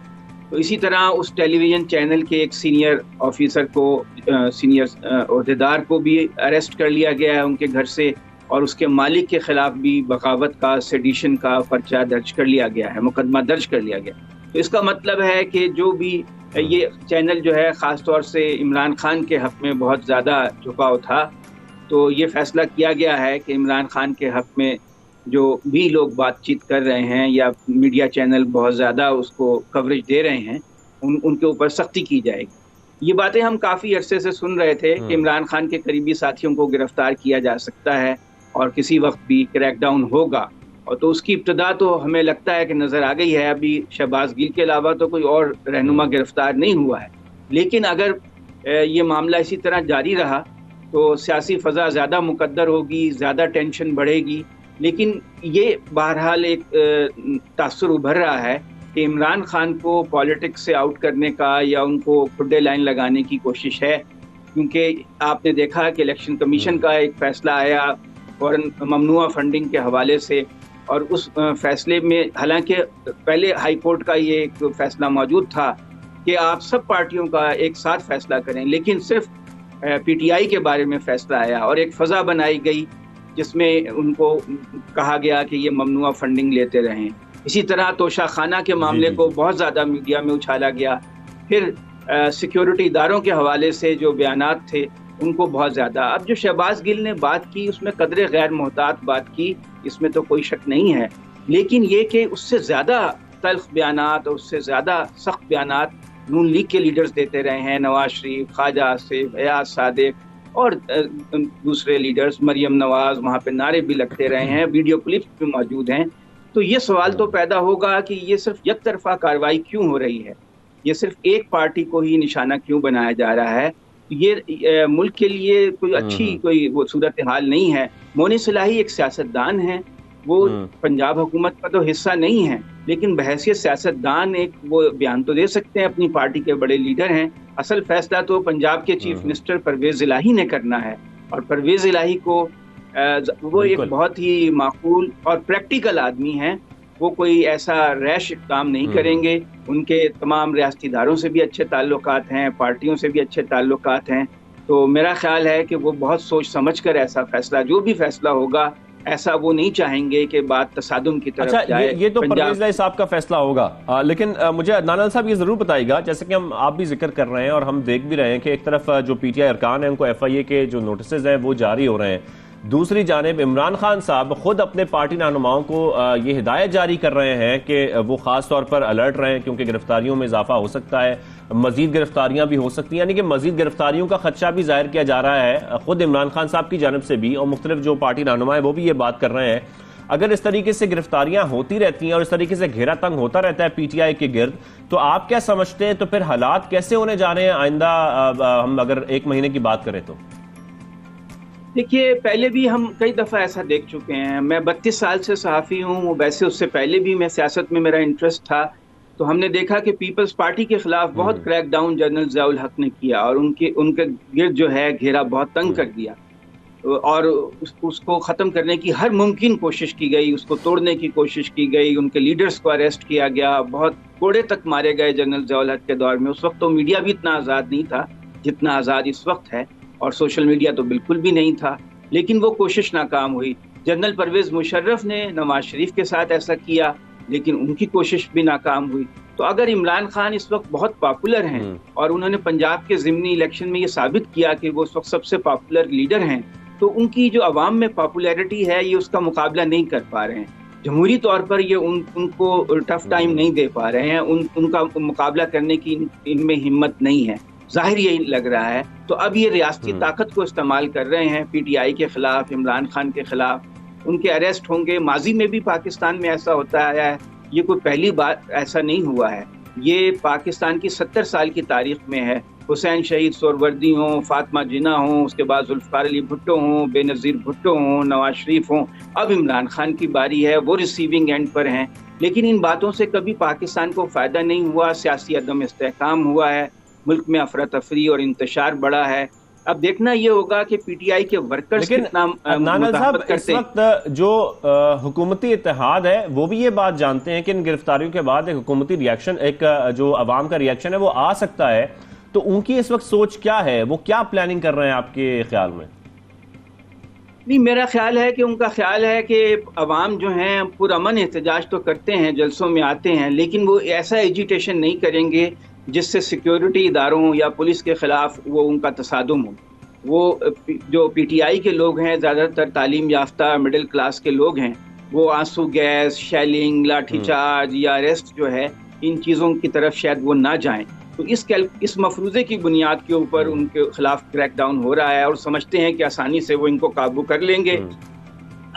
तो इसी तरह उस टेलीविज़न चैनल के एक सीनियर ऑफिसर को, सीनियर ओहदेदार को भी अरेस्ट कर लिया गया है उनके घर से, और उसके मालिक के खिलाफ भी बगावत का, सेडिशन का पर्चा दर्ज कर लिया गया है, मुकदमा दर्ज कर लिया गया। तो इसका मतलब है कि जो भी ये चैनल जो है ख़ास तौर से इमरान खान के हक़ में बहुत ज़्यादा झुकाव था, तो ये फैसला किया गया है कि इमरान खान के हक़ में जो भी लोग बातचीत कर रहे हैं या मीडिया चैनल बहुत ज़्यादा उसको कवरेज दे रहे हैं, उनके ऊपर सख्ती की जाएगी। ये बातें हम काफ़ी अरसे से सुन रहे थे कि इमरान खान के करीबी साथियों को गिरफ्तार किया जा सकता है और किसी वक्त भी क्रैकडाउन होगा, और तो उसकी इब्तदा तो हमें लगता है कि नज़र आ गई है। अभी शहबाज गिल के अलावा तो कोई और रहनुमा गिरफ्तार नहीं हुआ है, लेकिन अगर ये मामला इसी तरह जारी रहा तो सियासी फ़ज़ा ज़्यादा मुकद्दर होगी, ज़्यादा टेंशन बढ़ेगी। लेकिन ये बहरहाल एक तासुर उभर रहा है कि इमरान खान को पॉलिटिक्स से आउट करने का या उनको खुड्डे लाइन लगाने की कोशिश है, क्योंकि आपने देखा कि इलेक्शन कमीशन का एक फ़ैसला आया फौरन ममनुआ फंडिंग के हवाले से, और उस फैसले में हालांकि पहले हाई कोर्ट का ये एक फैसला मौजूद था कि आप सब पार्टियों का एक साथ फैसला करें, लेकिन सिर्फ पीटीआई के बारे में फैसला आया और एक फ़ज़ा बनाई गई जिसमें उनको कहा गया कि ये ममनुआ फंडिंग लेते रहें। इसी तरह तोशा खाना के मामले को बहुत ज़्यादा मीडिया में उछाला गया। फिर सिक्योरिटी इदारों के हवाले से जो बयानात थे उनको बहुत ज़्यादा। अब जो शहबाज गिल ने बात की उसमें कदरे गैर मोहतात बात की, इसमें तो कोई शक नहीं है, लेकिन ये कि उससे ज़्यादा तल्ख बयानात और उससे ज़्यादा सख्त बयानात नून लीग के लीडर्स देते रहे हैं, नवाज शरीफ, ख्वाजा आसिफ, एयाज सादिक और दूसरे लीडर्स, मरियम नवाज, वहाँ पे नारे भी लगते रहे हैं, वीडियो क्लिप्स भी मौजूद हैं। तो ये सवाल तो पैदा होगा कि ये सिर्फ एक तरफा कार्रवाई क्यों हो रही है, ये सिर्फ एक पार्टी को ही निशाना क्यों बनाया जा रहा है। ये मुल्क के लिए कोई अच्छी कोई वो सूरत हाल नहीं है। मोनी सलाही एक सियासतदान है, वो पंजाब हुकूमत का तो हिस्सा नहीं है, लेकिन बहैसियत सियासतदान एक वो बयान तो दे सकते हैं, अपनी पार्टी के बड़े लीडर हैं। असल फैसला तो पंजाब के चीफ मिनिस्टर परवेज़ इलाही ने करना है, और परवेज़ इलाही को वो एक बहुत ही माकूल और प्रैक्टिकल आदमी हैं, वो कोई ऐसा रैश काम नहीं करेंगे। उनके तमाम रियासती इदारों से भी अच्छे ताल्लुकात हैं, पार्टियों से भी अच्छे ताल्लुकात हैं, तो मेरा ख्याल है कि वो बहुत सोच समझ कर ऐसा फैसला, जो भी फैसला होगा, ऐसा वो नहीं चाहेंगे कि बात तसादुम की तरफ जाए। ये तो परवेज़ इलाही साहब का फैसला होगा, लेकिन मुझे अदनान साहब ये जरूर बताइएगा, जैसे कि आप भी जिक्र कर रहे हैं और हम देख भी रहे हैं कि एक तरफ जो पीटीआई अरकान है उनको एफआईए के जो नोटिस हैं वो जारी हो रहे हैं, दूसरी जानिब इमरान खान साहब खुद अपने पार्टी रहनुमाओं को ये हिदायत जारी कर रहे हैं कि वो खास तौर पर अलर्ट रहें क्योंकि गिरफ्तारियों में इजाफा हो सकता है, मजीद गिरफ्तारियां भी हो सकती हैं, यानी कि मजीद गिरफ्तारियों का खदशा भी जाहिर किया जा रहा है खुद इमरान खान साहब की जानिब से भी, और मुख्तलिफ जो पार्टी रहनुमा है वो भी ये बात कर रहे हैं। अगर इस तरीके से गिरफ्तारियां होती रहती हैं और इस तरीके से घेरा तंग होता रहता है पीटीआई के गिर्द, तो आप क्या समझते हैं, तो फिर हालात कैसे होने जा रहे हैं आइंदा, हम अगर एक महीने की बात करें तो? देखिए, पहले भी हम कई दफ़ा ऐसा देख चुके हैं। मैं 32 साल से सहाफ़ी हूँ, वैसे उससे पहले भी मैं सियासत में मेरा इंटरेस्ट था, तो हमने देखा कि पीपल्स पार्टी के खिलाफ बहुत क्रैकडाउन जनरल ज़ियाउल हक ने किया और उनके गिर्द जो है घेरा बहुत तंग कर दिया, और उसको ख़त्म करने की हर मुमकिन कोशिश की गई, उसको तोड़ने की कोशिश की गई, उनके लीडर्स को अरेस्ट किया गया, बहुत कोड़े तक मारे गए जनरल ज़ियाउल हक के दौर में। उस वक्त तो मीडिया भी इतना आज़ाद नहीं था जितना आज़ाद इस वक्त है, और सोशल मीडिया तो बिल्कुल भी नहीं था, लेकिन वो कोशिश नाकाम हुई। जनरल परवेज़ मुशर्रफ ने नवाज शरीफ के साथ ऐसा किया, लेकिन उनकी कोशिश भी नाकाम हुई। तो अगर इमरान खान इस वक्त बहुत पॉपुलर हैं और उन्होंने पंजाब के ज़िमनी इलेक्शन में ये साबित किया कि वो इस वक्त सबसे पॉपुलर लीडर हैं, तो उनकी जो अवाम में पॉपुलैरिटी है ये उसका मुकाबला नहीं कर पा रहे हैं। जमहूरी तौर पर ये उनको टफ टाइम नहीं दे पा रहे हैं, उनका मुकाबला करने की इनमें हिम्मत नहीं है, जाहिर यही लग रहा है। तो अब ये रियासती ताकत को इस्तेमाल कर रहे हैं पीटीआई के खिलाफ, इमरान खान के खिलाफ, उनके अरेस्ट होंगे। माजी में भी पाकिस्तान में ऐसा होता आया है, ये कोई पहली बार ऐसा नहीं हुआ है, ये पाकिस्तान की 70 साल की तारीख में है। हुसैन शहीद सोहरवर्दी हों, फातिमा जिन्ना हों, उसके बाद जुल्फ़िकार अली भुट्टो हों, बेनज़ीर भुट्टो हों, नवाज शरीफ हों, अब इमरान खान की बारी है, वो रिसीविंग एंड पर हैं। लेकिन इन बातों से कभी पाकिस्तान को फ़ायदा नहीं हुआ, सियासी अदम इस्तेहकाम हुआ है, मुल्क में अफरा तफरी और इंतशार बढ़ा है। अब देखना ये होगा कि पीटीआई के वर्कर्स कितना साहब इस वक्त जो हुकूमती इत्तेहाद है वो भी ये बात जानते हैं कि इन गिरफ्तारियों के बाद एक हुकूमती रिएक्शन, एक जो अवाम का रिएक्शन है वो आ सकता है, तो उनकी इस वक्त सोच क्या है, वो क्या प्लानिंग कर रहे हैं आपके ख्याल में? नहीं, मेरा ख्याल है कि उनका ख्याल है कि अवाम जो हैं पुरअमन एहतजाज तो करते हैं, जलसों में आते हैं, लेकिन वो ऐसा एजिटेशन नहीं करेंगे जिससे सिक्योरिटी इदारों या पुलिस के खिलाफ वो उनका तसादुम हो। वो जो पीटीआई के लोग हैं ज़्यादातर तालीम याफ्ता मिडिल क्लास के लोग हैं, वो आंसू गैस, शेलिंग, लाठीचार्ज या अरेस्ट जो है इन चीज़ों की तरफ शायद वो ना जाएं। तो इस मफरूज़े की बुनियाद के ऊपर उनके खिलाफ क्रैकडाउन हो रहा है और समझते हैं कि आसानी से वो इनको काबू कर लेंगे।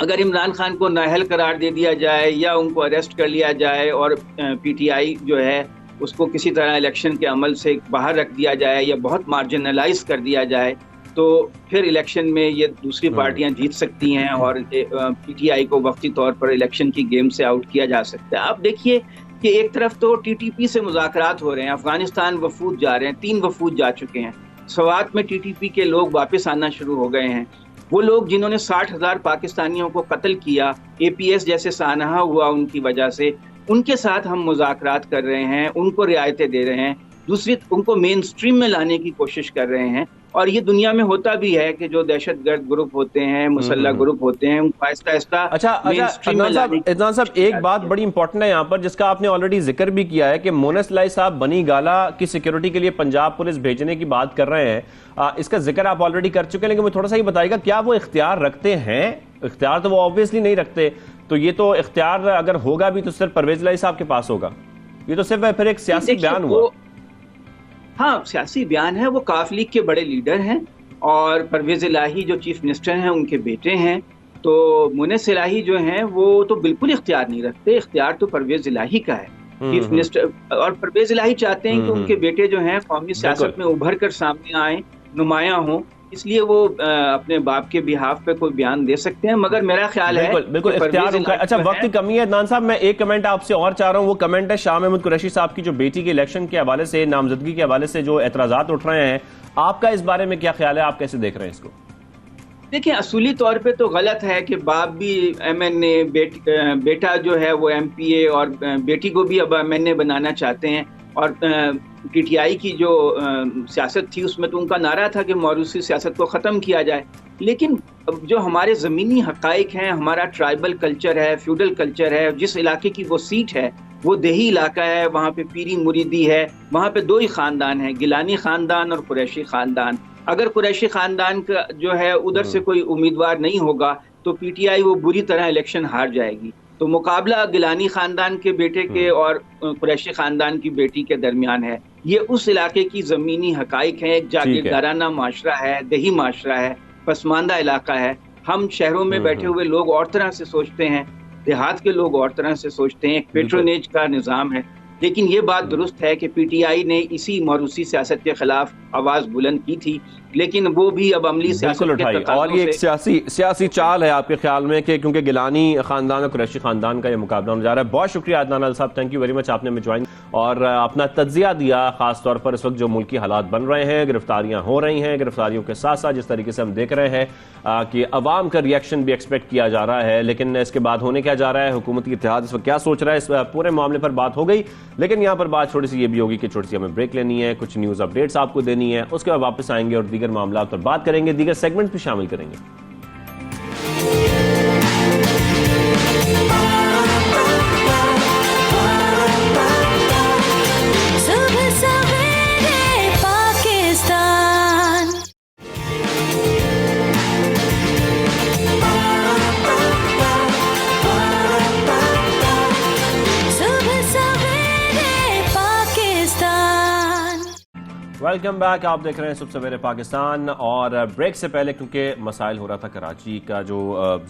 अगर इमरान खान को नाअहल करार दे दिया जाए या उनको अरेस्ट कर लिया जाए और पीटीआई जो है उसको किसी तरह इलेक्शन के अमल से बाहर रख दिया जाए या बहुत मार्जिनलाइज कर दिया जाए, तो फिर इलेक्शन में ये दूसरी पार्टियां जीत सकती हैं और पीटीआई को वक्ती तौर पर इलेक्शन की गेम से आउट किया जा सकता है। आप देखिए कि एक तरफ तो टीटीपी से मुज़ाकरात हो रहे हैं, अफगानिस्तान वफूद जा रहे हैं, 3 वफूद जा चुके हैं, स्वात में टीटीपी के लोग वापस आना शुरू हो गए हैं। वो लोग जिन्होंने 60,000 पाकिस्तानियों को कत्ल किया, APS जैसे सानहा हुआ उनकी वजह से, उनके साथ हम मुज़ाकरात कर रहे हैं, उनको रियायतें दे रहे हैं, दूसरी उनको मेन स्ट्रीम में लाने की कोशिश कर रहे हैं। और ये दुनिया में होता भी है कि जो दहशतगर्द ग्रुप होते हैं, मुसल्लह ग्रुप होते हैं, उनको आहिस्ता आहिस्ता इदनान साहब एक बात बड़ी इंपॉर्टेंट है यहाँ पर जिसका आपने ऑलरेडी जिक्र भी किया है कि मोनस लाई साहब बनी गाला की सिक्योरिटी के लिए पंजाब पुलिस भेजने की बात कर रहे हैं। इसका जिक्र आप ऑलरेडी कर चुके हैं, लेकिन मुझे थोड़ा सा ही बताइएगा क्या वो इख्तियार रखते हैं? इख्तियार तो वो ऑब्वियसली नहीं रखते, तो ये तो इख्तियार अगर होगा भी तो सिर्फ परवेज लाई साहब के पास होगा। ये तो सिर्फ फिर एक सियासी बयान हुआ। हाँ, सियासी बयान है। वो काफ लीग के बड़े लीडर हैं और परवेज इलाही जो चीफ मिनिस्टर हैं उनके बेटे हैं। तो मुनस इलाही जो हैं वो तो बिल्कुल इख्तियार नहीं रखते, इख्तियार तो परवेज इलाही का है, चीफ मिनिस्टर। और परवेज इलाही चाहते हैं कि उनके बेटे जो हैं कौमी सियासत में उभर कर सामने आए, नुमाया हों, इसलिए वो अपने बाप के बिहाफ पे कोई बयान दे सकते हैं। मगर मेरा ख्याल है बिल्कुल इख्तियार उनका। अच्छा, वक्त की कमी है अदनान साहब, मैं एक कमेंट आपसे और चाह रहा हूँ। वो कमेंट है शाह महमूद कुरैशी साहब की, जो बेटी के इलेक्शन के हवाले से, नामजदगी के हवाले से जो एतराजात उठ रहे हैं, आपका इस बारे में क्या ख्याल है? आप कैसे देख रहे हैं इसको? देखिए, असूली तौर पे तो गलत है कि बाप भी MNA, बेटा जो है वो MPA और बेटी को भी अब MNA बनाना चाहते हैं। और PTI की जो सियासत थी उसमें तो उनका नारा था कि मौरूसी सियासत को ख़त्म किया जाए। लेकिन जो हमारे ज़मीनी हक़ाइक़ हैं, हमारा ट्राइबल कल्चर है, फ्यूडल कल्चर है, जिस इलाके की वो सीट है वो देही इलाका है, वहाँ पे पीरी मुरीदी है, वहाँ पे 2 ही ख़ानदान हैं, गिलानी ख़ानदान और कुरैशी ख़ानदान। अगर कुरैशी ख़ानदान का जो है उधर से कोई उम्मीदवार नहीं होगा तो PTI वो बुरी तरह इलेक्शन हार जाएगी। तो मुकाबला गिलानी ख़ानदान के बेटे के और कुरैशी ख़ानदान की बेटी के दरमियान है। ये उस इलाके की ज़मीनी हक़ाइक़ है, एक जागीरदाराना माशरा है, देही माशरा है, पसमानदा इलाका है। हम शहरों में बैठे हुए लोग और तरह से सोचते हैं, देहात के लोग और तरह से सोचते हैं, एक पेट्रोनेज का निज़ाम है। लेकिन ये बात दुरुस्त है कि PTI ने इसी मौरूसी सियासत के खिलाफ आवाज़ बुलंद की थी, लेकिन वो भी अब अमली सियासत उठाई। और ये एक सियासी चाल है आपके ख्याल में कि क्योंकि गिलानी खानदान और कुरैशी खानदान का ये मुकाबला होने जा रहा है। बहुत शुक्रिया अदनान अल साहब, थैंक यू वेरी मच, आपने में ज्वाइन और अपना तज्जिया दिया, खास तौर पर इस वक्त जो मुल्की हालात बन रहे हैं, गिरफ्तारियां हो रही हैं, गिरफ्तारियों के साथ साथ जिस तरीके से हम देख रहे हैं कि अवाम का रिएक्शन भी एक्सपेक्ट किया जा रहा है। लेकिन इसके बाद होने क्या जा रहा है, हुकूमती इत्तेहाद इस वक्त क्या सोच रहा है, इस पूरे मामले पर बात हो गई। लेकिन यहाँ पर बात थोड़ी सी ये भी होगी कि छोटी सी हमें ब्रेक लेनी है, कुछ न्यूज़ अपडेट्स आपको देनी है, उसके बाद वापस आएंगे और दीगर मामला पर बात करेंगे, दीगर सेगमेंट भी शामिल करेंगे। वेलकम बैक, आप देख रहे हैं सुबह सवेरे पाकिस्तान। और ब्रेक से पहले क्योंकि मसाइल हो रहा था, कराची का जो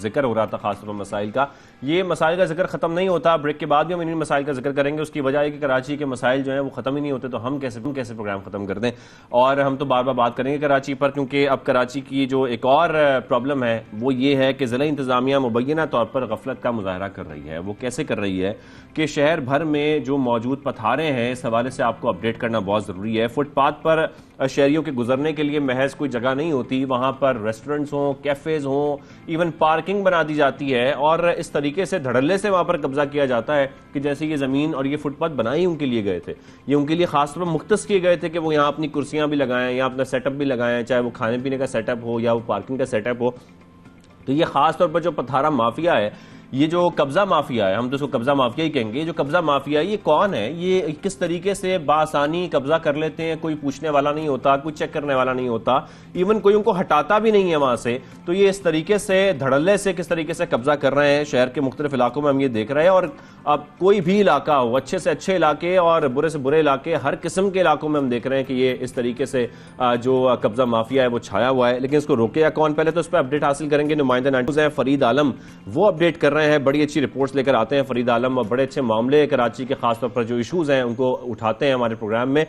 जिक्र हो रहा था खासतौर पर मसाइल का, ये मसाइल का जिक्र खत्म नहीं होता। ब्रेक के बाद भी हम इन मसाइल का जिक्र करेंगे। उसकी वजह है कि कराची के मसाइल जो हैं वो खत्म ही नहीं होते, तो हम कैसे प्रोग्राम खत्म कर दें। और हम तो बार बार बात करेंगे कराची पर, क्योंकि अब कराची की जो एक और प्रॉब्लम है वो ये है कि ज़िला इंतज़ामिया मुबैना तौर पर गफलत का मुजाहरा कर रही है। वो कैसे कर रही है कि शहर भर में जो मौजूद पथारे हैं, इस हवाले से आपको अपडेट करना बहुत ज़रूरी है। फुटपाथ पर पर शहरियों के गुजरने के लिए महज कोई जगह नहीं होती, वहां पर रेस्टोरेंट्स हों, कैफेज हों, इवन पार्किंग बना दी जाती है और इस तरीके से धड़ल्ले से वहां पर कब्जा किया जाता है कि जैसे ये जमीन और ये फुटपाथ बनाए उनके लिए गए थे, ये उनके लिए खासतौर पर मुख्तस किए गए थे कि वो यहाँ अपनी कुर्सियां भी लगाएं, यहाँ अपना सेटअप भी लगाएं, चाहे वो खाने पीने का सेटअप हो या वो पार्किंग का सेटअप हो। तो ये खास तौर पर जो पथारा माफिया है, ये जो कब्जा माफिया है, हम तो इसको कब्जा माफिया ही कहेंगे, जो कब्जा माफिया है ये कौन है, ये किस तरीके से बासानी कब्जा कर लेते हैं, कोई पूछने वाला नहीं होता, कोई चेक करने वाला नहीं होता, इवन कोई उनको हटाता भी नहीं है वहां से। तो ये इस तरीके से धड़ल्ले से किस तरीके से कब्जा कर रहे हैं शहर के मुख्तलिफ इलाकों में हम ये देख रहे हैं। और अब कोई भी इलाका हो, अच्छे से अच्छे इलाके और बुरे से बुरे इलाके, हर किस्म के इलाकों में हम देख रहे हैं कि ये इस तरीके से जो कब्जा माफिया है वो छाया हुआ है। लेकिन इसको रोकेगा कौन, पहले तो इस पर अपडेट हासिल करेंगे। नुमाइंदा न्यूज़ है फरीद आलम, वो अपडेट कर रहे हैं, बड़ी अच्छी रिपोर्ट्स लेकर आते हैं फरीद आलम और बड़े अच्छे मामले कराची के खासतौर पर जो इशूज हैं उनको उठाते हैं हमारे प्रोग्राम में।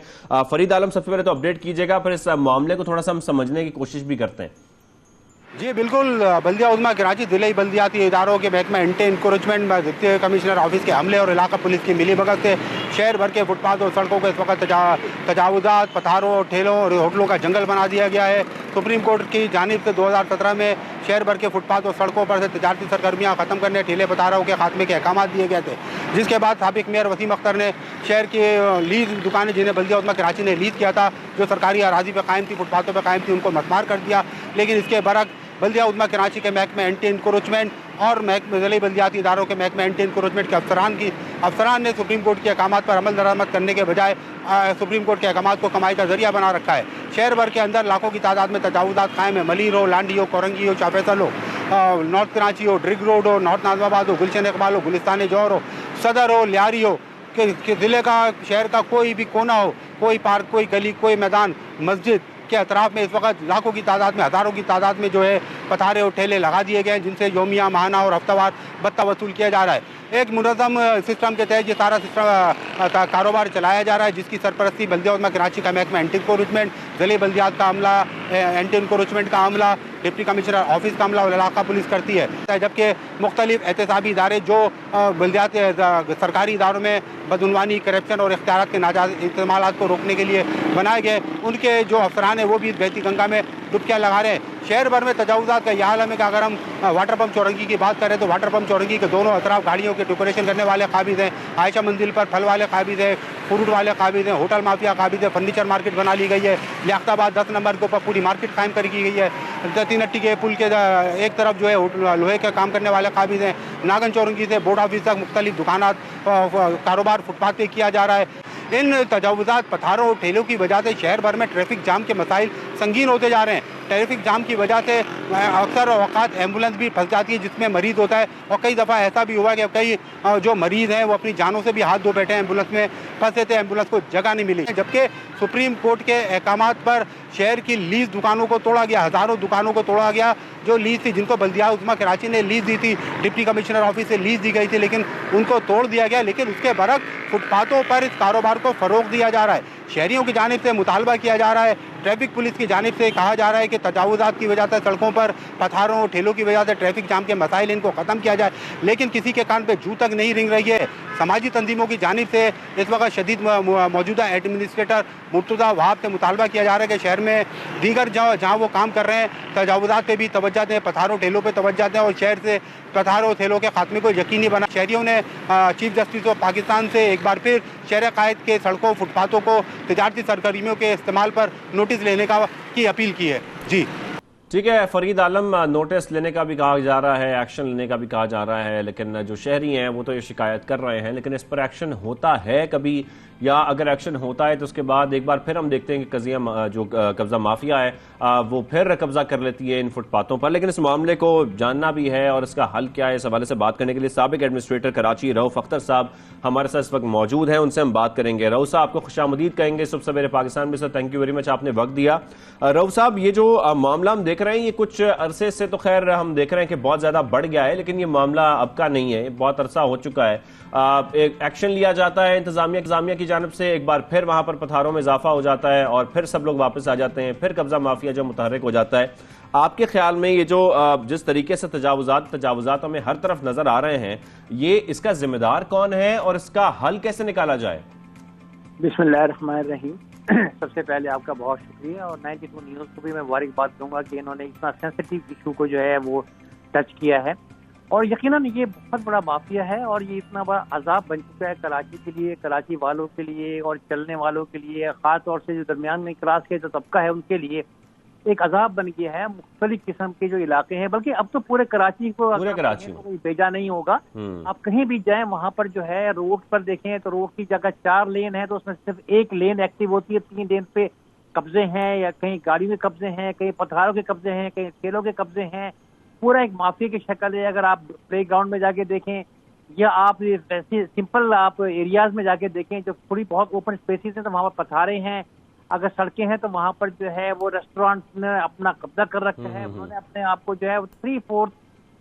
फरीद आलम, सबसे पहले तो अपडेट कीजिएगा, फिर इस मामले को थोड़ा सा हम समझने की कोशिश भी करते हैं। जी बिल्कुल, बल्दिया उज़्मा कराची जिले बल्दियाती इदारों के महकमा anti encroachment deputy commissioner office के हमले और इलाका पुलिस की मिलीभगत से शहर भर के फुटपाथ और सड़कों को इस वक्त तजावुजात, पथारों, ठेलों और होटलों का जंगल बना दिया गया है। सुप्रीम कोर्ट की जानिब से 2017 में शहर भर के फुटपाथ और सड़कों पर से तजारती सरगर्मियाँ ख़त्म करने, ठेले पथारों के खात्मे के अहकाम दिए गए थे, जिसके बाद साबिक मेयर वसीम अख्तर ने शहर की लीज दुकानें जिन्हें बल्दिया उज़्मा कराची ने लीज किया था, जो सरकारी अराजी पर कायम थी, फुटपाथों पर कायम थी, उनको मसमार कर दिया। लेकिन इसके बरक बल्दिया उज़्मा कराची के महकमे एंटी इंक्रोचमेंट और ज़िले बल्दियाती इदारों के महकमे एंटी इंक्रोचमेंट के अफसरान ने सुप्रीम कोर्ट के अहकाम पर अमल दरामद करने के बजाय सुप्रीम कोर्ट के अहकाम को कमाई का जरिया बना रखा है। शहर भर के अंदर लाखों की तादाद में तजावुजात कायम है। मलीर हो, लांडी हो, कोरंगी हो, चाफेसल हो, नॉर्थ कराची हो, ड्रिग रोड हो, नॉर्थ नाजमाबाद हो, गुलशन इकबाल हो, गुलिस्तान जौहर हो, सदर हो, लियारी हो, कि ज़िले का शहर का कोई भी कोना हो, कोई पार्क, कोई गली, कोई मैदान, मस्जिद के अतराफ में इस वक्त लाखों की तादाद में, हज़ारों की तादाद में जो है पथारे और ठेले लगा दिए गए हैं, जिनसे योमिया, माहाना और हफ्तावार भत्ता वसूल किया जा रहा है। एक मुनज़्ज़म सिस्टम के तहत ये सारा सिस्टम कारोबार चलाया जा रहा है, जिसकी सरपरस्ती बल्दिया उज़्मा कराची का महकमा एंटी इंक्रोचमेंट, ज़िले बल्दियात का अमला, एंटी इंक्रोचमेंट का अमला, डिप्टी कमिश्नर ऑफिस का अमला और इलाका पुलिस करती है। जबकि मुख्तलिफ एहतसाबी इदारे जो बल्दियात सरकारी इदारों में बदउनवानी, करप्शन और इख्तियारात के नाजायज़ इस्तेमाल को रोकने के लिए बनाए गए, उनके जो अफसरान हैं वो भी बहती गंगा में डुबकियाँ लगा रहे हैं। शहर भर में तजावुजात का यह हाल है कि अगर हम वाटर पम्प चौरंगी की बात करें तो वाटर पम्प चौरंगी के दोनों अतराफ गाड़ियों के डेकोरेशन करने वाले काबिज हैं, आयशा मंजिल पर फल वाले काबिज हैं, फ्रूट वाले काबिज हैं, होटल माफिया काबिज है, फर्नीचर मार्केट बना ली गई है, लियाकताबाद 10 नंबर के ऊपर पूरी मार्केट कायम कर की गई है, तीनट्टी के पुल के एक तरफ जो है लोहे का काम करने वाले काबिज हैं, नागन चौरंगी से बोर्ड ऑफिस तक मुख्तलिफ दुकानात कारोबार फुटपाथ पे किया जा रहा है। इन तजावुजात, पथारों और ठेलों की वजह से शहर भर में ट्रैफिक जाम के मसाइल संगीन होते जा रहे हैं। ट्रैफिक जाम की वजह से अक्सर औकात एम्बुलेंस भी फंस जाती है जिसमें मरीज़ होता है, और कई दफ़ा ऐसा भी हुआ कि कई जो मरीज़ हैं वो अपनी जानों से भी हाथ धो बैठे हैं, एम्बुलेंस में फंसे थे, एम्बुलेंस को जगह नहीं मिली। जबकि सुप्रीम कोर्ट के अहकाम पर शहर की लीज दुकानों को तोड़ा गया, हज़ारों दुकानों को तोड़ा गया जो लीज थी, जिनको बल्दिया उज़्मा कराची ने लीज दी थी, डिप्टी कमिश्नर ऑफिस से लीज दी गई थी, लेकिन उनको तोड़ दिया गया। लेकिन उसके बरक फुटपाथों पर इस कारोबार को फ़रोग दिया जा रहा है। शहरियों की जानिब से मुतालबा किया जा रहा है, ट्रैफिक पुलिस की जानिब से कहा जा रहा है कि तजावुजात की वजह से सड़कों पर पथारों और ठेलों की वजह से ट्रैफिक जाम के मसाइल इनको ख़त्म किया जाए, लेकिन किसी के कान पे जू तक नहीं रिंग रही है। समाजी तंजीमों की जानिब से इस वक्त शदीद मौजूदा एडमिनिस्ट्रेटर मुर्तज़ा वहाब से मुतालबा किया जा रहा है कि शहर में दीगर जहाँ वो काम कर रहे हैं तजावुजात पे भी तवज्जो दें, पथारों ठेलों पे तवज्जो दें और शहर से पथारों ठेलों के खात्मे को यकीनी बना। शहरियों ने चीफ जस्टिस ऑफ पाकिस्तान से एक बार फिर शहर कायद के सड़कों, फुटपाथों को तजारती सरगर्मियों के इस्तेमाल पर नोटिस लेने की अपील की है। जी ठीक है फरीद आलम, नोटिस लेने का भी कहा जा रहा है, एक्शन लेने का भी कहा जा रहा है, लेकिन जो शहरी हैं वो तो ये शिकायत कर रहे हैं, लेकिन इस पर एक्शन होता है कभी, या अगर एक्शन होता है तो उसके बाद एक बार फिर हम देखते हैं कि जो कब्जा माफिया है वो फिर कब्जा कर लेती है इन फुटपाथों पर। लेकिन इस मामले को जानना भी है और इसका हल क्या है, इस हवाले से बात करने के लिए साबिक एडमिनिस्ट्रेटर कराची रऊफ अख्तर साहब हमारे साथ इस वक्त मौजूद हैं, उनसे हम बात करेंगे। रऊफ साहब आपको खुशामदीद कहेंगे सुबह सवेरे पाकिस्तान में। Sir thank you very much, आपने वक्त दिया। रऊफ साहब, ये जो मामला हम देख रहे हैं ये कुछ अरसे से तो खैर हम देख रहे हैं कि बहुत ज्यादा बढ़ गया है, लेकिन ये मामला अब का नहीं है, बहुत अरसा हो चुका है। एक एक्शन लिया जाता है इंतजामिया की जानिब से, एक बार फिर वहां पर पथारों में इजाफा हो जाता है और फिर सब लोग वापस आ जाते हैं, फिर कब्जा माफिया जो मुतहर्रिक हो जाता है। आपके ख्याल में ये जो जिस तरीके से तजावुजात हमें हर तरफ नजर आ रहे हैं, ये इसका जिम्मेदार कौन है और इसका हल कैसे निकाला जाए? बिस्मिल्लाहिर्रहमानिर्रहीम। सबसे पहले आपका बहुत शुक्रिया, और 92 न्यूज़ को भी मैं मुबारकबाद दूंगा कि इन्होंने इतना सेंसिटिव इशू को जो है वो टच किया है। और यकीनन ये बहुत बड़ा माफिया है और ये इतना बड़ा अजाब बन चुका है कराची के लिए, कराची वालों के लिए और चलने वालों के लिए, खास तौर से जो दरमियान में क्लास के जो तबका है उनके लिए एक अजाब बन गया है। मुख्तलिफ किस्म के जो इलाके हैं, बल्कि अब तो पूरे कराची को कोई भेजा नहीं होगा। आप कहीं भी जाएं वहां पर जो है रोड पर देखें तो रोड की जगह 4 लेन है तो उसमें सिर्फ 1 लेन एक्टिव होती है, 3 लेन पे कब्जे हैं, या कहीं गाड़ी में कब्जे हैं, कहीं पथरारों के कब्जे हैं, कहीं ठेलों के कब्जे हैं। पूरा एक माफिया की शक्ल है। अगर आप प्ले ग्राउंड में जाके देखें या आप वैसे सिंपल आप एरियाज में जाके देखें जो थोड़ी बहुत ओपन स्पेसिस हैं तो वहां पर पथारे हैं। अगर सड़कें हैं तो वहां पर जो है वो रेस्टोरेंट ने अपना कब्जा कर रखा है। उन्होंने अपने आप को जो है 3/4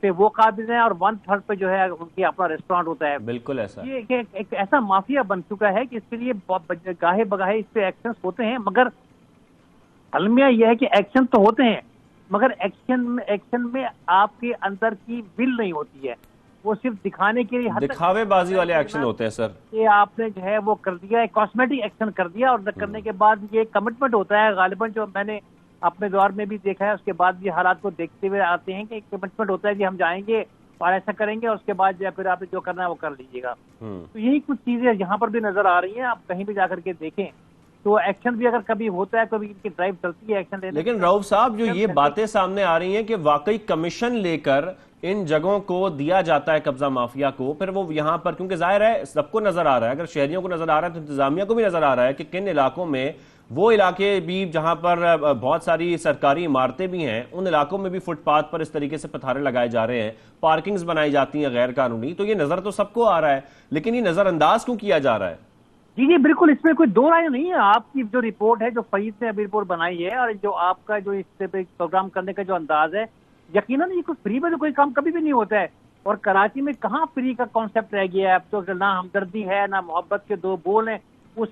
पे वो काबिज हैं और 1/3 पे जो है उनकी अपना रेस्टोरेंट होता है। बिल्कुल ऐसा, ये एक ऐसा माफिया बन चुका है कि इसके लिए गाहे बगाहे इस पे एक्शन होते हैं, मगर अलमिया यह है कि एक्शन तो होते हैं मगर एक्शन में आपके अंदर की विल नहीं होती है। वो सिर्फ दिखाने के लिए, दिखावेबाजी वाले एक्शन होते हैं सर। ये आपने जो है वो कर दिया, एक कॉस्मेटिक एक्शन कर दिया और करने के बाद ये कमिटमेंट होता है गालिबन, जो मैंने अपने दौर में भी देखा है। उसके बाद भी हालात को देखते हुए आते हैं कि एक कमिटमेंट होता है कि हम जाएंगे और ऐसा करेंगे और उसके बाद जो फिर आपने जो करना है वो कर लीजिएगा। तो यही कुछ चीजें यहाँ पर भी नजर आ रही हैं। आप कहीं भी जाकर के देखें तो एक्शन भी अगर कभी होता है, कभी इनकी ड्राइव चलती है एक्शन लेने। लेकिन रऊफ साहब, जो ये बातें सामने आ रही हैं कि वाकई कमीशन लेकर इन जगहों को दिया जाता है कब्जा माफिया को, फिर वो यहाँ पर, क्योंकि जाहिर है सबको नजर आ रहा है, अगर शहरियों को नजर आ रहा है तो इंतजामिया को भी नजर आ रहा है कि किन इलाकों में, वो इलाके भी जहां पर बहुत सारी सरकारी इमारतें भी हैं, उन इलाकों में भी फुटपाथ पर इस तरीके से पथारे लगाए जा रहे हैं, पार्किंग्स बनाई जाती हैं गैर कानूनी। तो ये नजर तो सबको आ रहा है, लेकिन ये नजरअंदाज क्यों किया जा रहा है? जी बिल्कुल, इसमें कोई दो राय नहीं है। आपकी जो रिपोर्ट है, जो फरीद ने अभी रिपोर्ट बनाई है, और जो आपका जो इस पे प्रोग्राम करने का जो अंदाज है, यकीनन ये कोई फ्री में तो कोई काम कभी भी नहीं होता है। और कराची में कहाँ फ्री का कॉन्सेप्ट रह गया है अब तो? ना हमदर्दी है, ना मोहब्बत के दो बोल हैं। उस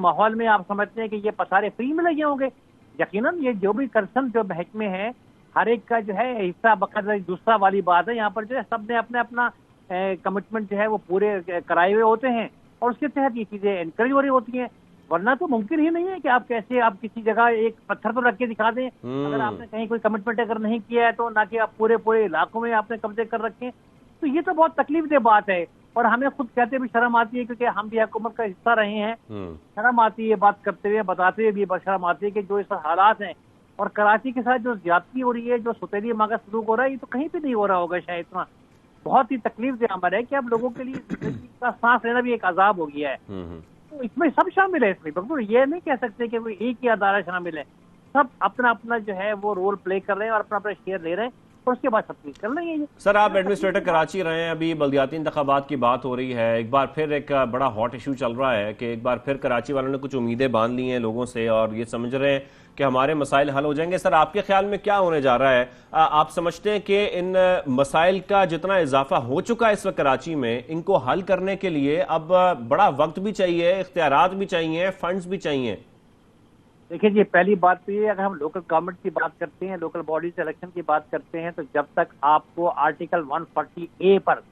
माहौल में आप समझते हैं कि ये पसारे फ्री में लगे होंगे? यकीनन ये जो भी कंसर्न जो महकमे हैं, हर एक का जो है हिस्सा बकदर दूसरा वाली बात है। यहाँ पर जो है सबने अपने अपना कमिटमेंट जो है वो पूरे कराए हुए होते हैं और उसके तहत ये चीजें एनकरेज हो रही होती हैं। वरना तो मुमकिन ही नहीं है कि आप कैसे आप किसी जगह एक पत्थर तो रख के दिखा दें। अगर आपने कहीं कोई कमिटमेंट अगर नहीं किया है तो ना कि आप पूरे इलाकों में आपने कब्जे कर रखे, तो ये तो बहुत तकलीफदेह बात है। और हमें खुद कहते भी शर्म आती है, क्योंकि हम भी हुकूमत का हिस्सा रहे हैं। शर्म आती है बात करते हुए, बताते हुए भी शर्म आती है कि जो इस हालात हैं और कराची के साथ जो ज्यादती हो रही है, जो सुतेली मांगा सलूक हो रहा है, ये तो कहीं भी नहीं हो रहा होगा शायद। इतना बहुत ही तकलीफदेह अमर है कि अब लोगों के लिए जिंदगी का सांस लेना भी एक अजाब हो गया है। तो इसमें सब शामिल है। इसमें बिल्कुल ये नहीं कह सकते कि कोई एक ही अदारा शामिल है। सब अपना अपना जो है वो रोल प्ले कर रहे हैं और अपना अपना शेयर ले रहे हैं और उसके बाद सब कुछ कर रहे हैं। सर, आप एडमिनिस्ट्रेटर कराची रहे हैं, अभी बल्दियाती इंतखाबात की बात हो रही है, एक बार फिर एक बड़ा हॉट इशू चल रहा है कि एक बार फिर कराची वालों ने कुछ उम्मीदें बांध ली हैं लोगों से और ये समझ रहे हैं कि हमारे मसाइल हल हो जाएंगे। सर, आपके ख्याल में क्या होने जा रहा है? आप समझते हैं कि इन मसाइल का जितना इजाफा हो चुका है इस वक्त कराची में, इनको हल करने के लिए अब बड़ा वक्त भी चाहिए, इख्तियारात भी चाहिए, फंड्स भी चाहिए? देखिए जी, पहली बात तो ये, अगर हम लोकल गवर्नमेंट की बात करते हैं, लोकल बॉडीज इलेक्शन की बात करते हैं, तो जब तक आपको आर्टिकल 140A पर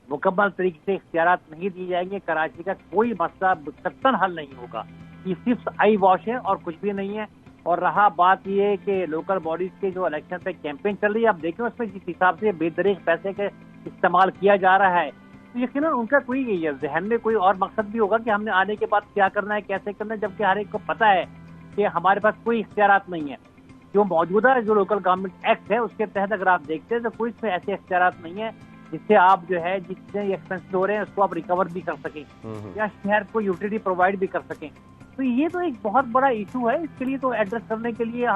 मुकम्मल तरीके से इख्तियारात नहीं दिए जाएंगे, कराची का कोई मसला मुस्तक़िल हल नहीं होगा। ये सिर्फ आई वॉश है और कुछ भी नहीं है। और रहा बात ये कि लोकल बॉडीज के जो इलेक्शन पे कैंपेन चल रही है, आप देखें उसमें जिस हिसाब से बेदरीग पैसे के इस्तेमाल किया जा रहा है, तो यकीनन उनका कोई जहन में कोई और मकसद भी होगा कि हमने आने के बाद क्या करना है, कैसे करना है, जबकि हर एक को पता है कि हमारे पास कोई इख्तियारात नहीं है। जो मौजूदा जो लोकल गवर्नमेंट एक्ट है उसके तहत अगर आप देखते हैं तो कोई इसमें ऐसे इख्तियारात नहीं है जिससे आप जो है जितने एक्सपेंस हो रहे हैं उसको आप रिकवर भी कर सकें या शहर को यूटिलिटी प्रोवाइड भी कर सकें। तो ये तो एक बहुत बड़ा इशू है। इसके लिए तो एड्रेस करने के लिए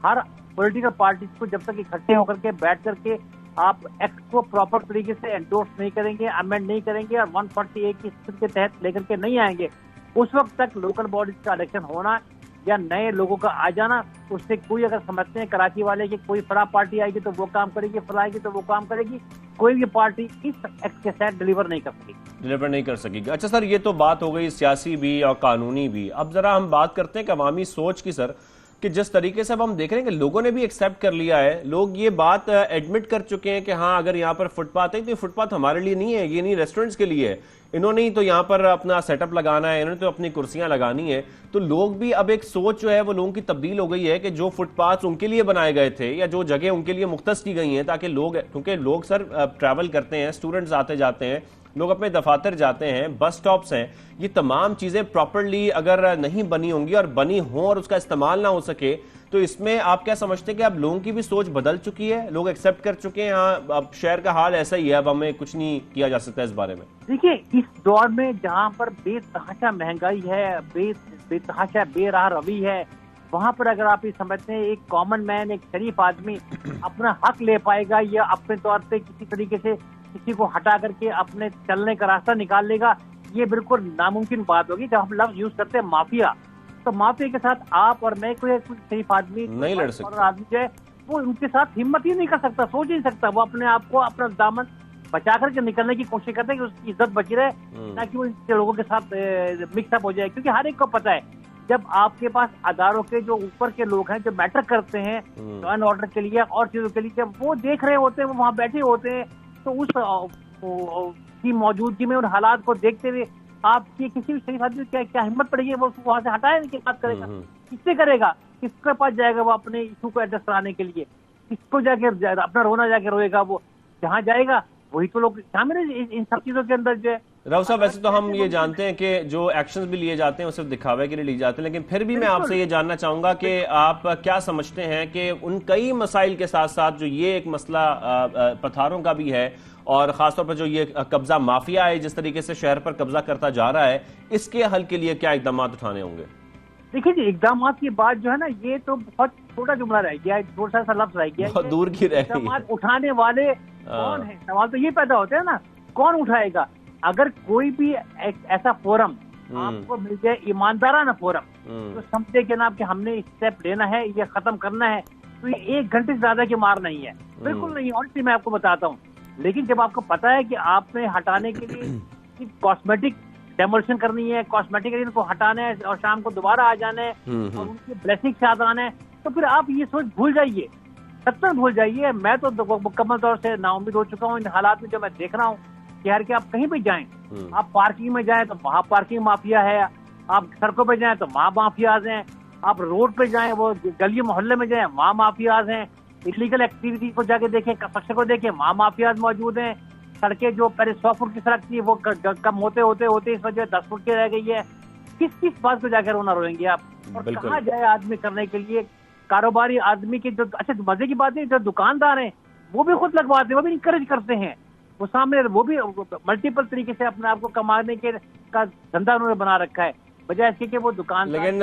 हर पॉलिटिकल पार्टीज को जब तक इकट्ठे होकर के बैठ करके आप एक्ट को प्रॉपर तरीके से एंडोर्स नहीं करेंगे, अमेंड नहीं करेंगे और 140A की स्थिति के तहत लेकर के नहीं आएंगे, उस वक्त तक लोकल बॉडीज का इलेक्शन होना या नए लोगों का आ जाना, उससे कोई अगर समझते हैं कराची वाले कि कोई फला पार्टी आएगी तो वो काम करेगी, फला आएगी तो वो काम करेगी, कोई भी पार्टी इस एक्ट के साथ डिलीवर नहीं कर सकेगी। अच्छा सर, ये तो बात हो गई सियासी भी और कानूनी भी। अब जरा हम बात करते हैं कि अवामी सोच की। सर, कि जिस तरीके से अब हम देख रहे हैं कि लोगों ने भी एक्सेप्ट कर लिया है, लोग ये बात एडमिट कर चुके हैं कि हाँ अगर यहाँ पर फुटपाथ है तो ये फुटपाथ हमारे लिए नहीं है, ये नहीं रेस्टोरेंट्स के लिए है, इन्होंने ही तो यहाँ पर अपना सेटअप लगाना है, इन्होंने तो अपनी कुर्सियां लगानी है। तो लोग भी अब एक सोच जो है वो लोगों की तब्दील हो गई है कि जो फुटपाथ उनके लिए बनाए गए थे या जो जगह उनके लिए मुख्तस की गई हैं ताकि लोग, क्योंकि लोग सर ट्रैवल करते हैं, स्टूडेंट्स आते जाते हैं, लोग अपने दफातर जाते हैं, बस स्टॉप्स हैं, ये तमाम चीजें प्रॉपरली अगर नहीं बनी होंगी और बनी हो और उसका इस्तेमाल ना हो सके तो इसमें आप क्या समझते हैं कि अब लोगों की भी सोच बदल चुकी है, लोग एक्सेप्ट कर चुके हैं हाँ अब शहर का हाल ऐसा ही है, अब हमें कुछ नहीं किया जा सकता इस बारे में? देखिए, इस दौर में जहाँ पर बेतहाशा महंगाई है, बेतहाशा बेराह रवी है, वहाँ पर अगर आप ये समझते हैं एक कॉमन मैन, एक शरीफ आदमी अपना हक ले पाएगा या अपने तौर पे किसी तरीके से किसी को हटा करके अपने चलने का रास्ता निकाल लेगा, ये बिल्कुल नामुमकिन बात होगी। जब हम लफ्ज यूज करते हैं माफिया, तो माफिया के साथ आप और मैं कोई शरीफ आदमी नहीं लड़ सकते, और आदमी जो है वो उनके साथ हिम्मत ही नहीं कर सकता, सोच ही नहीं सकता। वो अपने आप को अपना दामन बचा करके निकलने की कोशिश करते हैं कि उसकी इज्जत बची रहे, ताकि वो इन लोगों के साथ मिक्सअप हो जाए। क्योंकि हर एक को पता है जब आपके पास अदारों के जो ऊपर के लोग हैं जो मैटर करते हैं लॉ एंड ऑर्डर के लिए और चीजों के लिए, जब वो देख रहे होते हैं, वो वहाँ बैठे होते हैं, तो उस की मौजूदगी में उन हालात को देखते हुए आपकी किसी भी शरीफ आदमी क्या हिम्मत पड़ेगी वो वहां से हटाए की बात करेगा? किससे करेगा? किसके पास जाएगा वो अपने इशू को एडजस्ट कराने के लिए? किसको जाके अपना रोना जाके रोएगा? वो जहाँ जाएगा वही तो लोग शामिल है इन सब चीजों के अंदर जो है। राव साहब, वैसे तो हम ये जानते हैं कि जो एक्शंस भी लिए जाते हैं वो सिर्फ दिखावे के लिए लिए जाते हैं, लेकिन फिर भी मैं आपसे ये जानना चाहूंगा कि आप क्या समझते हैं कि उन कई मसाइल के साथ साथ जो ये एक मसला पथारों का भी है और खासतौर पर जो ये कब्जा माफिया है जिस तरीके से शहर पर कब्जा करता जा रहा है, इसके हल के लिए क्या इकदाम उठाने होंगे? देखिए जी, इकदाम की बात जो है ना, ये तो बहुत छोटा जुमला रह गया है, छोटा सा लफ्ज रह गया है, बहुत दूर की रह गई है। उठाने वाले कौन है? सवाल तो ये पैदा होते हैं ना, कौन उठाएगा? अगर कोई भी ऐसा फोरम आपको मिल जाए, ईमानदाराना फोरम, तो समझे कि ना कि हमने स्टेप लेना है, ये खत्म करना है, तो ये 1 घंटे से ज्यादा की मार नहीं है, बिल्कुल नहीं। ऑनेस्टली मैं आपको बताता हूँ, लेकिन जब आपको पता है कि आपने हटाने के लिए कॉस्मेटिक डेमोलिशन करनी है, कॉस्मेटिक इनको हटाना है और शाम को दोबारा आ जाना है और उनकी ब्लेसिंग से आना है, तो फिर आप ये सोच भूल जाइए, सत्तर भूल जाइए। मैं तो मुकम्मल तौर से नाउम्मीद हो चुका हूँ इन हालात में। जो मैं देख रहा हूँ शहर के, आप कहीं भी जाएं, आप पार्किंग में जाएं तो वहाँ पार्किंग माफिया है, आप सड़कों पे जाएं तो वहाँ माफियाज हैं, आप रोड पे जाएं, वो गली मोहल्ले में जाएं, वहाँ माफियाज हैं, इलीगल एक्टिविटी को जाके देखें, कंस्ट्रक्शन को देखें, वहाँ माफियाज मौजूद हैं। सड़कें जो पहले 100 फुट की सड़क थी वो कम होते होते इस वजह 10 फुट की रह गई है। किस बात को जाकर रोना रोएंगे आप? और कहाँ जाए आदमी करने के लिए? कारोबारी आदमी के जो, अच्छा मजे की बात है, जो दुकानदार हैं वो भी खुद लगवाते हैं, वो भी इंकरेज करते हैं, वो सामने वो भी मल्टीपल तरीके से अपने आप को कमाने के का धंधा उन्होंने बना रखा है, बजाय इसके कि वो दुकान। लेकिन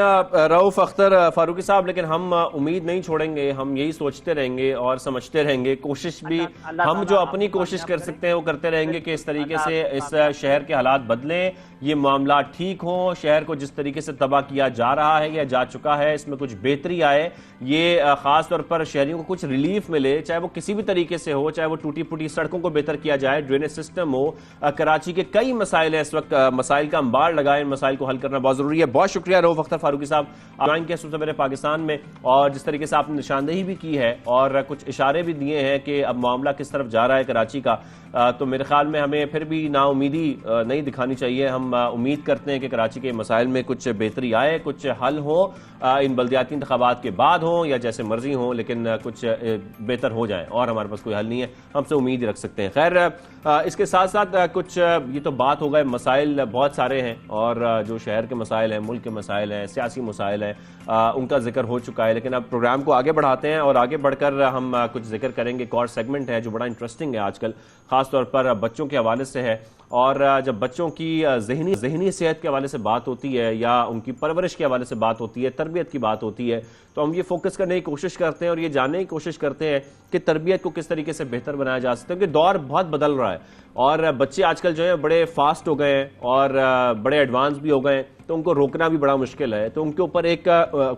रऊफ अख्तर फारूकी साहब, लेकिन हम उम्मीद नहीं छोड़ेंगे, हम यही सोचते रहेंगे और समझते रहेंगे, कोशिश भी हम जो अपनी कोशिश कर सकते हैं वो करते रहेंगे कि इस तरीके से इस शहर के हालात बदलें, ये मामला ठीक हो, शहर को जिस तरीके से तबाह किया जा रहा है या जा चुका है इसमें कुछ बेहतरी आए, ये खास तौर पर शहरियों को कुछ रिलीफ मिले, चाहे वो किसी भी तरीके से हो, चाहे वो टूटी फूटी सड़कों को बेहतर किया जाए, ड्रेनेज सिस्टम हो। कराची के कई मसाइल हैं इस वक्त, मसाइल का अंबार लगाए, इन मसाइल को हल करना बहुत जरूरी है। बहुत शुक्रिया रऊफ अख्तर फारूकी साहब, ज्वाइन किया सबसे पहले पाकिस्तान में, और जिस तरीके से आपने निशानदेही भी की है और कुछ इशारे भी दिए हैं कि अब मामला किस तरफ जा रहा है कराची का, तो मेरे ख्याल में हमें फिर भी नाउमीदी नहीं दिखानी चाहिए। हम उम्मीद करते हैं कि कराची के मसाइल में कुछ बेहतरी आए, कुछ हल हो, इन बल्दियाती इंतखाबात के बाद हो या जैसे मर्जी हो, लेकिन कुछ बेहतर हो जाए, और हमारे पास कोई हल नहीं है, हमसे उम्मीद ही रख सकते हैं। खैर, इसके साथ साथ कुछ ये तो बात हो गए, मसाइल बहुत सारे हैं और जो शहर के मसाइल हैं, मुल्क के मसाइल हैं, सियासी मसाइल हैं, उनका जिक्र हो चुका है, लेकिन अब प्रोग्राम को आगे बढ़ाते हैं और आगे बढ़कर हम कुछ जिक्र करेंगे। एक और सेगमेंट है जो बड़ा इंटरेस्टिंग है आजकल, खासतौर पर बच्चों के हवाले से है, और जब बच्चों की ज़हनी सेहत के हवाले से बात होती है या उनकी परवरिश के हवाले से बात होती है, तरबियत की बात होती है, तो हम ये फोकस करने की कोशिश करते हैं और ये जानने की कोशिश करते हैं कि तरबियत को किस तरीके से बेहतर बनाया जा सकता है, क्योंकि दौर बहुत बदल रहा है और बच्चे आजकल जो है बड़े फास्ट हो गए हैं और बड़े एडवांस भी हो गए, तो उनको रोकना भी बड़ा मुश्किल है, तो उनके ऊपर एक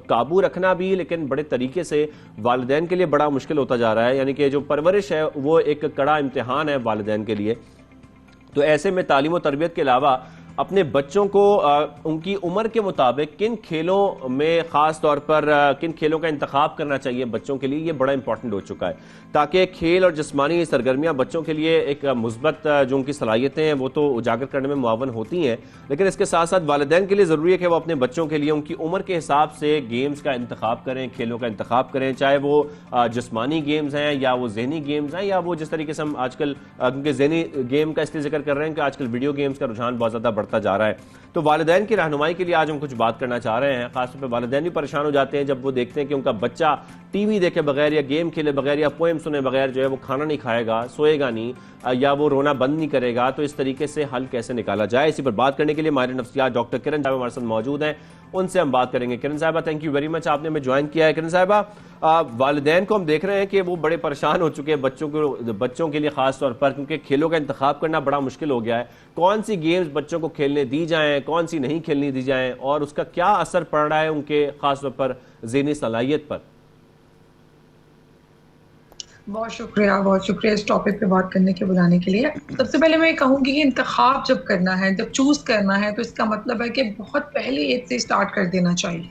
काबू रखना भी लेकिन बड़े तरीके से वालिदैन के लिए बड़ा मुश्किल होता जा रहा है। यानी कि जो परवरिश है वो एक कड़ा इम्तिहान है वालिदैन के लिए। तो ऐसे में तालीम और तरबियत के अलावा अपने बच्चों को उनकी उम्र के मुताबिक किन खेलों में खास तौर पर किन खेलों का इंतखाब करना चाहिए बच्चों के लिए, ये बड़ा इंपॉर्टेंट हो चुका है, ताकि खेल और जिस्मानी सरगर्मियां बच्चों के लिए एक मुस्बत जो उनकी सलाहियतें हैं वो तो उजागर करने में मुआवन होती हैं, लेकिन इसके साथ साथ वालिदैन के लिए ज़रूरी है कि वो अपने बच्चों के लिए उनकी उम्र के हिसाब से गेम्स का इंतखाब करें, खेलों का इंतखाब करें, चाहे वो जिस्मानी गेम्स हैं या वो ज़हनी गेम्स हैं या वो जिस तरीके से हम आजकल, क्योंकि ज़हनी गेम का इसलिए जिक्र कर रहे हैं कि आजकल वीडियो गेम्स का रुझान बहुत ज़्यादा बढ़ता जा रहा है। तो वालिदैन की रहनुमाई के लिए आज हम कुछ बात करना चाह रहे हैं। खासतौर पर वालिदैन भी परेशान हो जाते हैं जब वो देखते हैं कि उनका बच्चा टीवी देखे बगैर या गेम खेले बगैर या पोएम सुने बगैर जो है वो खाना नहीं खाएगा, सोएगा नहीं या वो रोना बंद नहीं करेगा। तो इस तरीके से हल कैसे निकाला जाए, इसी पर बात करने के लिए माहिर नफ्सियात डॉक्टर किरण साहब हमारे साथ मौजूद हैं, उनसे हम बात करेंगे। किरण साहिबा, थैंक यू वेरी मच, आपने हमें ज्वाइन किया है। किरण साहिबा, वालिदैन को हम देख रहे हैं कि वो बड़े परेशान हो चुके हैं बच्चों के लिए खास तौर पर, क्योंकि खेलों का इंतखाब करना बड़ा मुश्किल हो गया है। कौन सी गेम्स बच्चों को खेलने दी जाएं, कौन सी नहीं खेलने दी जाएं, और उसका क्या असर पड़ रहा है उनके खास तौर पर ज़हनी सलाहियत पर। बहुत शुक्रिया इस टॉपिक पे बात करने के बुलाने के लिए। सबसे पहले मैं कहूँगी कि इंतखाब जब करना है, जब चूज़ करना है, तो इसका मतलब है कि बहुत पहले एज से स्टार्ट कर देना चाहिए।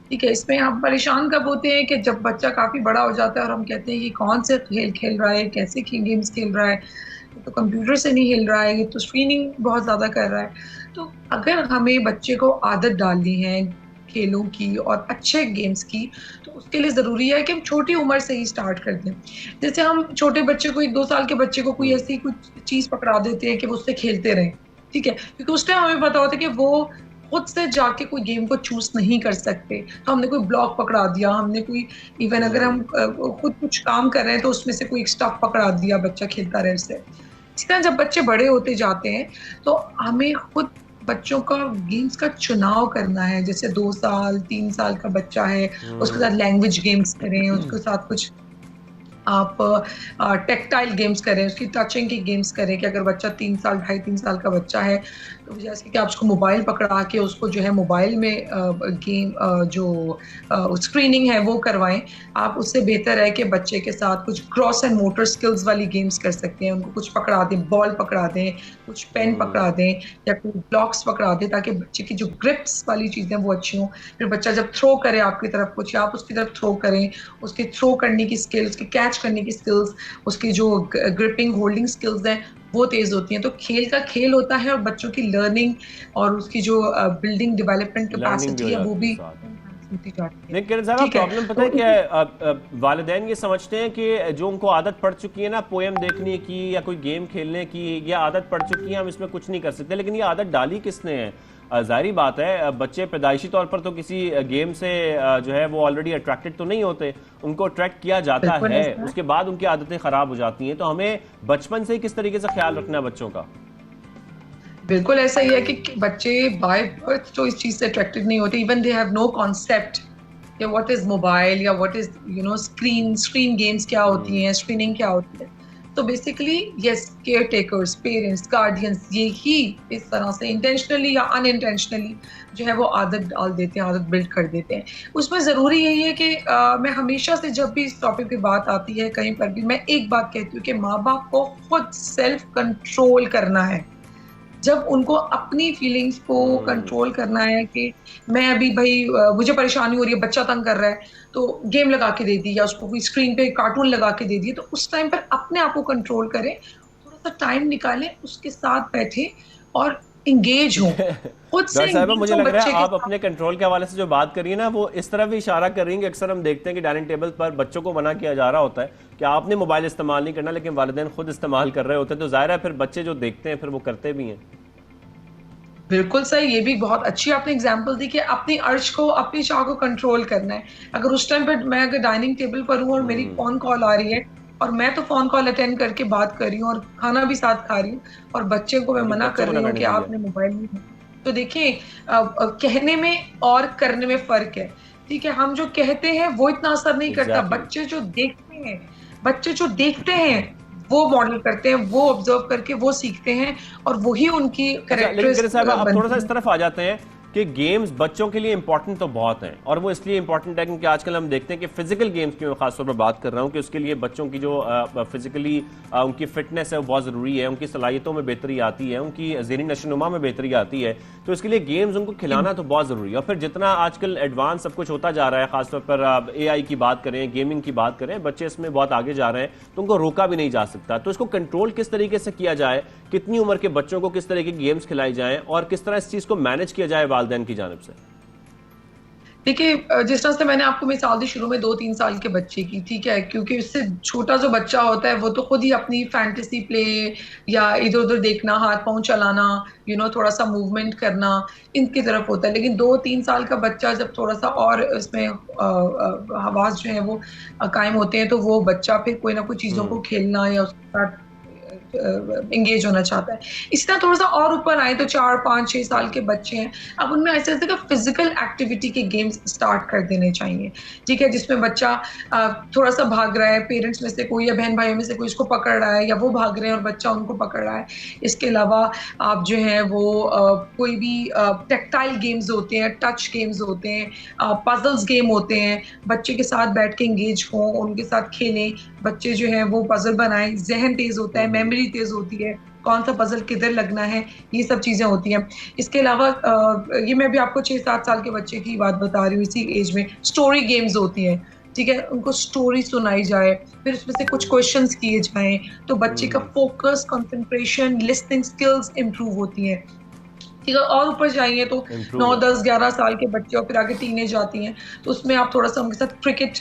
ठीक है, इसमें आप परेशान कब होते हैं कि जब बच्चा काफ़ी बड़ा हो जाता है और हम कहते हैं कि कौन से खेल खेल रहा है, कैसे गेम्स खेल रहा है, तो कंप्यूटर से नहीं खेल रहा है, ये तो स्क्रीनिंग बहुत ज़्यादा कर रहा है। तो अगर हमें बच्चे को आदत डालनी है खेलों की और अच्छे गेम्स की, तो उसके लिए ज़रूरी है कि हम छोटी उम्र से ही स्टार्ट कर दें। जैसे हम छोटे बच्चे को, 1-2 साल के बच्चे को कोई ऐसी कुछ चीज़ पकड़ा देते हैं कि वो उससे खेलते रहें, ठीक है, क्योंकि उस टाइम हमें पता होता है कि वो खुद से जाके कोई गेम को चूज़ नहीं कर सकते। तो हमने कोई ब्लॉक पकड़ा दिया, हमने कोई, इवन अगर हम खुद कुछ काम कर रहे हैं तो उसमें से कोई एक स्टफ पकड़ा दिया, बच्चा खेलता रहे उससे। इसी तरह जब बच्चे बड़े होते जाते हैं तो हमें खुद बच्चों का गेम्स का चुनाव करना है। जैसे 2 साल 3 साल का बच्चा है, उसके साथ लैंग्वेज गेम्स करें, उसके साथ कुछ आप टेक्टाइल गेम्स करें, उसकी टचिंग की गेम्स करें। कि अगर बच्चा 2.5-3 साल का बच्चा है तो जैसे कि आप उसको मोबाइल पकड़ा के उसको जो है मोबाइल में गेम जो स्क्रीनिंग है वो करवाएं। आप उससे बेहतर है कि बच्चे के साथ कुछ क्रॉस एंड मोटर स्किल्स वाली गेम्स कर सकते हैं। उनको कुछ पकड़ा दें, बॉल पकड़ा दें, कुछ पेन पकड़ा दें या कुछ ब्लॉक्स पकड़ा दें, ताकि बच्चे की जो ग्रिप्स वाली चीज़ें वो अच्छी हों। फिर बच्चा जब थ्रो करे आपकी तरफ कुछ, आप उसकी तरफ थ्रो करें, उसके थ्रो करने की स्किल्स, उसकी कैच करने की स्किल्स, उसकी जो ग्रिपिंग होल्डिंग स्किल्स हैं वो तेज होती हैं। तो खेल का खेल होता है और बच्चों की लर्निंग और उसकी जो बिल्डिंग डेवलपमेंट कैपेसिटी है वो भी होती जाती है। किरण साहब, प्रॉब्लम पता है क्या है, वालिदैन ये समझते हैं कि जो उनको आदत पड़ चुकी है ना पोएम देखने की या कोई गेम खेलने की, ये आदत पड़ चुकी है, हम इसमें कुछ नहीं कर सकते। लेकिन ये आदत डाली किसने है? जाहिर बात है बच्चे पैदाइशी तौर पर तो किसी गेम से जो है वो ऑलरेडी अट्रैक्टेड तो नहीं होते, उनको अट्रैक्ट किया जाता है, उसके बाद उनकी आदतें खराब हो जाती हैं। तो हमें बचपन से ही किस तरीके से ख्याल रखना है बच्चों का? बिल्कुल ऐसा ही है कि बच्चे बाय बर्थ तो इस चीज से अट्रैक्टेड नहीं होते। Even they have no concept या व्हाट इज मोबाइल या व्हाट इज स्क्रीन गेम्स क्या होती हैं, स्क्रीनिंग क्या होती है। तो basically yes, caretakers, parents, guardians ये ही इस तरह से इंटेंशनली या अनइंटेंशनली जो है वो आदत डाल देते हैं, आदत बिल्ड कर देते हैं। उसमें ज़रूरी यही है कि मैं हमेशा से जब भी इस टॉपिक पे बात आती है कहीं पर भी, मैं एक बात कहती हूँ कि माँ बाप को खुद सेल्फ कंट्रोल करना है। जब उनको अपनी फीलिंग्स को कंट्रोल करना है कि मैं अभी भाई मुझे परेशानी हो रही है, बच्चा तंग कर रहा है, तो गेम लगा के दे दी या उसको कोई स्क्रीन पे कार्टून लगा के दे दिए, तो उस टाइम पर अपने आप को कंट्रोल करें, थोड़ा सा टाइम निकालें, उसके साथ बैठे और इंगेज हो खुद से। मुझे लग रहा है आप अपने कंट्रोल के हवाले से जो बात करिए ना वो इस तरह भी इशारा कर रही है कि अक्सर हम देखते हैं कि डाइनिंग टेबल पर बच्चों को मना किया जा रहा होता है कि आपने मोबाइल इस्तेमाल नहीं करना, लेकिन वालिदैन खुद इस्तेमाल कर रहे होते हैं। तो जाहिर है फिर बच्चे जो देखते हैं फिर वो करते भी हैं। बिल्कुल सही, ये भी बहुत अच्छी आपने एग्जांपल दी कि अपनी अर्ज को, अपनी चाह को कंट्रोल करना है। अगर उस टाइम पर मैं अगर डाइनिंग टेबल पर हूँ और मेरी फोन कॉल आ रही है और मैं तो फोन कॉल अटेंड करके बात कर रही हूँ और खाना भी साथ खा रही हूँ और बच्चे को मैं मना कर रही हूँ कि आपने मोबाइल नहीं, तो देखिए कहने में और करने में फर्क है। ठीक है, हम जो कहते हैं वो इतना असर नहीं करता, बच्चे जो देखते हैं वो मॉडल करते हैं, वो ऑब्जर्व करके वो सीखते हैं और वही उनकी लेकिन साहब आप थोड़ा सा इस तरफ आ जाते हैं कि गेम्स बच्चों के लिए इंपॉर्टेंट तो बहुत हैं, और वो इसलिए इंपॉर्टेंट है क्योंकि आजकल हम देखते हैं कि फिजिकल गेम्स की मैं खासतौर पर बात कर रहा हूं कि उसके लिए बच्चों की जो फिजिकली उनकी फिटनेस है वो बहुत ज़रूरी है, उनकी सलाहियतों में बेहतरी आती है, उनकी ज़हनी नशोनुमा में बेहतरी आती है, तो इसके लिए गेम्स उनको खिलाना तो बहुत ज़रूरी है। और फिर जितना आजकल एडवांस सब कुछ होता जा रहा है, खासतौर पर AI की बात करें, गेमिंग की बात करें, बच्चे इसमें बहुत आगे जा रहे हैं, तो उनको रोका भी नहीं जा सकता। तो इसको कंट्रोल किस तरीके से किया जाए, कितनी उम्र के बच्चों को किस तरह के गेम्स खिलाई जाएं और किस तरह इस चीज़ को मैनेज किया जाए वालिदैन की जानिब से? देखिए, जिस तरह से मैंने आपको मिसाल दी शुरू में 2-3 साल के बच्चे की, ठीक है, क्योंकि उससे छोटा जो बच्चा होता है वो तो खुद ही अपनी फैंटेसी प्ले या इधर उधर देखना, हाथ पांव चलाना, थोड़ा सा मूवमेंट करना, इनकी तरफ होता है। लेकिन 2-3 साल का बच्चा जब थोड़ा सा और इसमें हवास जो है वो कायम होते हैं, तो वो बच्चा फिर कोई ना कोई चीज़ों को खेलना या उसके साथ एंगेज होना चाहता है। इसी तरह थोड़ा सा और ऊपर आए तो 4, 5, 6 साल के बच्चे हैं, अब उनमें ऐसे ऐसे का फिजिकल एक्टिविटी के गेम्स स्टार्ट कर देने चाहिए, ठीक है, जिसमें बच्चा थोड़ा सा भाग रहा है, पेरेंट्स में से कोई या बहन भाइयों में से कोई इसको पकड़ रहा है, या वो भाग रहे हैं और बच्चा उनको पकड़ रहा है। इसके अलावा आप जो है वो कोई भी टेक्टाइल गेम्स होते हैं, टच गेम्स होते हैं, पजल्स गेम होते हैं, बच्चे के साथ बैठ के एंगेज हों, उनके साथ खेलें, बच्चे जो है वो पजल बनाएं, जहन तेज होता है, मेमोरी तेज होती है, कौन सा पजल किधर लगना है, ये सब चीज़ें होती हैं। इसके अलावा ये मैं भी आपको 6-7 साल के बच्चे की बात बता रही हूँ, इसी एज में स्टोरी गेम्स होती हैं, ठीक है, उनको स्टोरी सुनाई जाए, फिर उसमें से कुछ क्वेश्चंस किए जाएं, तो बच्चे का focus, concentration, listening skills improve होती हैं। ठीक है, और ऊपर जाइए तो 9, 10, 11 साल के बच्चे और फिर आगे टीनेज आती हैं, तो उसमें आप थोड़ा सा उनके साथ क्रिकेट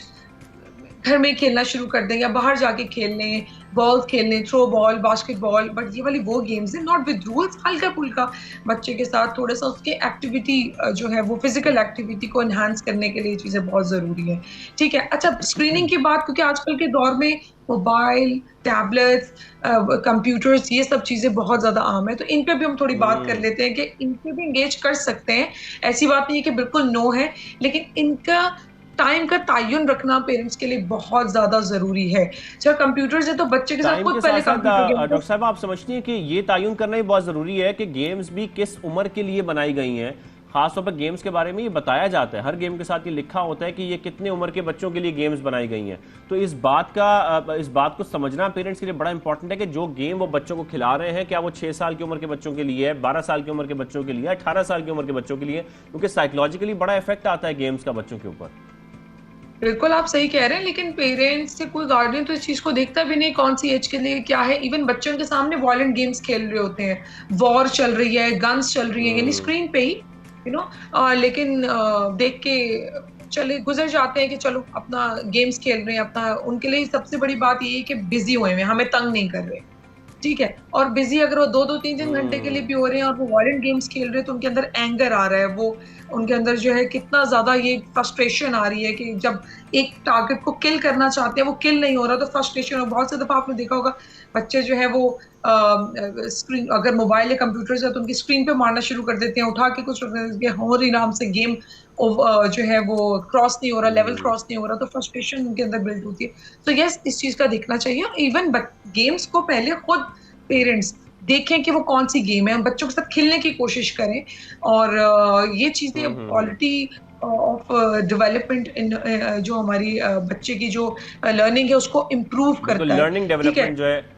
घर में खेलना शुरू कर दें या बाहर जाके खेल लें, बॉल खेल लें, थ्रो बॉल, बास्केटबॉल, बट ये वाली वो गेम्स है नॉट विद रूल्स, हल्का फुल्का बच्चे के साथ थोड़ा सा उसके एक्टिविटी जो है वो फिजिकल एक्टिविटी को एनहांस करने के लिए चीज़ें बहुत ज़रूरी है, ठीक है। अच्छा, स्क्रीनिंग की बात, क्योंकि आजकल के दौर में मोबाइल, टैबलेट्स, कंप्यूटर्स, ये सब चीज़ें बहुत ज़्यादा आम है, तो इन पे भी हम थोड़ी बात कर लेते हैं कि इनपे भी इंगेज कर सकते हैं। ऐसी बात नहीं है कि बिल्कुल नो है, लेकिन इनका टाइम का तायुन रखना पेरेंट्स के लिए बहुत ज्यादा जरूरी है। चाहे कंप्यूटर्स है तो बच्चे के साथ खुद पहले कंप्यूटर डॉक्टर साहब, आप समझती हैं कि ये तायुन करना ही बहुत जरूरी है कि गेम्स भी किस उम्र के लिए बनाई गई हैं? खासतौर पर गेम्स के बारे में ये बताया जाता है, हर गेम के साथ ये लिखा होता है कि ये कितने उम्र के बच्चों के लिए गेम्स बनाई गई हैं। तो इस बात को समझना पेरेंट्स के लिए बड़ा इंपॉर्टेंट है कि जो गेम वो बच्चों को खिला रहे हैं, क्या वो 6 साल की उम्र के बच्चों के लिए है, 12 साल की उम्र के बच्चों के लिए, 18 साल की उम्र के बच्चों के लिए, क्योंकि साइकोलॉजिकली बड़ा इफेक्ट आता है गेम्स का बच्चों के ऊपर। बिल्कुल आप सही कह रहे हैं, लेकिन पेरेंट्स से कोई गार्डियन तो इस चीज को देखता भी नहीं कौन सी एज के लिए क्या है। इवन बच्चों के सामने वायलेंट गेम्स खेल रहे होते हैं, वॉर चल रही है, गन्स चल रही है, यानी स्क्रीन पे ही लेकिन देख के चले गुजर जाते हैं कि चलो अपना गेम्स खेल रहे हैं अपना। उनके लिए सबसे बड़ी बात ये है कि बिजी हुए हैं, हमें तंग नहीं कर रहे, ठीक है। और बिजी अगर वो 2-2, 3-3 घंटे के लिए भी हो रहे हैं और वो वायलेंट गेम्स खेल रहे हैं, तो उनके अंदर एंगर आ रहा है, वो उनके अंदर जो है कितना ज्यादा ये फ्रस्ट्रेशन आ रही है कि जब एक टारगेट को किल करना चाहते हैं वो किल नहीं हो रहा, तो फ्रस्ट्रेशन। और बहुत से दफा आपने देखा होगा बच्चे जो है वो स्क्रीन, अगर मोबाइल या कंप्यूटर है तो उनकी स्क्रीन पे मारना शुरू कर देते हैं, उठा के कुछ हो रही नाम से गेम जो है वो क्रॉस नहीं हो रहा, लेवल क्रॉस नहीं हो रहा, तो फ्रस्ट्रेशन उनके अंदर बिल्ड होती है। तो यस, इस चीज का देखना चाहिए। इवन गेम्स को पहले खुद पेरेंट्स देखें कि वो कौन सी गेम है, बच्चों के साथ खेलने की कोशिश करें, और ये चीजें क्वालिटी ऑफ डेवलपमेंट इन जो हमारी बच्चे की जो लर्निंग है उसको इम्प्रूव करता है। लर्निंग डेवलपमेंट जो है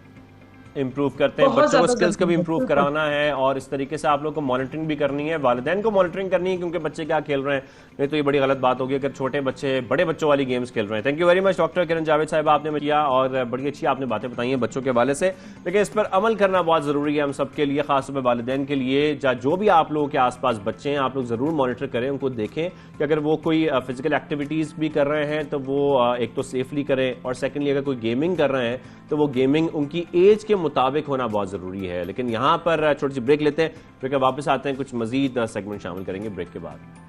इम्प्रूव करते हैं, बच्चों को स्किल्स को भी इम्प्रूव कराना है, और इस तरीके से आप लोग को मॉनिटरिंग भी करनी है, वालिदैन को मॉनिटरिंग करनी है, क्योंकि बच्चे क्या खेल रहे हैं, नहीं तो ये बड़ी गलत बात होगी अगर छोटे बच्चे बड़े बच्चों वाली गेम्स खेल रहे हैं। Thank you very much doctor Kiran Javed साहब, आपने किया और बड़ी अच्छी आपने बातें बताई हैं बच्चों के हवाले से, लेकिन इस पर अमल करना बहुत ज़रूरी है हम सब के लिए, खासतौर पर वालिदैन के लिए। जो भी आप लोगों के आसपास बच्चे हैं, आप लोग ज़रूर मॉनिटर करें, उनको देखें कि अगर वो कोई फिजिकल एक्टिविटीज़ भी कर रहे हैं तो वो एक तो सेफली करें, और सेकेंडली अगर कोई गेमिंग कर रहे हैं तो वो गेमिंग उनकी एज के मुताबिक होना बहुत ज़रूरी है। लेकिन यहाँ पर छोटी सी ब्रेक लेते हैं, फिर वापस आते हैं, कुछ मजीद सेगमेंट शामिल करेंगे ब्रेक के बाद।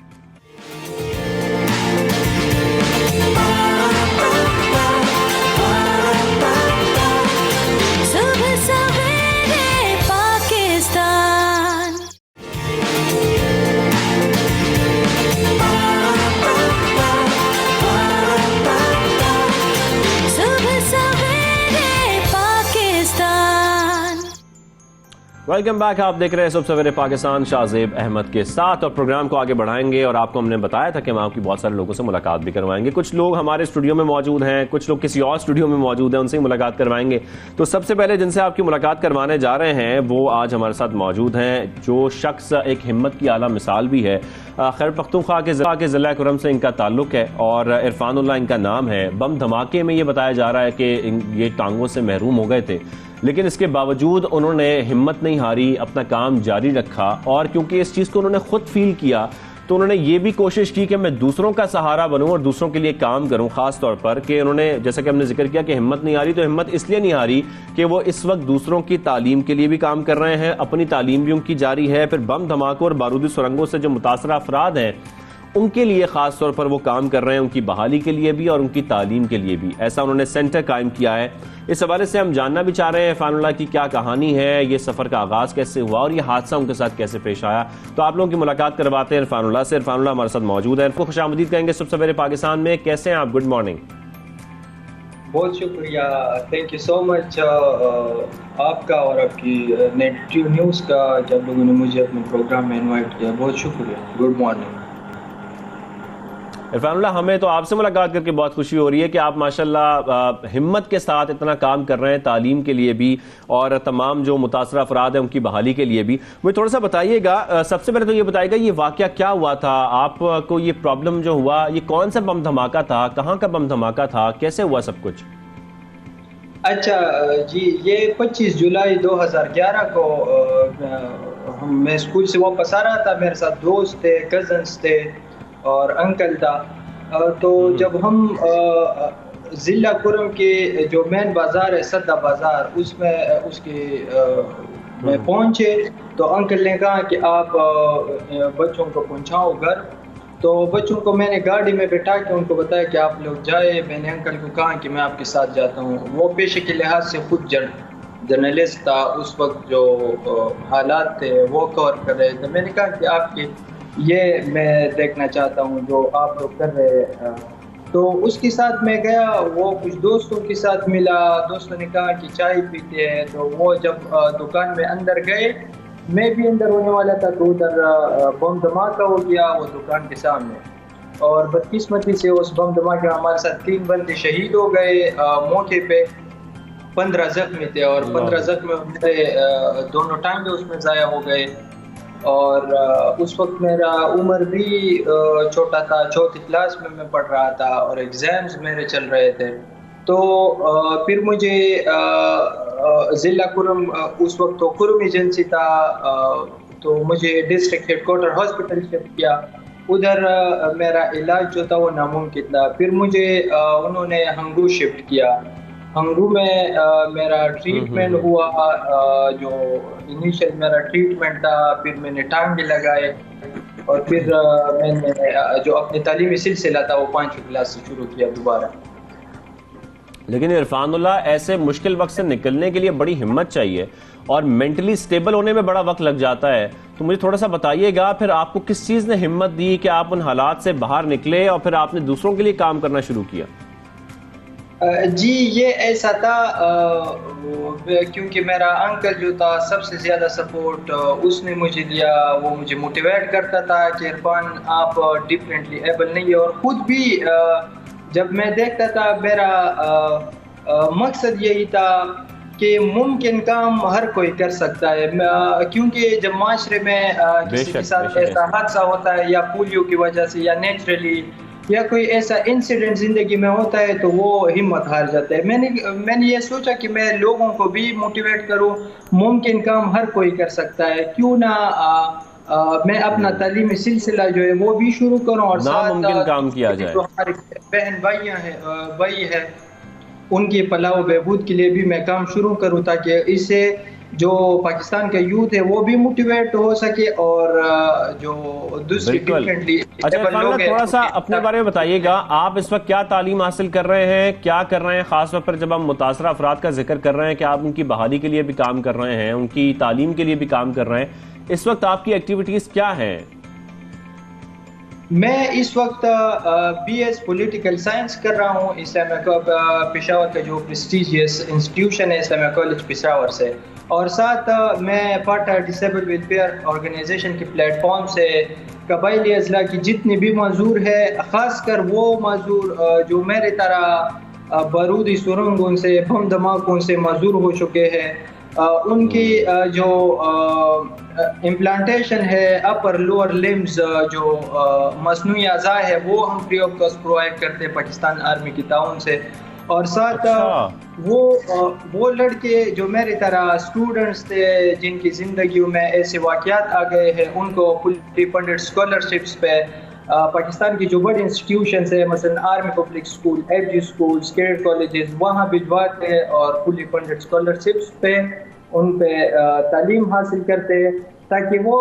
Welcome back. आप देख रहे हैं सुबह सवेरे पाकिस्तान शाहजेब अहमद के साथ, और प्रोग्राम को आगे बढ़ाएंगे। और आपको हमने बताया था कि हम आपकी बहुत सारे लोगों से मुलाकात भी करवाएंगे। कुछ लोग हमारे स्टूडियो में मौजूद हैं, कुछ लोग किसी और स्टूडियो में मौजूद हैं, उनसे ही मुलाकात करवाएंगे। तो सबसे पहले जिनसे आपकी मुलाकात करवाने जा रहे हैं वो आज हमारे साथ मौजूद हैं, जो शख्स एक हिम्मत की आला मिसाल भी है। खैबर पख्तूनख्वा के ज़िला कुरम से इनका ताल्लुक है और इरफानुल्लाह इनका नाम है। बम धमाके में ये बताया जा रहा है कि ये टांगों से महरूम हो गए थे, लेकिन इसके बावजूद उन्होंने हिम्मत नहीं हारी, अपना काम जारी रखा। और क्योंकि इस चीज़ को उन्होंने खुद फील किया तो उन्होंने ये भी कोशिश की कि मैं दूसरों का सहारा बनूं और दूसरों के लिए काम करूं। खास तौर पर कि उन्होंने, जैसा कि हमने जिक्र किया कि हिम्मत नहीं हारी, तो हिम्मत इसलिए नहीं हारी कि वो इस वक्त दूसरों की तालीम के लिए भी काम कर रहे हैं, अपनी तालीम भी उनकी जारी है। फिर बम धमाकों और बारूदी सुरंगों से जो मुतासरा अफराद हैं उनके लिए खास तौर पर वो काम कर रहे हैं, उनकी बहाली के लिए भी और उनकी तालीम के लिए भी। ऐसा उन्होंने सेंटर कायम किया है। इस हवाले से हम जानना भी चाह रहे हैं इरफानुल्लाह की क्या कहानी है, ये सफ़र का आगाज़ कैसे हुआ और ये हादसा उनके साथ कैसे पेश आया। तो आप लोगों की मुलाकात करवाते हैं इरफानुल्लाह से। इरफानुल्लाह हमारे साथ मौजूद है, इनको खुशामदीद कहेंगे सुबह सवेरे पाकिस्तान में। कैसे हैं आप? Good morning. बहुत शुक्रिया, थैंक यू सो मच आपका और आपकी नेटिव न्यूज़ का कि आप लोगों ने मुझे अपने प्रोग्राम में इनवाइट किया। बहुत शुक्रिया। Good morning. इरफानुल्लाह, हमें तो आपसे मुलाकात करके बहुत खुशी हो रही है कि आप माशाल्लाह हिम्मत के साथ इतना काम कर रहे हैं, तालीम के लिए भी और तमाम जो मुतासरा अफराद हैं उनकी बहाली के लिए भी। मुझे थोड़ा सा बताइएगा, सबसे पहले तो ये बताइएगा ये वाकया क्या हुआ था, आपको ये प्रॉब्लम जो हुआ, ये कौन सा बम धमाका था, कहाँ का बम धमाका था, कैसे हुआ सब कुछ? अच्छा जी, ये 25 जुलाई 2011 को मैं स्कूल से वापस आ रहा था। मेरे साथ दोस्त थे, कजन्स थे और अंकल था। तो जब हम ज़िला कुरम के जो मेन बाज़ार है सद्दा बाज़ार, उसमें में पहुंचे तो अंकल ने कहा कि आप बच्चों को पहुंचाओ घर। तो बच्चों को मैंने गाड़ी में बैठा के उनको बताया कि आप लोग जाए। मैंने अंकल को कहा कि मैं आपके साथ जाता हूँ। वो पेशे के लिहाज से खुद जर्नलिस्ट था, उस वक्त जो हालात थे वो कवर कर रहे थे। मैंने कहा कि आपके ये मैं देखना चाहता हूँ जो आप लोग कर रहे हैं। तो उसके साथ मैं गया, वो कुछ दोस्तों के साथ मिला। दोस्तों ने कहा कि चाय पीते हैं। तो वो जब दुकान में अंदर गए, मैं भी अंदर होने वाला था, तो उधर बम धमाका हो गया वो दुकान के सामने। और बदकिस्मती से उस बम धमाके में हमारे साथ 3 बंदे शहीद हो गए मौके पे। 15 जख्मी थे और 15 जख्मी मेरे दोनों टांगे उसमें ज़ाया हो गए। और उस वक्त मेरा उम्र भी छोटा था, 4th क्लास में मैं पढ़ रहा था और एग्ज़ाम्स मेरे चल रहे थे। तो फिर मुझे ज़िला कुरम, उस वक्त तो कुरम एजेंसी था, तो मुझे डिस्ट्रिक्ट हेडक्वार्टर हॉस्पिटल शिफ्ट किया। उधर मेरा इलाज जो था वो नामुमकिन था। फिर मुझे उन्होंने हंगू शिफ्ट किया। हंगू में मेरा ट्रीटमेंट हुआ, जो इनिशियल मेरा ट्रीटमेंट था। फिर मैंने टांगे लगाए और फिर मैंने जो अपनी तालीमी सिलसिला था वो 5वीं क्लास से शुरू किया दोबारा। लेकिन इरफानुल्लाह, ऐसे मुश्किल वक्त से निकलने के लिए बड़ी हिम्मत चाहिए और मेंटली स्टेबल होने में बड़ा वक्त लग जाता है। तो मुझे थोड़ा सा बताइएगा फिर आपको किस चीज़ ने हिम्मत दी कि आप उन हालात से बाहर निकले और फिर आपने दूसरों के लिए काम करना शुरू किया? जी, ये ऐसा था क्योंकि मेरा अंकल जो था सबसे ज़्यादा सपोर्ट उसने मुझे दिया। वो मुझे मोटिवेट करता था कि इरफान आप डिफरेंटली एबल नहीं है। और ख़ुद भी जब मैं देखता था, मेरा मकसद यही था कि मुमकिन काम हर कोई कर सकता है। क्योंकि जब माशरे में किसी के साथ ऐसा हादसा होता है या पोलियो की वजह से या नेचुरली या कोई ऐसा इंसिडेंट जिंदगी में होता है तो वो हिम्मत हार जाता है। मैंने ये सोचा कि मैं लोगों को भी मोटिवेट करूं, मुमकिन काम हर कोई कर सकता है, क्यों ना मैं अपना तालीमी सिलसिला जो है वो भी शुरू करूं और नामुमकिन काम किया जाए। जो हमारे बहन भाई है उनकी फलाह बहबूद के लिए भी मैं काम शुरू करूं, ताकि इससे जो पाकिस्तान का यूथ है वो भी मोटिवेट हो सके और जो दूसरी डिफरेंटली। अच्छा, थोड़ा सा अपने बारे में बताइएगा, आप इस वक्त क्या तालीम हासिल कर रहे हैं, क्या कर रहे हैं? खास तौर पर जब हम मुतासरा अफराद का जिक्र कर रहे हैं कि आप उनकी बहाली के लिए भी काम कर रहे हैं, उनकी तालीम के लिए भी काम कर रहे हैं, इस वक्त आपकी एक्टिविटीज क्या हैं? मैं इस वक्त BS पॉलिटिकल साइंस कर रहा हूँ पेशावर का जो प्रेस्टिजियस इंस्टीट्यूशन है इस्लामिया कॉलेज पेशावर से। और साथ मैं फाटा डिसेबल वेलफेयर ऑर्गेनाइजेशन के प्लेटफॉर्म से कबायली अजला की जितनी भी मजदूर है, ख़ासकर वो मजदूर जो मेरे तरह बारूदी सुरंगों से, बम धमाकों से मजदूर हो चुके हैं, उनकी जो इम्प्लांटेशन है अपर लोअर लिम्स, जो मसनूई अज़ा है, वो हम फ्री ऑफ कॉस्ट प्रोवाइड करते हैं पाकिस्तान आर्मी की ताउन से। और साथ वो लड़के जो मेरी तरह स्टूडेंट्स थे जिनकी ज़िंदगी में ऐसे वाक़यात आ गए हैं, उनको फुल्ली फंडेड स्कॉलरशिप्स पे पाकिस्तान की जो बड़ी इंस्टीट्यूशंस है, मसलन army public school, FG schools, cadet colleges, वहाँ भिजवाते हैं और फुल्ली फंडेड स्कॉलरशिप्स पे उन पे तालीम हासिल करते हैं, ताकि वो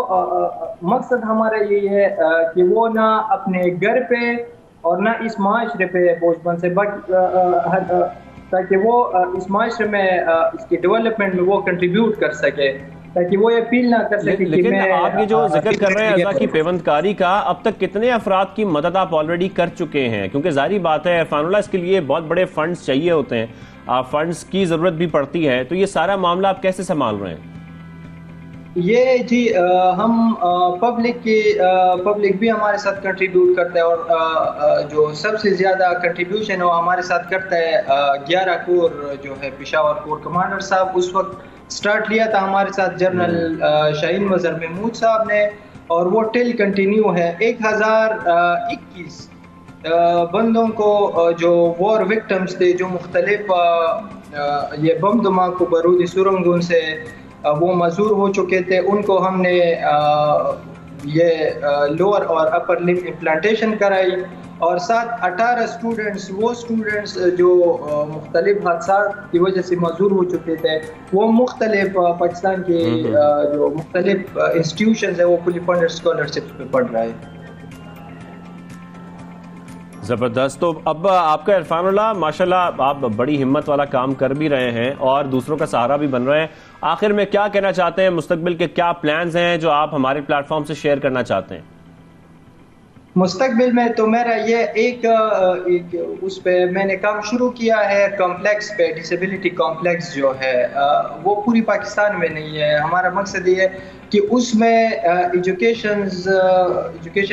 मकसद हमारा यही है कि वो ना अपने घर पे और ना इस माशरे पे बोझ बन से, ताकि वो इस माशरे में इसकी डेवलपमेंट में वो कंट्रीब्यूट कर सके, ताकि वो ये फील ना कर सके। लेकिन आप ये जो जिक्र कर रहे हैं अज़ा की पेवंदकारी का, अब तक कितने अफराद की मदद आप ऑलरेडी कर चुके हैं? क्योंकि जाहिर बात है इरफानुल्लाह, इसके लिए बहुत बड़े फंड्स चाहिए होते हैं, फंड्स की ज़रूरत भी पड़ती है, तो ये सारा मामला आप कैसे संभाल रहे हैं? ये जी हम पब्लिक भी हमारे साथ कंट्रीब्यूट करता है, और जो सबसे ज़्यादा कंट्रीब्यूशन वो हमारे साथ करता है 11 कोर जो है पेशावर कोर कमांडर साहब। उस वक्त स्टार्ट लिया था हमारे साथ जनरल शाहीन मज़हर महमूद साहब ने, और वो टिल कंटिन्यू है। 1021 बंदों को जो वॉर विक्टिम्स थे, जो मुख्तलिफ ये बम धमाकों बारूदी सुरंगों से वो मजदूर हो चुके थे, उनको हमने ये लोअर और अपर लिम्ब इम्प्लांटेशन कराई। और साथ 18 स्टूडेंट्स, वो स्टूडेंट्स जो मुख्तलिफ हादसात की वजह से मजदूर हो चुके थे, वो मुख्तलिफ पाकिस्तान के जो मुख्तलिफ इंस्टीट्यूशंस है वो फुली फंडेड स्कॉलरशिप पे पढ़ रहे हैं। ज़बरदस्त। तो अब आपका इरफानुल्लाह माशाल्लाह आप बड़ी हिम्मत वाला काम कर भी रहे हैं और दूसरों का सहारा भी बन रहे हैं। आखिर में क्या कहना चाहते हैं, मुस्तकबिल के क्या प्लान्स हैं जो आप हमारे प्लेटफॉर्म से शेयर करना चाहते हैं? मुस्तकबिल में तो मेरा ये एक उस पे मैंने काम शुरू किया है, कॉम्प्लेक्स पे, डिसेबिलिटी कॉम्प्लेक्स जो है वो पूरी पाकिस्तान में नहीं है। हमारा मकसद ये है कि उसमें एजुकेशन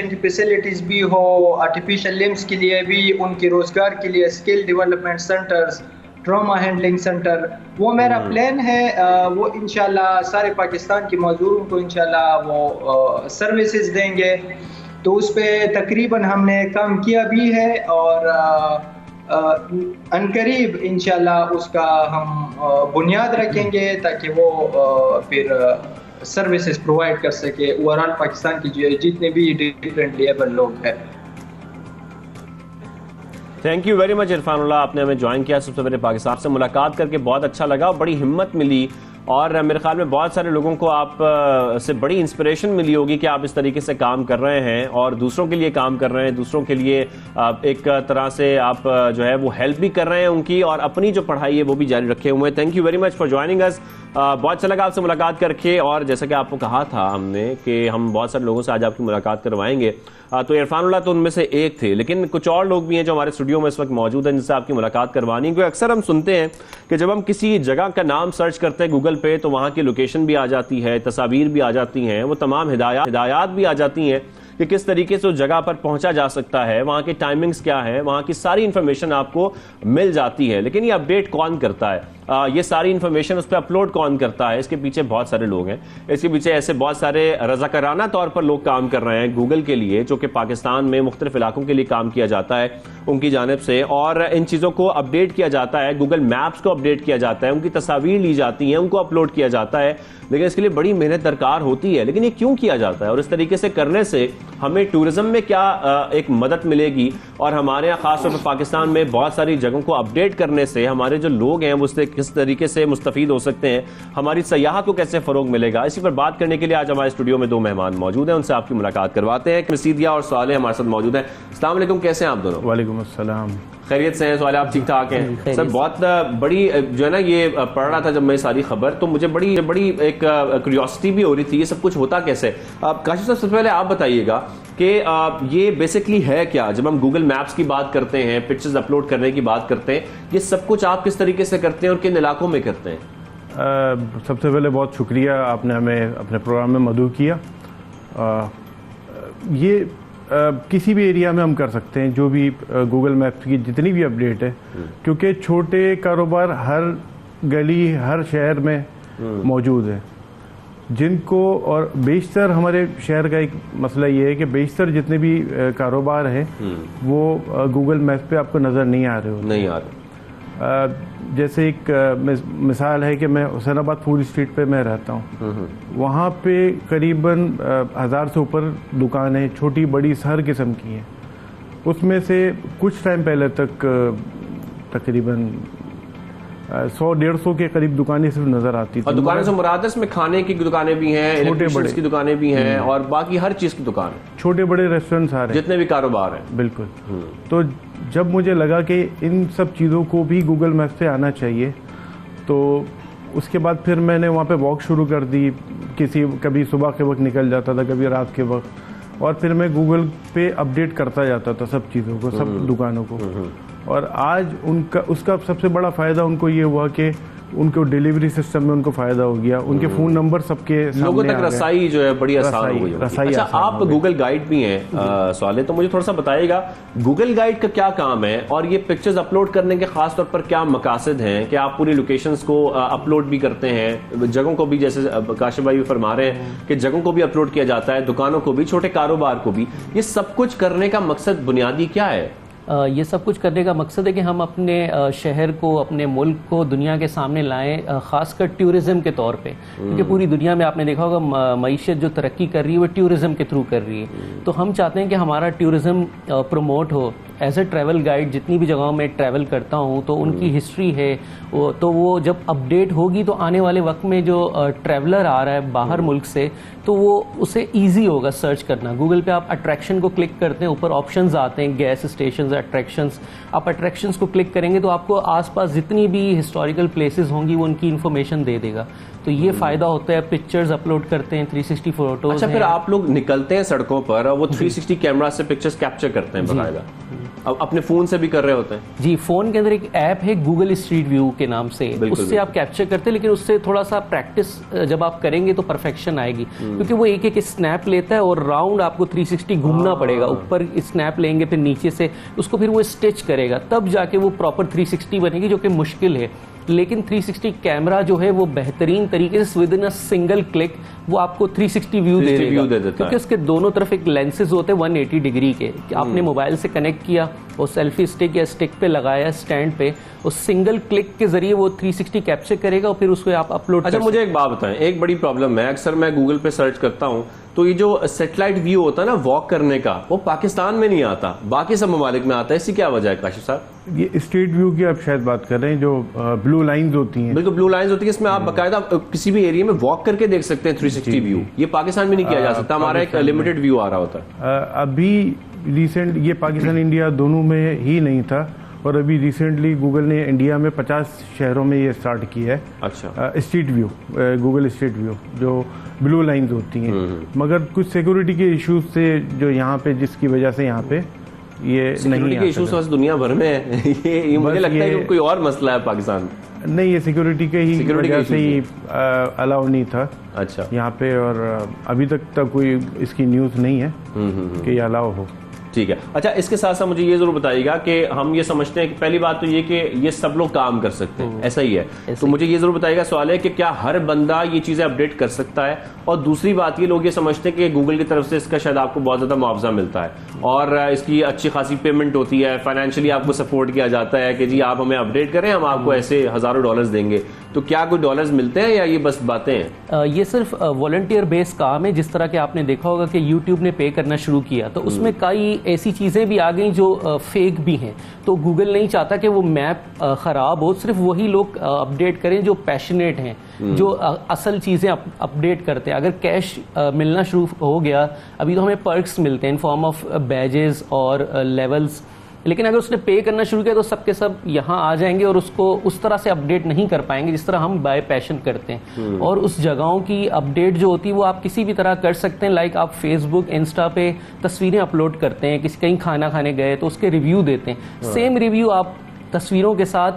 की फैसिलिटीज़ भी हो, आर्टिफिशियल लिम्स के लिए भी, उनके रोज़गार के लिए skill development centres, trauma handling centre, वो मेरा प्लान है। वो इंशाल्लाह सारे पाकिस्तान के मज़दूरों को इंशाल्लाह वो सर्विसेज देंगे। तो उस पर तकरीबन हमने काम किया भी है, और अनकरीब इंशाल्लाह उसका हम बुनियाद रखेंगे, ताकि वो फिर सर्विसेज प्रोवाइड कर सके ओवरऑल पाकिस्तान की जितने भी डिफरेंट लेवल लोग हैं। Thank you very much Irfanullah, आपने हमें ज्वाइन किया। सबसे पहले पाकिस्तान से मुलाकात करके बहुत अच्छा लगा, बड़ी हिम्मत मिली, और मेरे ख्याल में बहुत सारे लोगों को आप से बड़ी इंस्पिरेशन मिली होगी कि आप इस तरीके से काम कर रहे हैं और दूसरों के लिए काम कर रहे हैं, दूसरों के लिए एक तरह से आप जो है वो हेल्प भी कर रहे हैं उनकी, और अपनी जो पढ़ाई है वो भी जारी रखे हुए हैं। Thank you very much for joining us. बहुत अच्छा लगा आपसे मुलाकात करके, और जैसा कि आपको कहा था हमने कि हम बहुत सारे लोगों से आज आपकी मुलाकात करवाएंगे, तो इरफानुल्लाह तो उनमें से एक थे, लेकिन कुछ और लोग भी हैं जो हमारे स्टूडियो में इस वक्त मौजूद हैं जिनसे आपकी मुलाकात करवानी है। क्योंकि अक्सर हम सुनते हैं कि जब हम किसी जगह का नाम सर्च करते हैं गूगल पे, तो वहाँ की लोकेशन भी आ जाती है, तस्वीर भी आ जाती हैं, वो तमाम हिदायत भी आ जाती हैं कि किस तरीके से उस जगह पर पहुंचा जा सकता है, वहाँ के टाइमिंग्स क्या है, वहाँ की सारी इंफॉर्मेशन आपको मिल जाती है। लेकिन ये अपडेट कौन करता है, ये सारी इंफॉर्मेशन उस पर अपलोड कौन करता है, इसके पीछे बहुत सारे लोग हैं। इसके पीछे ऐसे बहुत सारे रज़ाकाराना तौर पर लोग काम कर रहे हैं गूगल के लिए, जो कि पाकिस्तान में मुख्तलिफ इलाकों के लिए काम किया जाता है उनकी जानिब से, और इन चीज़ों को अपडेट किया जाता है, गूगल मैप्स को अपडेट किया जाता है, उनकी तस्वीर ली जाती हैं, उनको अपलोड किया जाता है। लेकिन इसके लिए बड़ी मेहनत दरकार होती है। लेकिन ये क्यों किया जाता है, और इस तरीके से करने से हमें टूरिज्म में क्या एक मदद मिलेगी, और हमारे यहाँ खासतौर पर पाकिस्तान में बहुत सारी जगहों को अपडेट करने से हमारे जो लोग हैं वो उससे किस तरीके से मुस्तफीद हो सकते हैं, हमारी सयाहत को कैसे फरोग मिलेगा, इसी पर बात करने के लिए आज हमारे स्टूडियो में दो मेहमान मौजूद हैं, उनसे आपकी मुलाकात करवाते हैं। मसीदिया और सालेह हमारे साथ मौजूद हैं। अस्सलाम वालेकुम, कैसे हैं आप दोनों? वालेकुम अस्सलाम, खैरियत से हैं? सवाल आप ठीक ठाक हैं? सर बहुत बड़ी जो है ना, ये पढ़ रहा था जब मैं सारी खबर, तो मुझे बड़ी एक क्यूरियोसिटी भी हो रही थी, ये सब कुछ होता कैसे। काशिफ साहब, सबसे पहले आप बताइएगा कि ये बेसिकली है क्या। जब हम गूगल मैप्स की बात करते हैं, पिक्चर्स अपलोड करने की बात करते हैं, ये सब कुछ आप किस तरीके से करते हैं और किन इलाकों में करते हैं? सबसे पहले बहुत शुक्रिया, आपने हमें अपने प्रोग्राम में मदऊ किया। ये किसी भी एरिया में हम कर सकते हैं, जो भी गूगल मैप्स की जितनी भी अपडेट है, क्योंकि छोटे कारोबार हर गली हर शहर में मौजूद है, जिनको, और बेशतर हमारे शहर का एक मसला ये है कि बेशतर जितने भी कारोबार हैं वो गूगल मैप पे आपको नज़र नहीं आ रहे हो। नहीं आ रहे। जैसे एक मिसाल है कि मैं हुसैनाबाद फूड स्ट्रीट पे मैं रहता हूँ, वहाँ पे करीबन 1000 से ऊपर दुकानें छोटी बड़ी हर किस्म की हैं। उसमें से कुछ टाइम पहले तक तकरीबन 100-150 के करीब दुकानें सिर्फ नजर आती थी। और दुकानें से मुराद है इसमें खाने की दुकानें भी हैं, इलेक्ट्रिशियंस की दुकानें भी हैं, और बाकी हर चीज की दुकान, छोटे बड़े रेस्टोरेंट्स आ रहे हैं, जितने भी कारोबार हैं। बिल्कुल। तो जब मुझे लगा कि इन सब चीज़ों को भी गूगल मैप पे आना चाहिए, तो उसके बाद फिर मैंने वहाँ पे वॉक शुरू कर दी। कभी सुबह के वक्त निकल जाता था, कभी रात के वक्त, और फिर मैं गूगल पे अपडेट करता जाता था सब चीज़ों को, सब दुकानों को। और आज उसका सबसे बड़ा फ़ायदा उनको ये हुआ कि उनको डिलीवरी सिस्टम में उनको फायदा हो गया, उनके फोन नंबर सबके लोगों तक रसाई जो है बड़ी आसान हो गई। अच्छा, आप गूगल गाइड भी हैं सवाल है, तो मुझे थोड़ा सा बताइएगा गूगल गाइड का क्या काम है, और ये पिक्चर्स अपलोड करने के खास तौर पर क्या मकासद हैं? कि आप पूरी लोकेशंस को अपलोड भी करते हैं, जगहों को भी, जैसे काशिफ भाई भी फरमा रहे हैं कि जगहों को भी अपलोड किया जाता है, दुकानों को भी, छोटे कारोबार को भी। ये सब कुछ करने का मकसद बुनियादी क्या है? ये सब कुछ करने का मकसद है कि हम अपने शहर को, अपने मुल्क को दुनिया के सामने लाएं, ख़ासकर टूरिज़्म के तौर पे, क्योंकि पूरी दुनिया में आपने देखा होगा मईशत जो तरक्की कर रही है वो टूरिज़्म के थ्रू कर रही है। तो हम चाहते हैं कि हमारा टूरिज़्म प्रमोट हो। एज ए ट्रैवल गाइड जितनी भी जगहों में ट्रैवल करता हूँ तो उनकी हिस्ट्री है, तो वो जब अपडेट होगी तो आने वाले वक्त में जो ट्रैवलर आ रहा है बाहर मुल्क से, तो वो उसे ईजी होगा सर्च करना। गूगल पे आप अट्रैक्शन को क्लिक करते हैं, ऊपर ऑप्शंस आते हैं, गैस स्टेशन, अट्रैक्शंस। आप अट्रैक्शंस को क्लिक करेंगे तो आपको आसपास जितनी भी हिस्टोरिकल प्लेसेस होंगी वो उनकी इन्फॉर्मेशन दे देगा। तो ये फायदा होता है। पिक्चर्स अपलोड करते हैं, 360 फोटोज। अच्छा, फिर आप लोग निकलते हैं सड़कों पर और वो 360 कैमरा से पिक्चर्स कैप्चर करते हैं बकायदा? अब अपने फोन से भी कर रहे होते हैं? जी, फोन के अंदर एक ऐप है गूगल स्ट्रीट व्यू के नाम से, उससे आप कैप्चर करते हैं, लेकिन उससे थोड़ा सा प्रैक्टिस जब आप करेंगे तो परफेक्शन आएगी, क्योंकि वो एक एक स्नैप लेता है और राउंड आपको 360 घूमना पड़ेगा। ऊपर स्नैप लेंगे, फिर नीचे से उसको फिर वो स्टिच करेगा, तब जाके वो प्रॉपर 360 बनेगी, जो कि मुश्किल है। लेकिन 360 कैमरा जो है वो बेहतरीन तरीके से with in a single click वो आपको 360 व्यू दे देगा, क्योंकि उसके दोनों तरफ एक लेंसेज होते हैं 180 डिग्री के। आपने मोबाइल से कनेक्ट किया और सेल्फी स्टिक या स्टिक पे लगाया स्टैंड पे, उस सिंगल क्लिक के जरिए वो 360 कैप्चर करेगा और फिर उसको आप अपलोड। अच्छा, मुझे एक बात बताएं, एक बड़ी प्रॉब्लम है, अक्सर मैं गूगल पे सर्च करता हूं तो ये जो सैटेलाइट व्यू होता है ना वॉक करने का, वो पाकिस्तान में नहीं आता, बाकी सब ममालिक में आता है। इसकी क्या वजह है काशिफ साहब? ये स्ट्रीट व्यू की आप शायद बात कर रहे हैं, जो ब्लू लाइंस होती हैं। बिल्कुल, ब्लू लाइंस होती है, इसमें आप बाकायदा किसी भी एरिया में वॉक करके देख सकते हैं 360 व्यू। ये पाकिस्तान में नहीं किया जा सकता, हमारा एक लिमिटेड व्यू आ रहा होता है। अभी रिसेंट ये पाकिस्तान इंडिया दोनों में ही नहीं था, और अभी रिसेंटली गूगल ने इंडिया में 50 शहरों में ये स्टार्ट किया है। अच्छा, street view, Google street view, जो ब्लू लाइंस होती हैं। मगर कुछ सिक्योरिटी के इश्यूज से जो यहाँ पे, जिसकी वजह से यहाँ पे ये नहीं के इश्यूज दुनिया भर में है। ये मुझे लगता है कि कोई और मसला है पाकिस्तान नहीं, ये सिक्योरिटी के ही वजह से ही अलाउ नहीं था। अच्छा, यहाँ पे, और अभी तक कोई इसकी न्यूज़ नहीं है कि ये अलाउ हो। ठीक है। अच्छा, इसके साथ साथ मुझे ये जरूर बताइएगा कि हम ये समझते हैं कि पहली बात तो ये कि ये सब लोग काम कर सकते हैं, ऐसा ही है? तो मुझे ये जरूर बताइएगा, सवाल है कि क्या हर बंदा ये चीजें अपडेट कर सकता है? और दूसरी बात, ये लोग ये समझते हैं कि गूगल की तरफ से इसका शायद आपको बहुत ज्यादा मुआवजा मिलता है और इसकी अच्छी खासी पेमेंट होती है, फाइनेंशियली आपको सपोर्ट किया जाता है कि जी आप हमें अपडेट करें, हम आपको ऐसे हजारों डॉलर्स देंगे। तो क्या कोई डॉलर्स मिलते हैं या ये बस बातें हैं? ये सिर्फ वॉलंटियर बेस काम है। जिस तरह के आपने देखा होगा कि यूट्यूब ने पे करना शुरू किया, तो उसमें कई ऐसी चीजें भी आ गई जो फेक भी हैं। तो गूगल नहीं चाहता कि वो मैप खराब हो, सिर्फ वही लोग अपडेट करें जो पैशनेट हैं, जो असल चीजें अपडेट करते हैं। अगर कैश मिलना शुरू हो गया, अभी तो हमें पर्क्स मिलते हैं इन फॉर्म ऑफ बैजेस और लेवल्स, लेकिन अगर उसने पे करना शुरू किया तो सबके सब यहाँ आ जाएंगे और उसको उस तरह से अपडेट नहीं कर पाएंगे जिस तरह हम बाय पैशन करते हैं। और उस जगहों की अपडेट जो होती है वो आप किसी भी तरह कर सकते हैं। लाइक आप फेसबुक, इंस्टा पे तस्वीरें अपलोड करते हैं, किसी कहीं खाना खाने गए तो उसके रिव्यू देते हैं, सेम रिव्यू आप तस्वीरों के साथ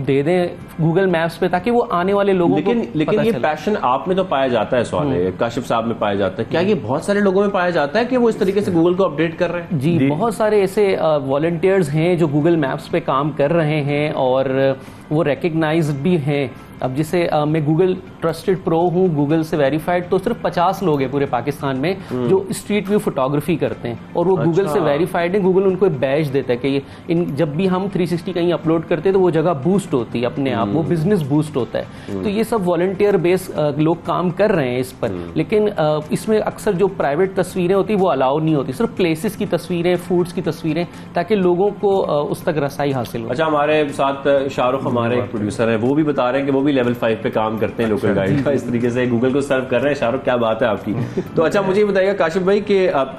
दे दें गूगल मैप्स पे, ताकि वो आने वाले लोगों लेकिन को लेकिन पता ये चले। पैशन आप में तो पाया जाता है, सवाल है काशिफ साहब में पाया जाता है, क्या ये बहुत सारे लोगों में पाया जाता है कि वो इस तरीके से गूगल को अपडेट कर रहे हैं? जी, बहुत सारे ऐसे वॉलंटियर्स हैं जो गूगल मैप्स पे काम कर रहे हैं और वो रिकग्नाइज्ड भी हैं। अब जैसे मैं गूगल ट्रस्टेड प्रो हूँ, गूगल से वेरीफाइड, तो सिर्फ 50 लोग हैं पूरे पाकिस्तान में जो स्ट्रीट व्यू फोटोग्राफी करते हैं और वो गूगल से वेरीफाइड है। गूगल उनको एक बैज देता है कि ये जब भी हम 360 कहीं अपलोड करते हैं तो वो जगह बूस्ट होती है अपने आप, वो बिजनेस बूस्ट होता है। तो ये सब वॉलंटियर बेस लोग काम कर रहे हैं इस पर, लेकिन इसमें अक्सर जो प्राइवेट तस्वीरें होती वो अलाउ नहीं होती, सिर्फ प्लेसेस की तस्वीरें, फूड्स की तस्वीरें, ताकि लोगों को उस तक रसाई हासिल हो। अच्छा, हमारे साथ शाहरुख हमारे एक प्रोड्यूसर है, वो भी बता रहे हैं कि वो भी लेवल 5 पे काम करते हैं लोकल गाइड का, इस तरीके से गूगल को सर्व कर रहे हैं। शाहरुख, क्या बात है आपकी। तो अच्छा, मुझे बताइएगा काशिफ भाई कि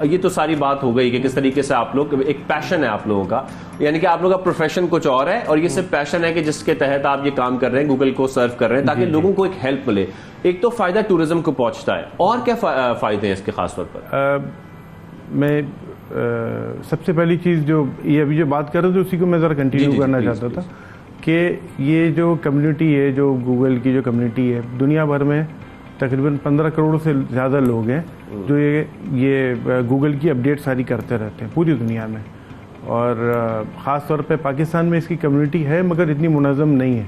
ये तो सारी बात हो गई कि किस तरीके से आप लोग, एक पैशन है आप लोगों का, यानी कि आप लोगों का प्रोफेशन कुछ और है और ये सिर्फ पैशन है कि जिसके तहत आप ये काम कर रहे हैं, गूगल को सर्व कर रहे हैं ताकि लोगों को एक हेल्प मिले। एक तो फायदा टूरिज्म को पहुंचता है, और क्या फायदे हैं इसके खास तौर पर? मैं सबसे पहली चीज़ जो ये अभी जो बात कर रहे थे उसी को मैं ज़रा कंटिन्यू करना चाहता था कि ये जो कम्युनिटी है, जो गूगल की जो कम्युनिटी है, दुनिया भर में तकरीबन 15 करोड़ से ज़्यादा लोग हैं जो ये गूगल की अपडेट सारी करते रहते हैं पूरी दुनिया में, और ख़ास तौर पे पाकिस्तान में इसकी कम्युनिटी है मगर इतनी मुनज़्ज़म नहीं है।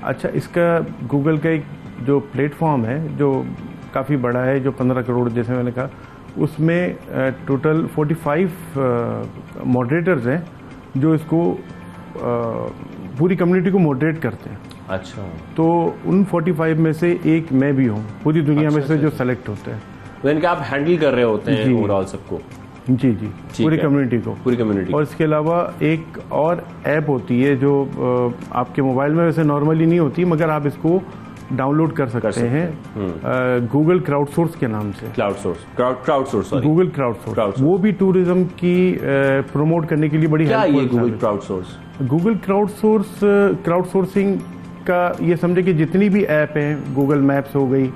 अच्छा, इसका गूगल का एक जो प्लेटफॉर्म है जो काफ़ी बड़ा है, जो 15 करोड़ जैसे मैंने कहा, उसमें टोटल 45 मॉडरेटर्स हैं जो इसको पूरी कम्युनिटी को मॉडरेट करते हैं। अच्छा, तो उन 45 में से एक मैं भी हूँ पूरी दुनिया में से जो सेलेक्ट होते हैं। तो इनके आप हैंडल कर रहे होते हैं ओवरऑल सबको? जी, पूरी कम्युनिटी को, पूरी कम्युनिटी। और इसके अलावा एक और ऐप होती है जो आपके मोबाइल में वैसे नॉर्मली नहीं होती मगर आप इसको डाउनलोड कर सकते हैं गूगल क्राउडसोर्स के नाम से। क्राउडसोर्स गूगल क्राउडसोर्स, वो भी टूरिज्म की प्रमोट करने के लिए बड़ी हेल्पफुल है। गूगल क्राउडसोर्स, गूगल क्राउडसोर्सिंग का ये समझे कि जितनी भी ऐप हैं, गूगल मैप्स हो गई,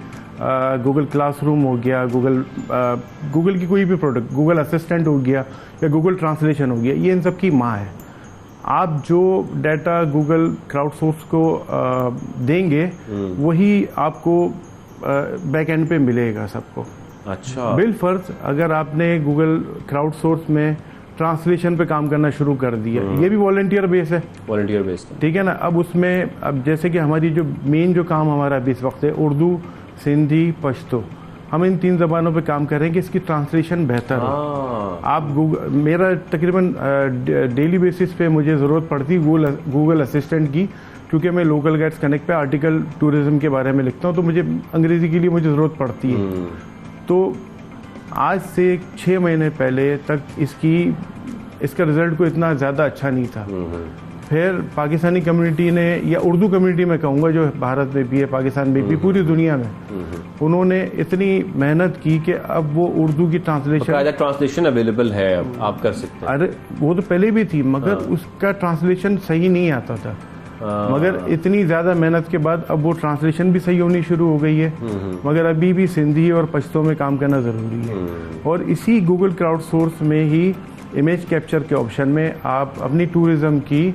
गूगल क्लासरूम हो गया, गूगल की कोई भी प्रोडक्ट, गूगल असिस्टेंट हो गया या गूगल ट्रांसलेशन हो गया, ये इन सब की माँ है। आप जो डाटा गूगल क्राउडसोर्स को देंगे वही आपको बैक एंड पे मिलेगा सबको। अच्छा, बिल फर्ज अगर आपने गूगल क्राउडसोर्स में ट्रांसलेशन पे काम करना शुरू कर दिया, ये भी वॉलंटियर बेस है, वॉलंटियर बेस, ठीक है ना। अब उसमें अब जैसे कि हमारी जो मेन जो काम हमारा अभी इस वक्त है उर्दू, सिंधी, पश्तो, हम इन 3 ज़बानों पे काम कर रहे हैं कि इसकी ट्रांसलेशन बेहतर हो। आप मेरा तकरीबन डेली बेसिस पे मुझे ज़रूरत पड़ती है गूगल असिस्टेंट की, क्योंकि मैं लोकल गाइड्स कनेक्ट पे आर्टिकल टूरिज्म के बारे में लिखता हूँ, तो मुझे अंग्रेज़ी के लिए मुझे ज़रूरत पड़ती है। तो आज से 6 महीने पहले तक इसका रिजल्ट को इतना ज़्यादा अच्छा नहीं था। फिर पाकिस्तानी कम्युनिटी ने, या उर्दू कम्युनिटी में कहूँगा जो भारत में भी है, पाकिस्तान में भी, पूरी दुनिया में, उन्होंने इतनी मेहनत की कि अब वो उर्दू की ट्रांसलेशन अवेलेबल है, अब आप कर सकते हैं। अरे वो तो पहले भी थी मगर उसका ट्रांसलेशन सही नहीं आता था, मगर इतनी ज़्यादा मेहनत के बाद अब वो ट्रांसलेशन भी सही होनी शुरू हो गई है। मगर अभी भी सिंधी और पश्तो में काम करना ज़रूरी है, और इसी गूगल क्राउडसोर्स में ही इमेज कैप्चर के ऑप्शन में आप अपनी टूरिज्म की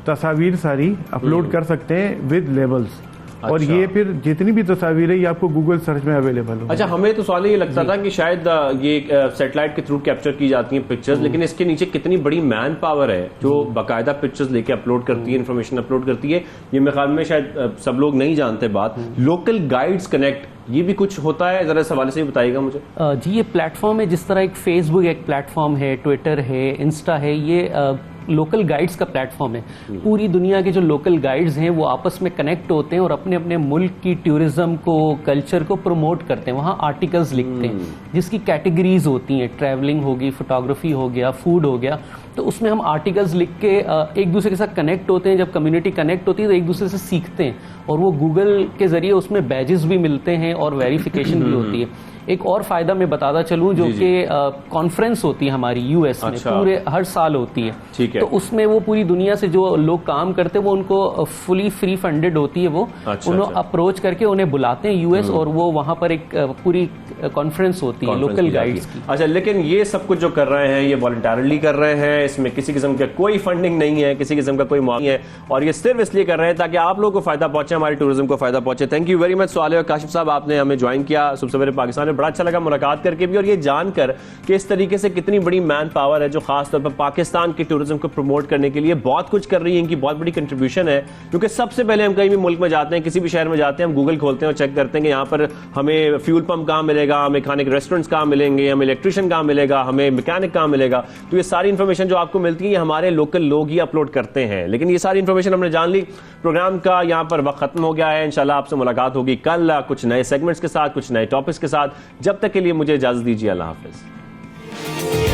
तस्वीर सारी अपलोड कर सकते हैं विद लेबल्स। अच्छा। और ये फिर जितनी भी तस्वीरें ये आपको गूगल सर्च में अवेलेबल हो। अच्छा, हमें तो सवाल ये लगता था कि शायद ये सैटेलाइट के थ्रू कैप्चर की जाती हैं पिक्चर्स, लेकिन इसके नीचे कितनी बड़ी मैन पावर है जो बाकायदा पिक्चर्स लेके अपलोड करती है, इन्फॉर्मेशन अपलोड करती है। ये मेरे ख्याल में शायद सब लोग नहीं जानते बात। लोकल गाइड्स कनेक्ट, ये भी कुछ होता है, जरा इस हवाले से बताइएगा मुझे। जी, ये प्लेटफॉर्म है जिस तरह एक फेसबुक एक प्लेटफॉर्म है, ट्विटर है, इंस्टा है, ये लोकल गाइड्स का प्लेटफॉर्म है। पूरी दुनिया के जो लोकल गाइड्स हैं वो आपस में कनेक्ट होते हैं और अपने अपने मुल्क की टूरिज्म को, कल्चर को प्रमोट करते हैं। वहाँ आर्टिकल्स लिखते हैं जिसकी कैटेगरीज होती हैं, ट्रैवलिंग होगी, फोटोग्राफी हो गया, फूड हो गया, तो उसमें हम आर्टिकल्स लिख के एक दूसरे के साथ कनेक्ट होते हैं। जब कम्युनिटी कनेक्ट होती है तो एक दूसरे से सीखते हैं, और वो गूगल के जरिए उसमें बैजेस भी मिलते हैं और वेरिफिकेशन भी होती है। एक और फायदा मैं बताता चलूं, जो कि कॉन्फ्रेंस होती है हमारी यूएस में, पूरे हर साल होती है। ठीक है। तो उसमें वो पूरी दुनिया से जो लोग काम करते हैं वो उनको फुली फ्री फंडेड होती है, वो उन्हें अप्रोच करके उन्हें बुलाते हैं यूएस, और वो वहां पर एक पूरी कॉन्फ्रेंस होती है लोकल गाइड्स की। अच्छा, लेकिन ये सब कुछ जो कर रहे हैं ये वॉलंटरली कर रहे हैं, इसमें किसी किस्म का कोई फंडिंग नहीं है, किसी किस्म का कोई मुआवजा नहीं है, और ये सिर्फ इसलिए कर रहे हैं ताकि आप लोगों को फायदा पहुंचे, हमारे टूरिज्म को फायदा पहुंचे। Thank you very much Saleh और काशिफ साहब, आपने हमें ज्वाइन किया सुबह सवेरे पाकिस्तान में। बड़ा अच्छा लगा मुलाकात करके भी, और ये जानकर कि इस तरीके से कितनी बड़ी मैन पावर है जो खासतौर पर पाकिस्तान के टूरिज्म को प्रमोट करने के लिए बहुत कुछ कर रही है। इनकी बहुत बड़ी कंट्रीब्यूशन है, क्योंकि सबसे पहले हम कहीं भी मुल्क में जाते हैं, किसी भी शहर में जाते हैं, हम गूगल खोलते हैं और चेक करते हैं कि यहाँ पर हमें फ्यूल पंप कहाँ मिलेगा, हमें खाने के रेस्टोरेंट्स कहाँ मिलेंगे, हमें इलेक्ट्रिशियन कहाँ मिलेगा, हमें मैकेनिक कहाँ मिलेगा। तो ये सारी इन्फॉर्मेशन जो आपको मिलती है ये हमारे लोकल लोग ही अपलोड करते हैं। लेकिन ये सारी इन्फॉर्मेशन हमने जान ली। प्रोग्राम का यहाँ पर वक्त खत्म हो गया है। इंशाल्लाह आपसे मुलाकात होगी कल कुछ नए सेगमेंट्स के साथ, कुछ नए टॉपिक्स के साथ। जब तक के लिए मुझे इजाजत दीजिए। अल्लाह हाफिज।